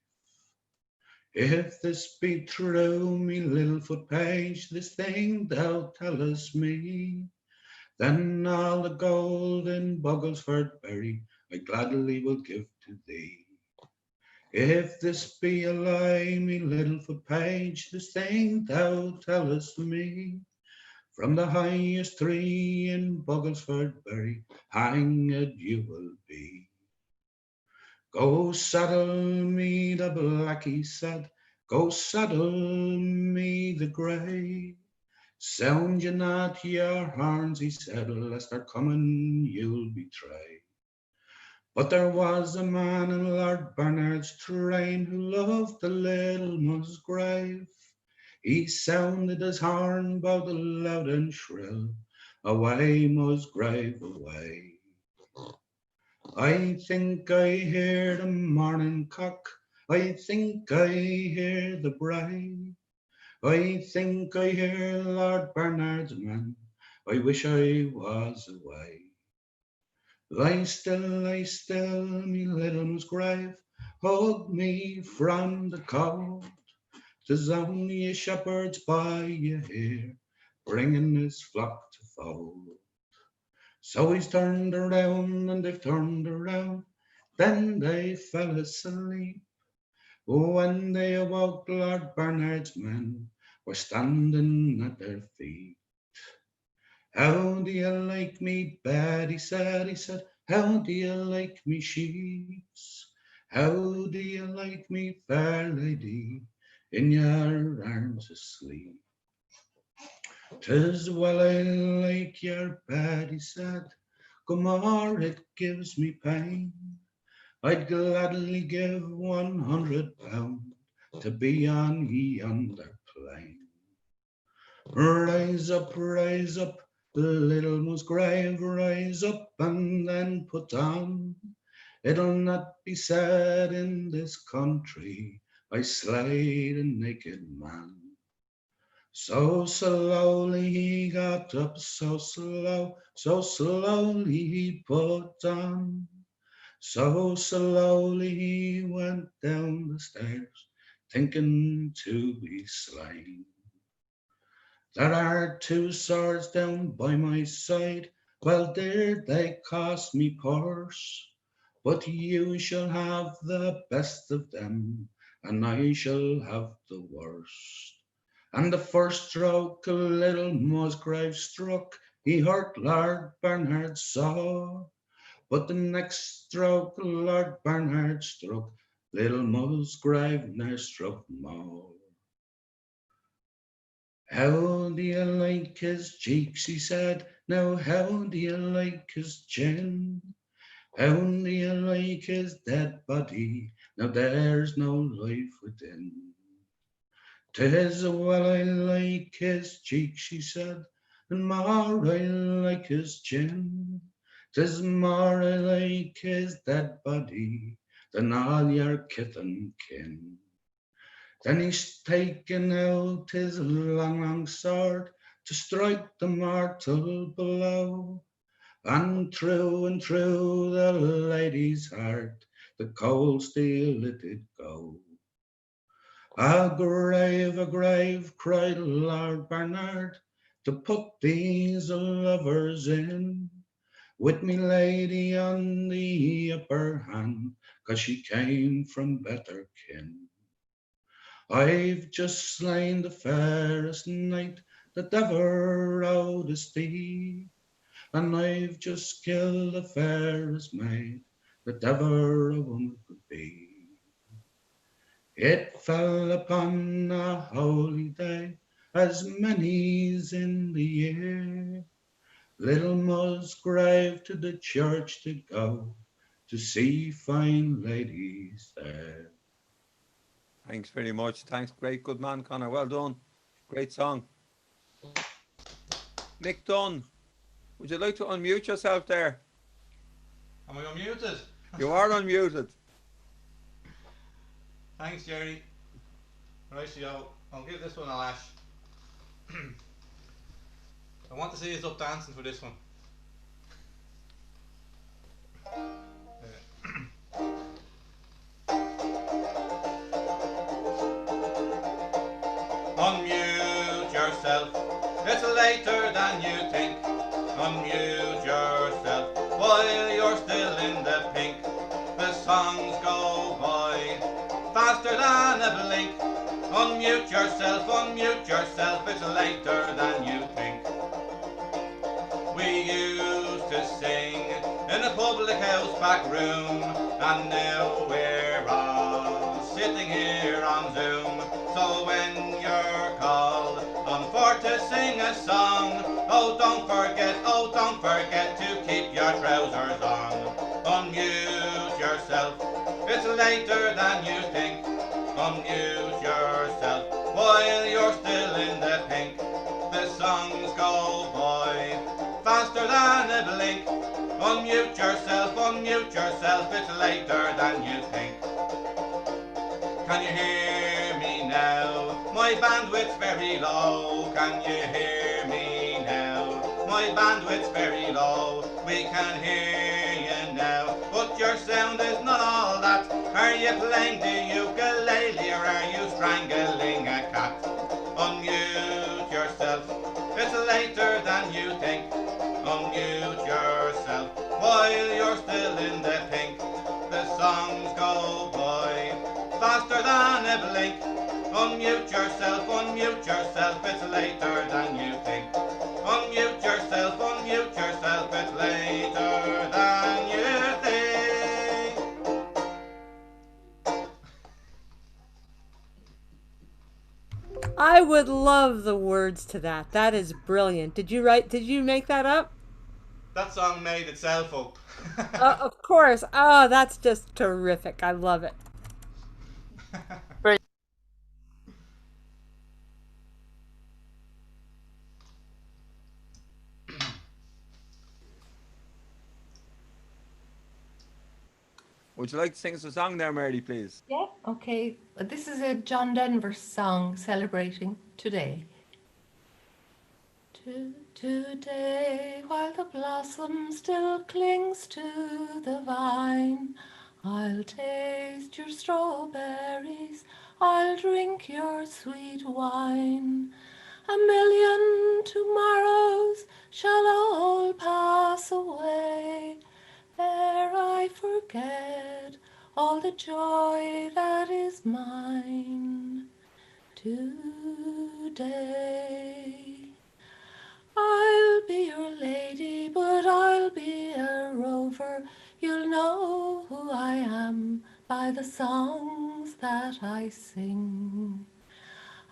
If this be true, me little foot page, this thing thou tellest me, then all the gold in Bogglesford bury I gladly will give to thee. If this be a lie, me little foot page, this thing thou tellest me, from the highest tree in Bogglesford bury hanged you will be. Go saddle me the black, he said, go saddle me the grey. Sound ye not your horns, he said, lest they're coming you'll betray. But there was a man in Lord Bernard's train who loved the little Musgrave. He sounded his horn both loud and shrill, away Musgrave away. I think I hear the morning cock, I think I hear the brae, I think I hear Lord Bernard's man, I wish I was away. Lie still, me little Musgrave, hug me from the cold, 'tis only a shepherd's boy you hear, bringing his flock to fold. So he's turned around and they've turned around, then they fell asleep. When they awoke, Lord Bernard's men were standing at their feet. How do you like me bad, he said, how do you like me sheets? How do you like me fair lady, in your arms asleep? 'Tis well I like your bed, he said, Gomorrah, it gives me pain. I'd gladly give £100 to be on yonder plain. Rise up, the little Musgrave, rise up and then put on. It'll not be said in this country I slayed a naked man. So slowly he got up, so slowly he put on. So slowly he went down the stairs, thinking to be slain. There are two swords down by my side, well did they cost me purse, but you shall have the best of them, and I shall have the worst. And the first stroke a little Musgrave struck, he hurt Lord Bernard sore. But the next stroke Lord Bernard struck, little Musgrave ne'er struck more. How do you like his cheeks, he said, now how do you like his chin? How do you like his dead body, now there's no life within? 'Tis well I like his cheeks, she said, and more I like his chin. 'Tis more I like his dead body than all your kith and kin. Then he's taken out his long sword to strike the mortal blow, and through the lady's heart the cold steel it did go. A grave, cried Lord Bernard, to put these lovers in, with me lady on the upper hand, 'cause she came from better kin. I've just slain the fairest knight that ever rode a steed, and I've just killed the fairest maid that ever a woman could be. It fell upon a holy day, as many's in the year. Little Musgrave to the church did go, to see fine ladies there. Thanks very much. Thanks, great, good man, Connor. Well done. Great song. Mick Dunn, would you like to unmute yourself there? Am I unmuted? You are unmuted. Thanks, Jerry. Rightio, I'll give this one a lash. I want to see us up dancing for this one. Unmute yourself, it's later than you think. Unmute yourself while you're still in the pink. The songs go by faster than a blink. Unmute yourself, it's later than you think. We used to sing in a public house back room, and now we're all sitting here on Zoom. So when you're called on for to sing a song, oh don't forget to keep your trousers on. Unmute yourself, it's later than you think. Unmute yourself while you're still in the pink. The songs go by faster than a blink. Unmute yourself, it's later than you think. Can you hear me now? My bandwidth's very low. Can you hear me now? My bandwidth's very low. We can hear you now, but your sound is not all that. Are you playing the ukulele or are you strangling a cat? Unmute yourself, it's later than you think. Unmute yourself while you're still in the pink. The songs go by faster than a blink. Unmute yourself, it's later than you think. Unmute yourself, it's later than you think. I would love the words to that. That is brilliant. Did you make that up? That song made itself up. Of course. Oh, that's just terrific. I love it. Would you like to sing us a song there, Mary, please? Yeah, okay. This is a John Denver song celebrating today. Today, while the blossom still clings to the vine, I'll taste your strawberries, I'll drink your sweet wine. A million tomorrows shall all pass away ere I forget all the joy that is mine today. I'll be your lady, but I'll be a rover. You'll know who I am by the songs that I sing.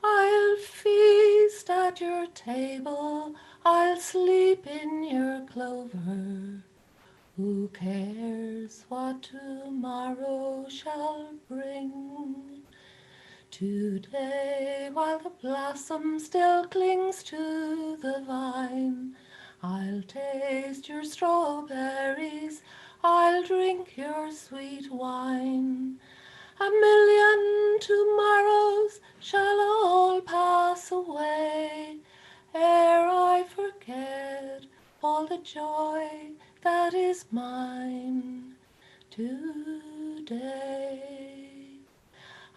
I'll feast at your table, I'll sleep in your clover. Who cares what tomorrow shall bring? Today, while the blossom still clings to the vine, I'll taste your strawberries, I'll drink your sweet wine. A million tomorrows shall all pass away ere I forget all the joy that is mine today.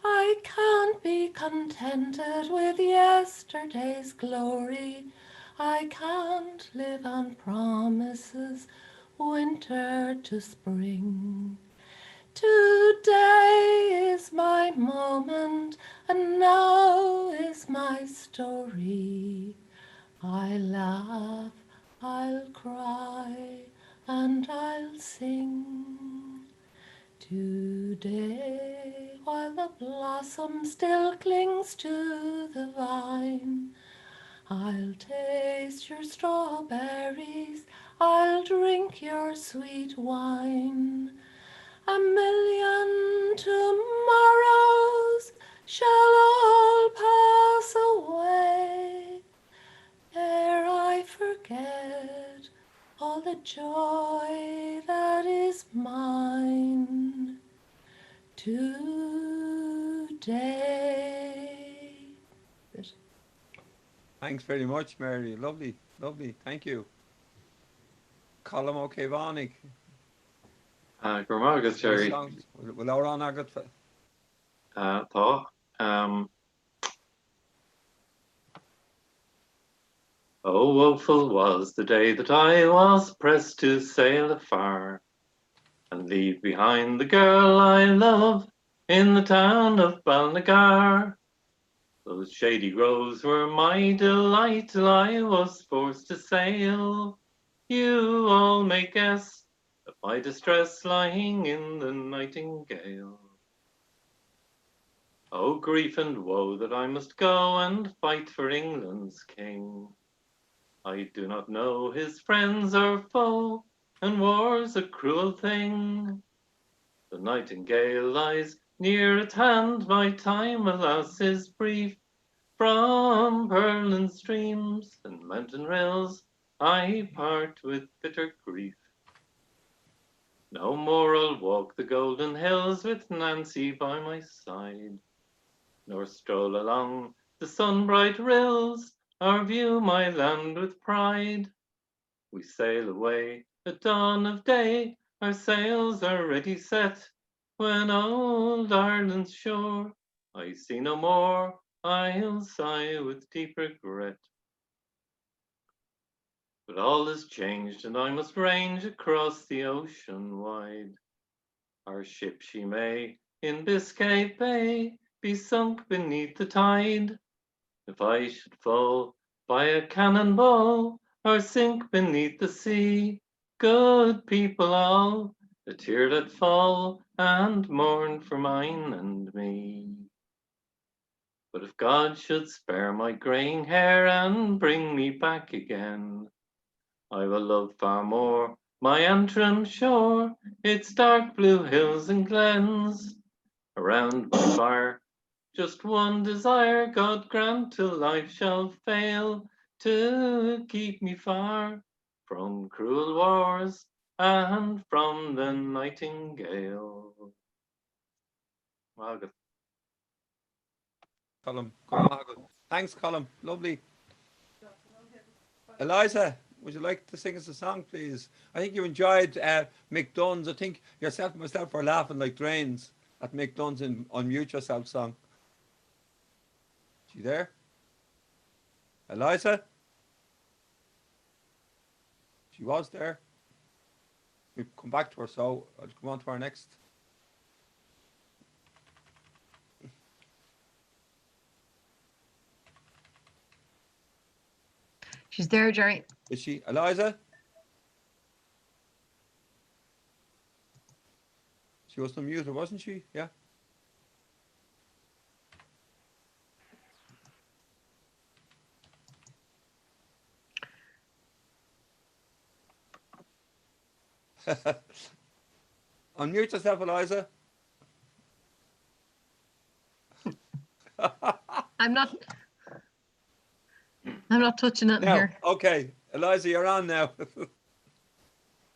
I can't be contented with yesterday's glory. I can't live on promises, winter to spring. Today is my moment, and now is my story. I laugh, I'll cry, and I'll sing. Today, while the blossom still clings to the vine, I'll taste your strawberries, I'll drink your sweet wine. A million tomorrows shall all pass away ere I forget all the joy that is mine today. Thanks very much, Mary. Lovely, lovely. Thank you. Colm O'Kevanig. Gormagus, Jerry. Well, our on agad. Tá. Oh, woeful was the day that I was pressed to sail afar and leave behind the girl I love in the town of Balnagar. Those shady groves were my delight till I was forced to sail. You all may guess of my distress lying in the nightingale. Oh, grief and woe that I must go and fight for England's king. I do not know his friends or foe, and war's a cruel thing. The nightingale lies near at hand, my time, alas, is brief. From pearl streams and mountain rills I part with bitter grief. No more I'll walk the golden hills with Nancy by my side, nor stroll along the sun-bright rills, or view my land with pride. We sail away at dawn of day, our sails are ready set, when old Ireland's shore I see no more, I'll sigh with deep regret. But all is changed, and I must range across the ocean wide. Our ship she may in Biscay Bay be sunk beneath the tide. If I should fall by a cannonball or sink beneath the sea, good people all, a tear let fall and mourn for mine and me. But if God should spare my greying hair and bring me back again, I will love far more my Antrim shore, its dark blue hills and glens. Around my fire, just one desire God grant till life shall fail, to keep me far from cruel wars and from the nightingale. Well, Colm. Thanks, Colm. Lovely. Eliza, would you like to sing us a song, please? I think you enjoyed Mick Dunn's. I think yourself and myself were laughing like drains at Mick Dunn's in Unmute Yourself song. Is she there? Eliza? She was there. We've come back to her, so I'll come on to our next. She's there, Jerry. Is she? Eliza? She was unmuted, wasn't she? Yeah. Unmute yourself, Eliza. I'm not touching it No. here. Okay. Eliza, you're on now.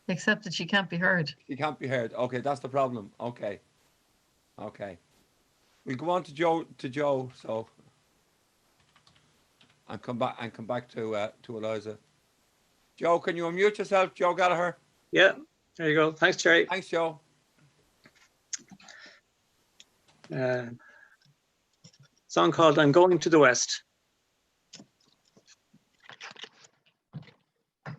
Except that she can't be heard. She can't be heard. Okay, that's the problem. Okay. Okay. We'll go on to Joe, so and come back to Eliza. Joe, can you unmute yourself? Joe Gallagher? Yeah, there you go. Thanks, Jerry. Thanks, Joe. Song called I'm Going to the West.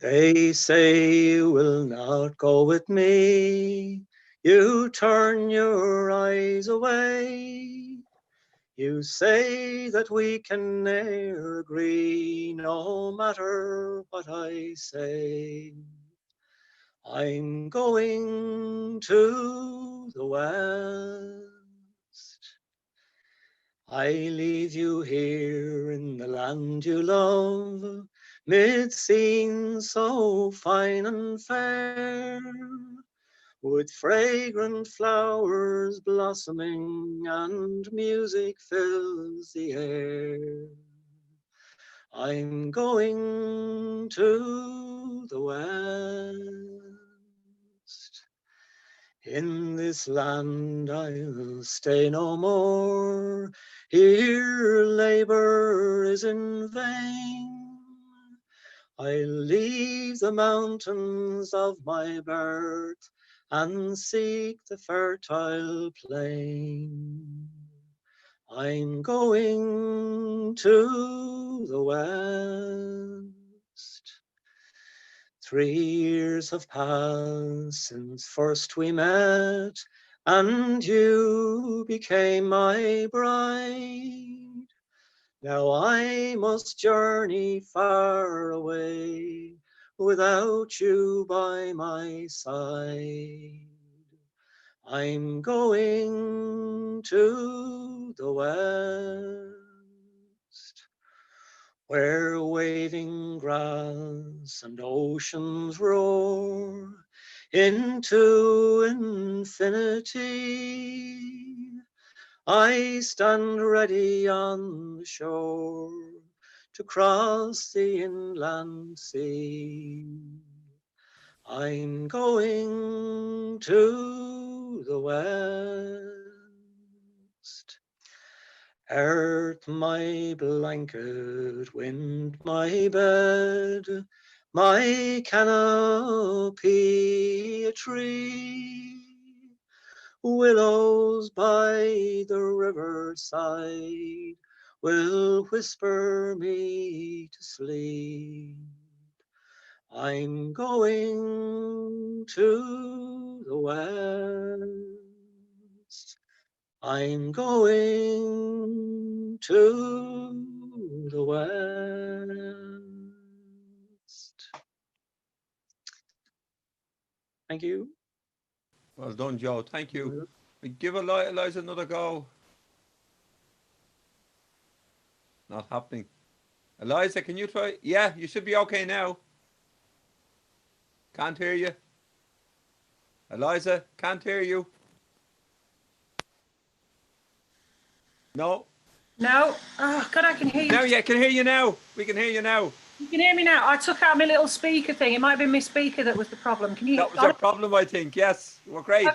They say you will not go with me. You turn your eyes away. You say that we can ne'er agree, no matter what I say. I'm going to the West. I leave you here in the land you love, mid scenes so fine and fair, with fragrant flowers blossoming and music fills the air. I'm going to the West. In this land I'll stay no more. Here labor is in vain. I'll leave the mountains of my birth and seek the fertile plain. I'm going to the west. 3 years have passed since first we met, and you became my bride. Now I must journey far away without you by my side. I'm going to the west, where waving grass and oceans roar into infinity. I stand ready on the shore to cross the inland sea. I'm going to the west. Earth my blanket, wind my bed, my canopy a tree. Willows by the riverside will whisper me to sleep. I'm going to the west. I'm going to the west. Thank you. Well done, Joe. Thank you. We give Eliza another go. Not happening. Eliza, can you try? Yeah, you should be okay now. Can't hear you. Eliza, can't hear you. No. No. Oh, God, I can hear you. Now, yeah, I can hear you now. We can hear you now. You can hear me now. I took out my little speaker thing. It might have been my speaker that was the problem. Can you? That was our problem, I think. Yes. Well, great.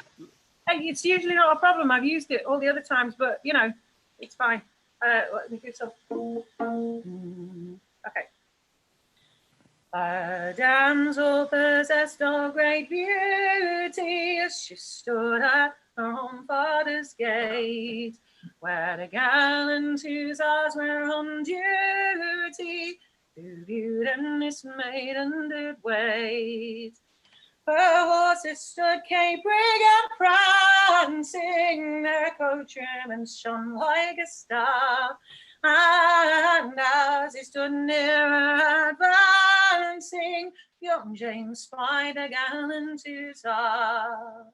Hey, it's usually not a problem. I've used it all the other times, but you know, it's fine. Let me do some. Okay. A damsel possessed of great beauty, as she stood at her own father's gate, where the gallant hussars were on duty, who viewed and this maiden did wait. Her horses stood capering and prancing, their coachman's shone like a star, and as he stood nearer advancing, young James spied a gallant hussar.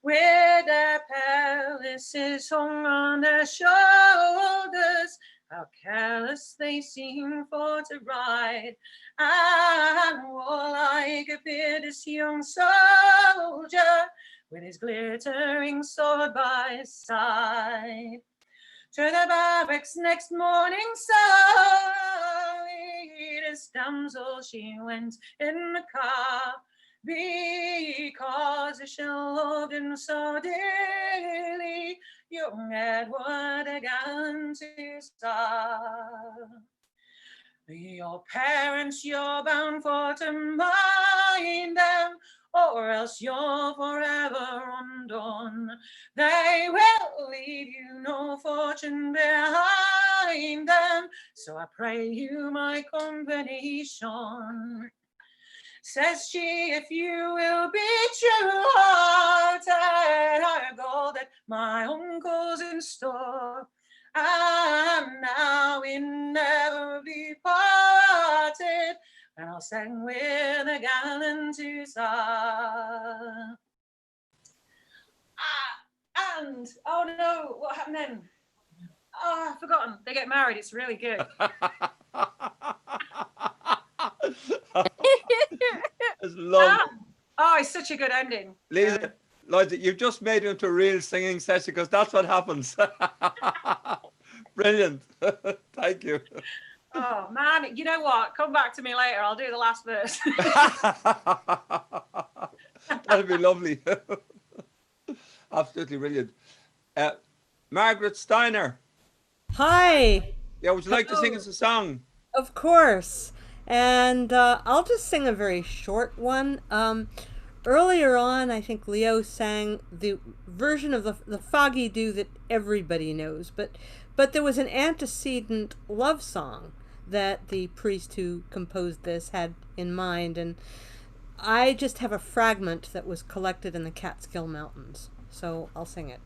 With their pelisses hung on their shoulders, how careless they seemed for to ride, and warlike appeared this young soldier, with his glittering sword by his side. To the barracks next morning solely, this damsel she went in the car, because she loved him so dearly, young Edward a gallant hussar. Your parents you're bound for to mind them, or else you're forever undone. They will leave you no fortune behind them, so I pray you my company shun. Says she, if you will be true-hearted, I'll go that my uncle's in store. And now we never be parted, and I'll sing with a gallant hussar. And, oh no, what happened then? Oh, I've forgotten. They get married. It's really good. It's lovely. Oh, it's such a good ending. Liza, you've just made it into a real singing session, because that's what happens. Brilliant. Thank you. Oh, man. You know what? Come back to me later. I'll do the last verse. That'd be lovely. Absolutely brilliant. Margaret Steiner. Hi. Yeah, would you like to sing us a song? Of course. And I'll just sing a very short one. Earlier on, I think Leo sang the version of the Foggy Dew that everybody knows, but there was an antecedent love song that the priest who composed this had in mind, and I just have a fragment that was collected in the Catskill Mountains, so I'll sing it.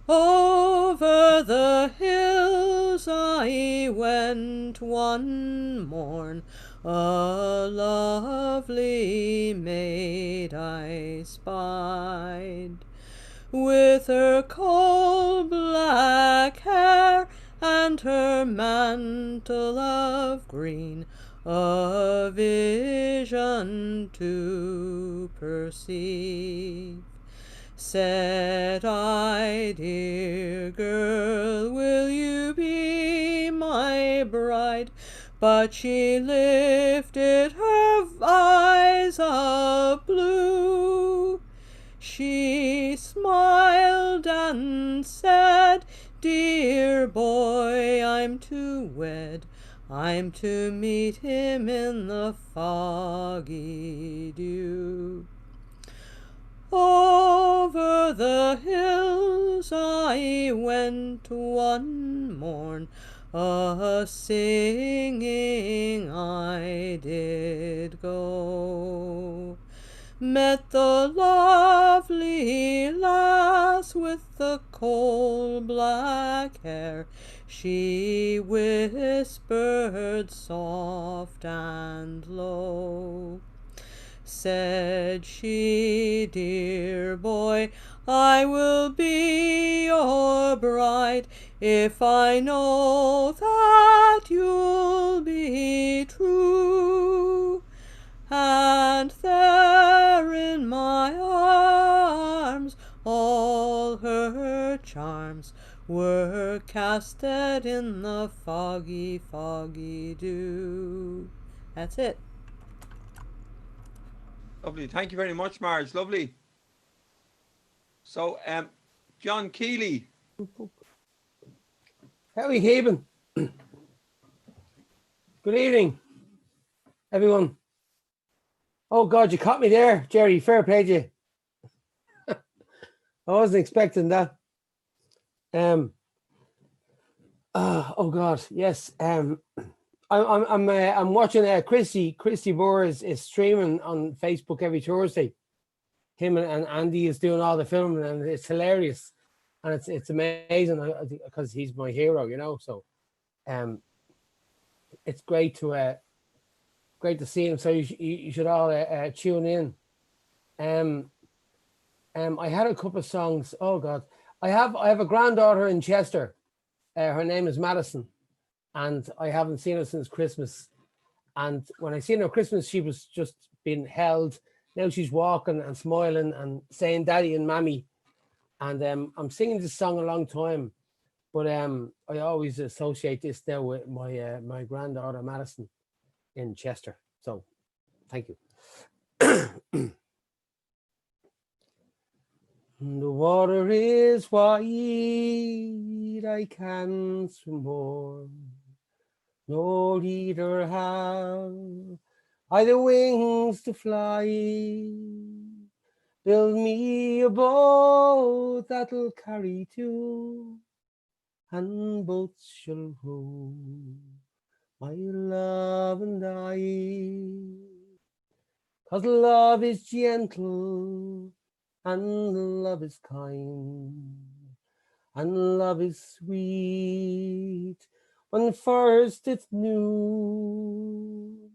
Over the hills I went one morn, a lovely maid I spied, with her coal black hair and her mantle of green, a vision to perceive. Said I, dear girl, will you be my bride? But she lifted her eyes of blue. She smiled and said, dear boy, I'm to wed. I'm to meet him in the foggy dew. Over the hills I went one morn, a-singing I did go. Met the lovely lass with the coal black hair. She whispered soft and low. Said she, dear boy, I will be your bride if I know that you'll be true. And there in my arms all her charms were casted in the foggy, foggy dew. That's it. Lovely. Thank you very much, Marge. Lovely. So, John Keeley. How are you keeping? Good evening, everyone. Oh God, you caught me there, Jerry. Fair play to you. I wasn't expecting that. Oh God, yes. I'm watching Christy Moore is streaming on Facebook every Thursday. Him and Andy is doing all the filming, and it's hilarious, and it's amazing because he's my hero, you know. So, it's great to see him. So you should all tune in. I had a couple of songs. Oh God, I have a granddaughter in Chester. Her name is Madison, and I haven't seen her since Christmas. And when I seen her Christmas, she was just being held. Now she's walking and smiling and saying "Daddy" and "Mammy." And I'm singing this song a long time, but I always associate this now with my granddaughter Madison in Chester. So, thank you. The water is wide, I can swim more, nor either have I the wings to fly. Build me a boat that'll carry two, and boats shall row, my love and I. 'Cause love is gentle, and love is kind, and love is sweet when first it's new.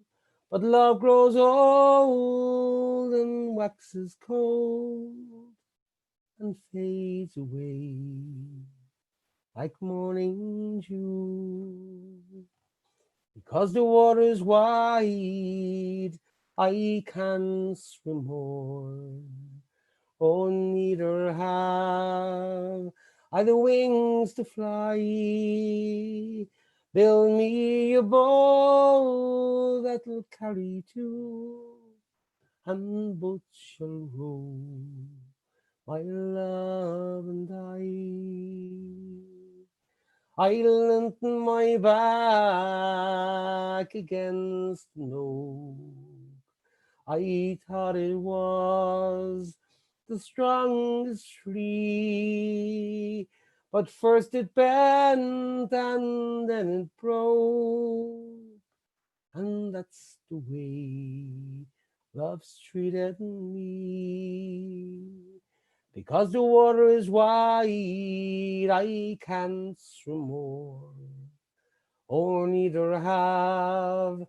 But love grows old and waxes cold and fades away like morning dew. Because the water's wide, I can swim more. Oh, neither have I the wings to fly. Build me a boat that'll carry two, and boats shall row, my love and I leant my back against an oak. I thought it was the strongest tree, but first it bent and then it broke. And that's the way love's treated me. Because the water is wide, I can't swim more, or neither have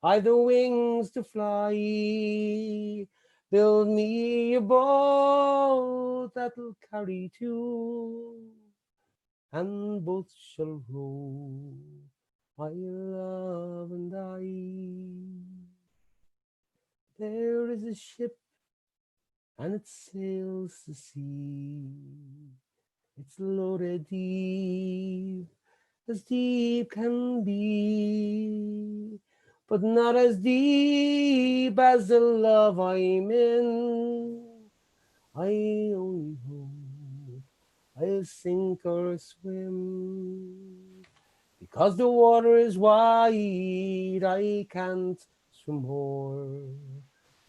I the wings to fly. Build me a boat that'll carry two, and both shall row, my love and I. There is a ship, and it sails the sea. It's loaded deep, as deep can be, but not as deep as the love I'm in. I only hope I'll sink or swim, because the water is wide, I can't swim more,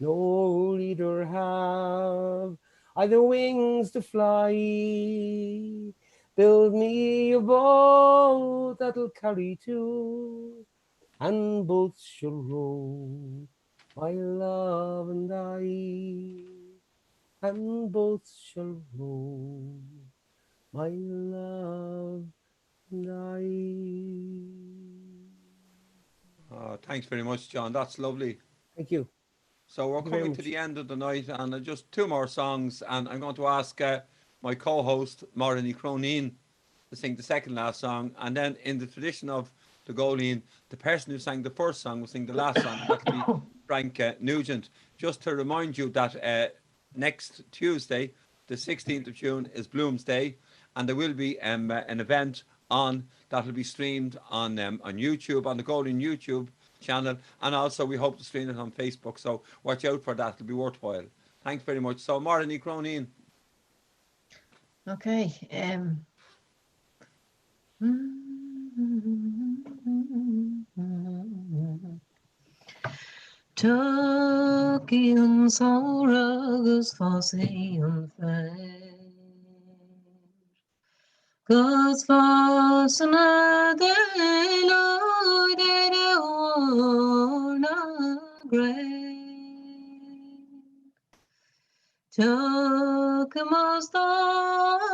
nor either have I the wings to fly. Build me a boat that'll carry two, and both shall row, my love and I, and both shall row, my love and Oh, thanks very much, John. That's lovely. Thank you. So we're Thank you very coming to much. the end of the night, and just two more songs, and I'm going to ask my co-host Máirín Cronin to sing the second last song, and then in the tradition of the Góilín, the person who sang the first song will sing the last song, and that'll be Frank Nugent. Just to remind you that next Tuesday, the 16th of June, is Bloomsday, and there will be an event on that'll be streamed on YouTube, on the Góilín YouTube channel, and also we hope to stream it on Facebook, so watch out for that. It'll be worthwhile. Thanks very much. So Máirín Cronin. Okay. Tugging sorrows fossy on fire. God's false another Lord at a worn grave. Tocamos la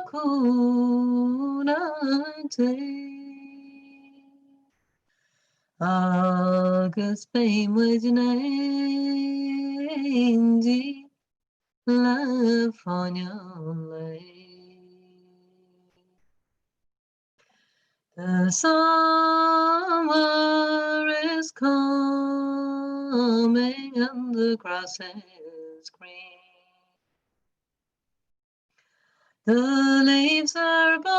cunate. August fame with Nandy Lafonia lay. The summer is coming and the grass is green. The leaves are budding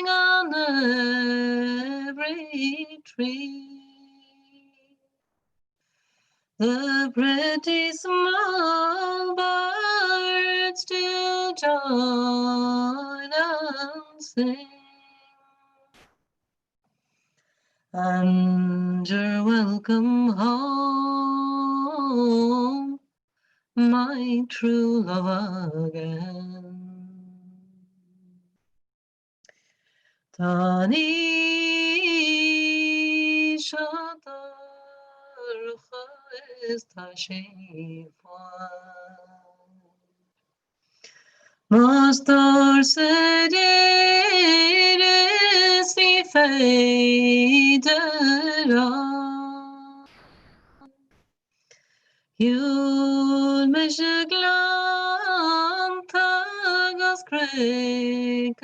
on every tree. The pretty small birds do join and sing. And you're welcome home, my true love again. Tani shadar Mastar sederes vi fejdera. Jul med glantagas krekevia.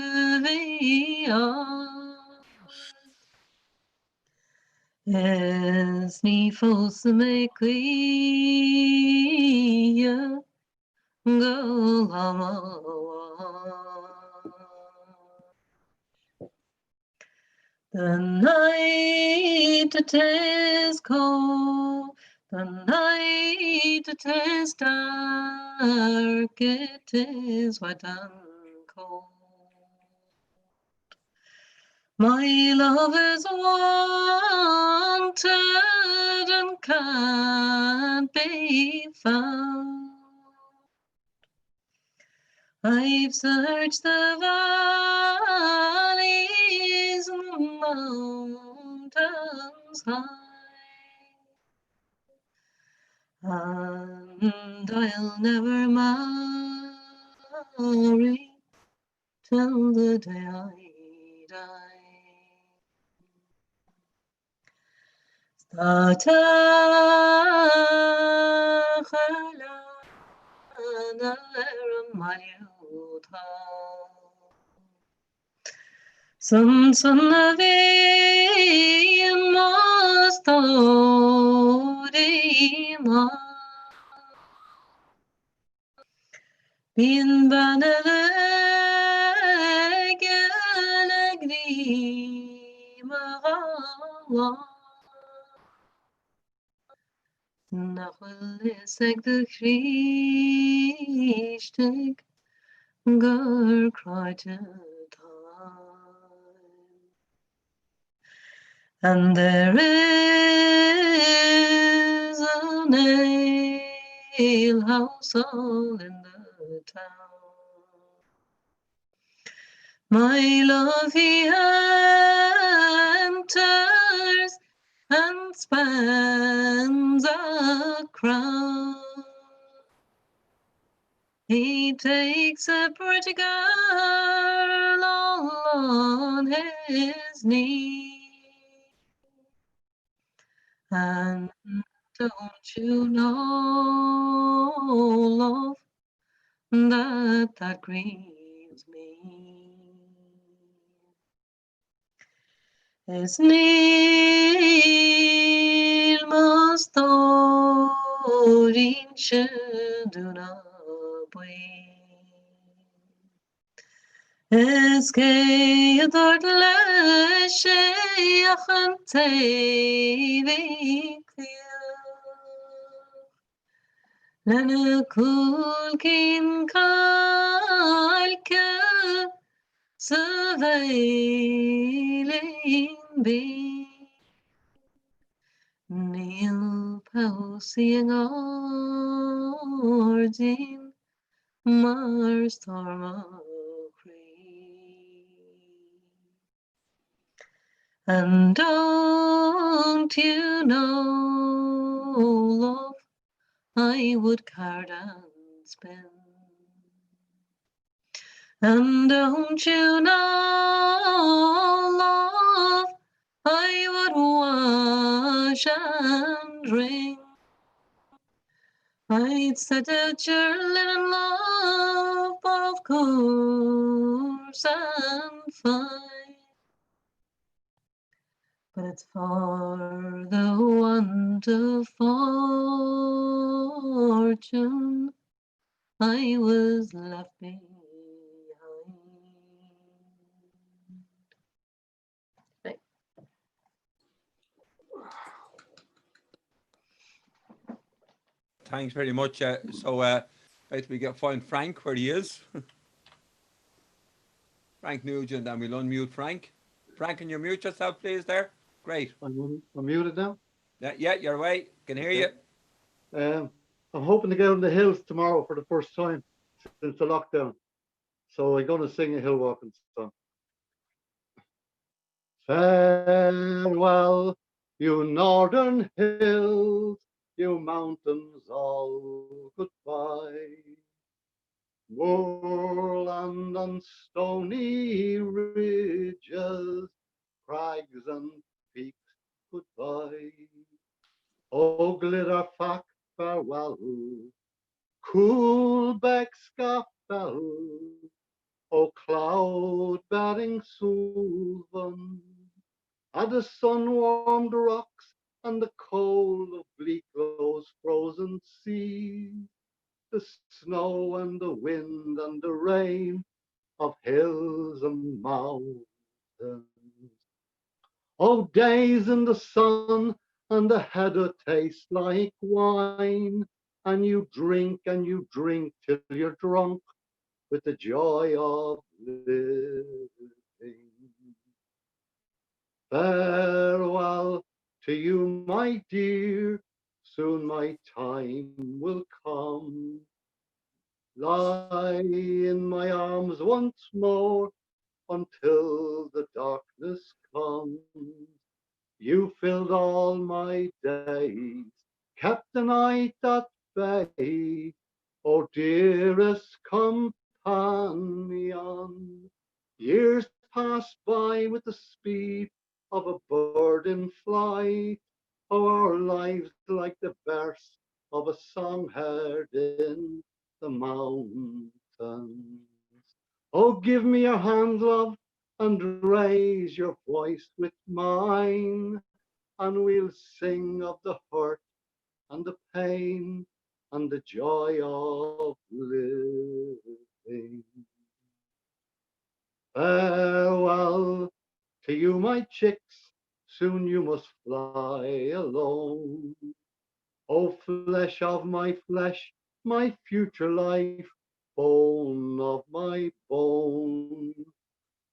Es ni fos me quia The night it is cold, The night it is dark, it is wet and cold. My love is wanted and can't be found. I've searched the valleys and the mountains high, and I'll never marry till the day I die. Son of a mastorima, bin beneleg grima nachliseg de Christig gur cried and there is an ale house all in the town. My love he enters and spans a crown. He takes a pretty girl on his knee. And don't you know, love, that grieves me. Es Neil Mastorin Sheduna Es que dort leshe achante lana kulkin kalka surveilling be Neil Pausiang ordin Mars Torma and don't you know, love, I would card and spin. And don't you know, love, I would wash and drink. I'd set out your linen love, of course, and fine. But it's for the want of fortune I was left behind. Right. Thanks very much. Right, we get find Frank where he is. Frank Nugent, and we'll unmute Frank. Frank, can you mute yourself, please, there? Great. I'm muted now. Yeah, you're away. Can hear you. I'm hoping to get on the hills tomorrow for the first time since the lockdown. So I'm going to sing a hill walking song. Farewell, you northern hills, you mountains all goodbye. Moorland and stony ridges, crags and peaks goodbye. O glitter fac farewell, cool beck scaffell, O cloud bearing Suvan, and the sun warmed rocks and the cold of bleak those frozen seas, the snow and the wind and the rain of hills and mountains. O days in the sun and the heather tastes like wine, and you drink till you're drunk with the joy of living. Farewell to you, my dear, soon my time will come. Lie in my arms once more until the darkness comes. You filled all my days, kept the night at bay, O dearest companion. Years pass by with the speed of a bird in flight, our lives like the verse of a song heard in the mountains. Oh, give me your hand, love, and raise your voice with mine, and we'll sing of the hurt and the pain and the joy of living. Farewell to you, my chicks, soon you must fly alone. O flesh of my flesh, my future life, bone of my bone.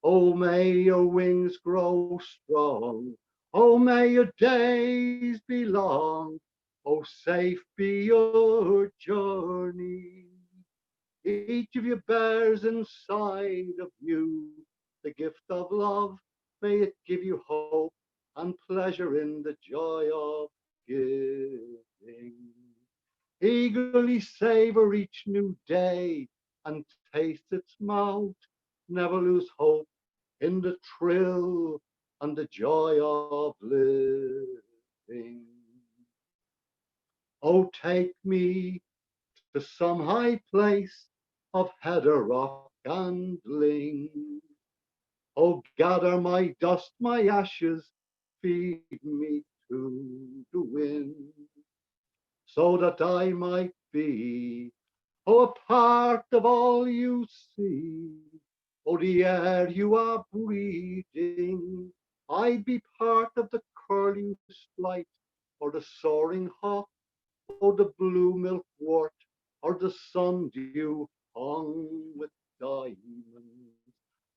Oh, may your wings grow strong. Oh, may your days be long. Oh, safe be your journey. Each of you bears inside of you the gift of love. May it give you hope and pleasure in the joy of giving. Eagerly savor each new day and taste its mouth. Never lose hope in the thrill and the joy of living. Oh, take me to some high place of heather, rock, and ling. Oh, gather my dust, my ashes, feed me to the wind, so that I might be, oh, a part of all you see. Oh, the air you are breathing, I'd be part of the curlew's flight, or the soaring hawk, or the blue milkwort, or the sundew hung with diamonds.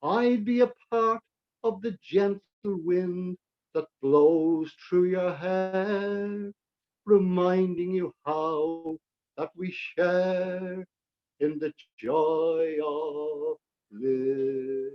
I'd be a part of the gentle wind that blows through your hair, reminding you how that we share in the joy of living.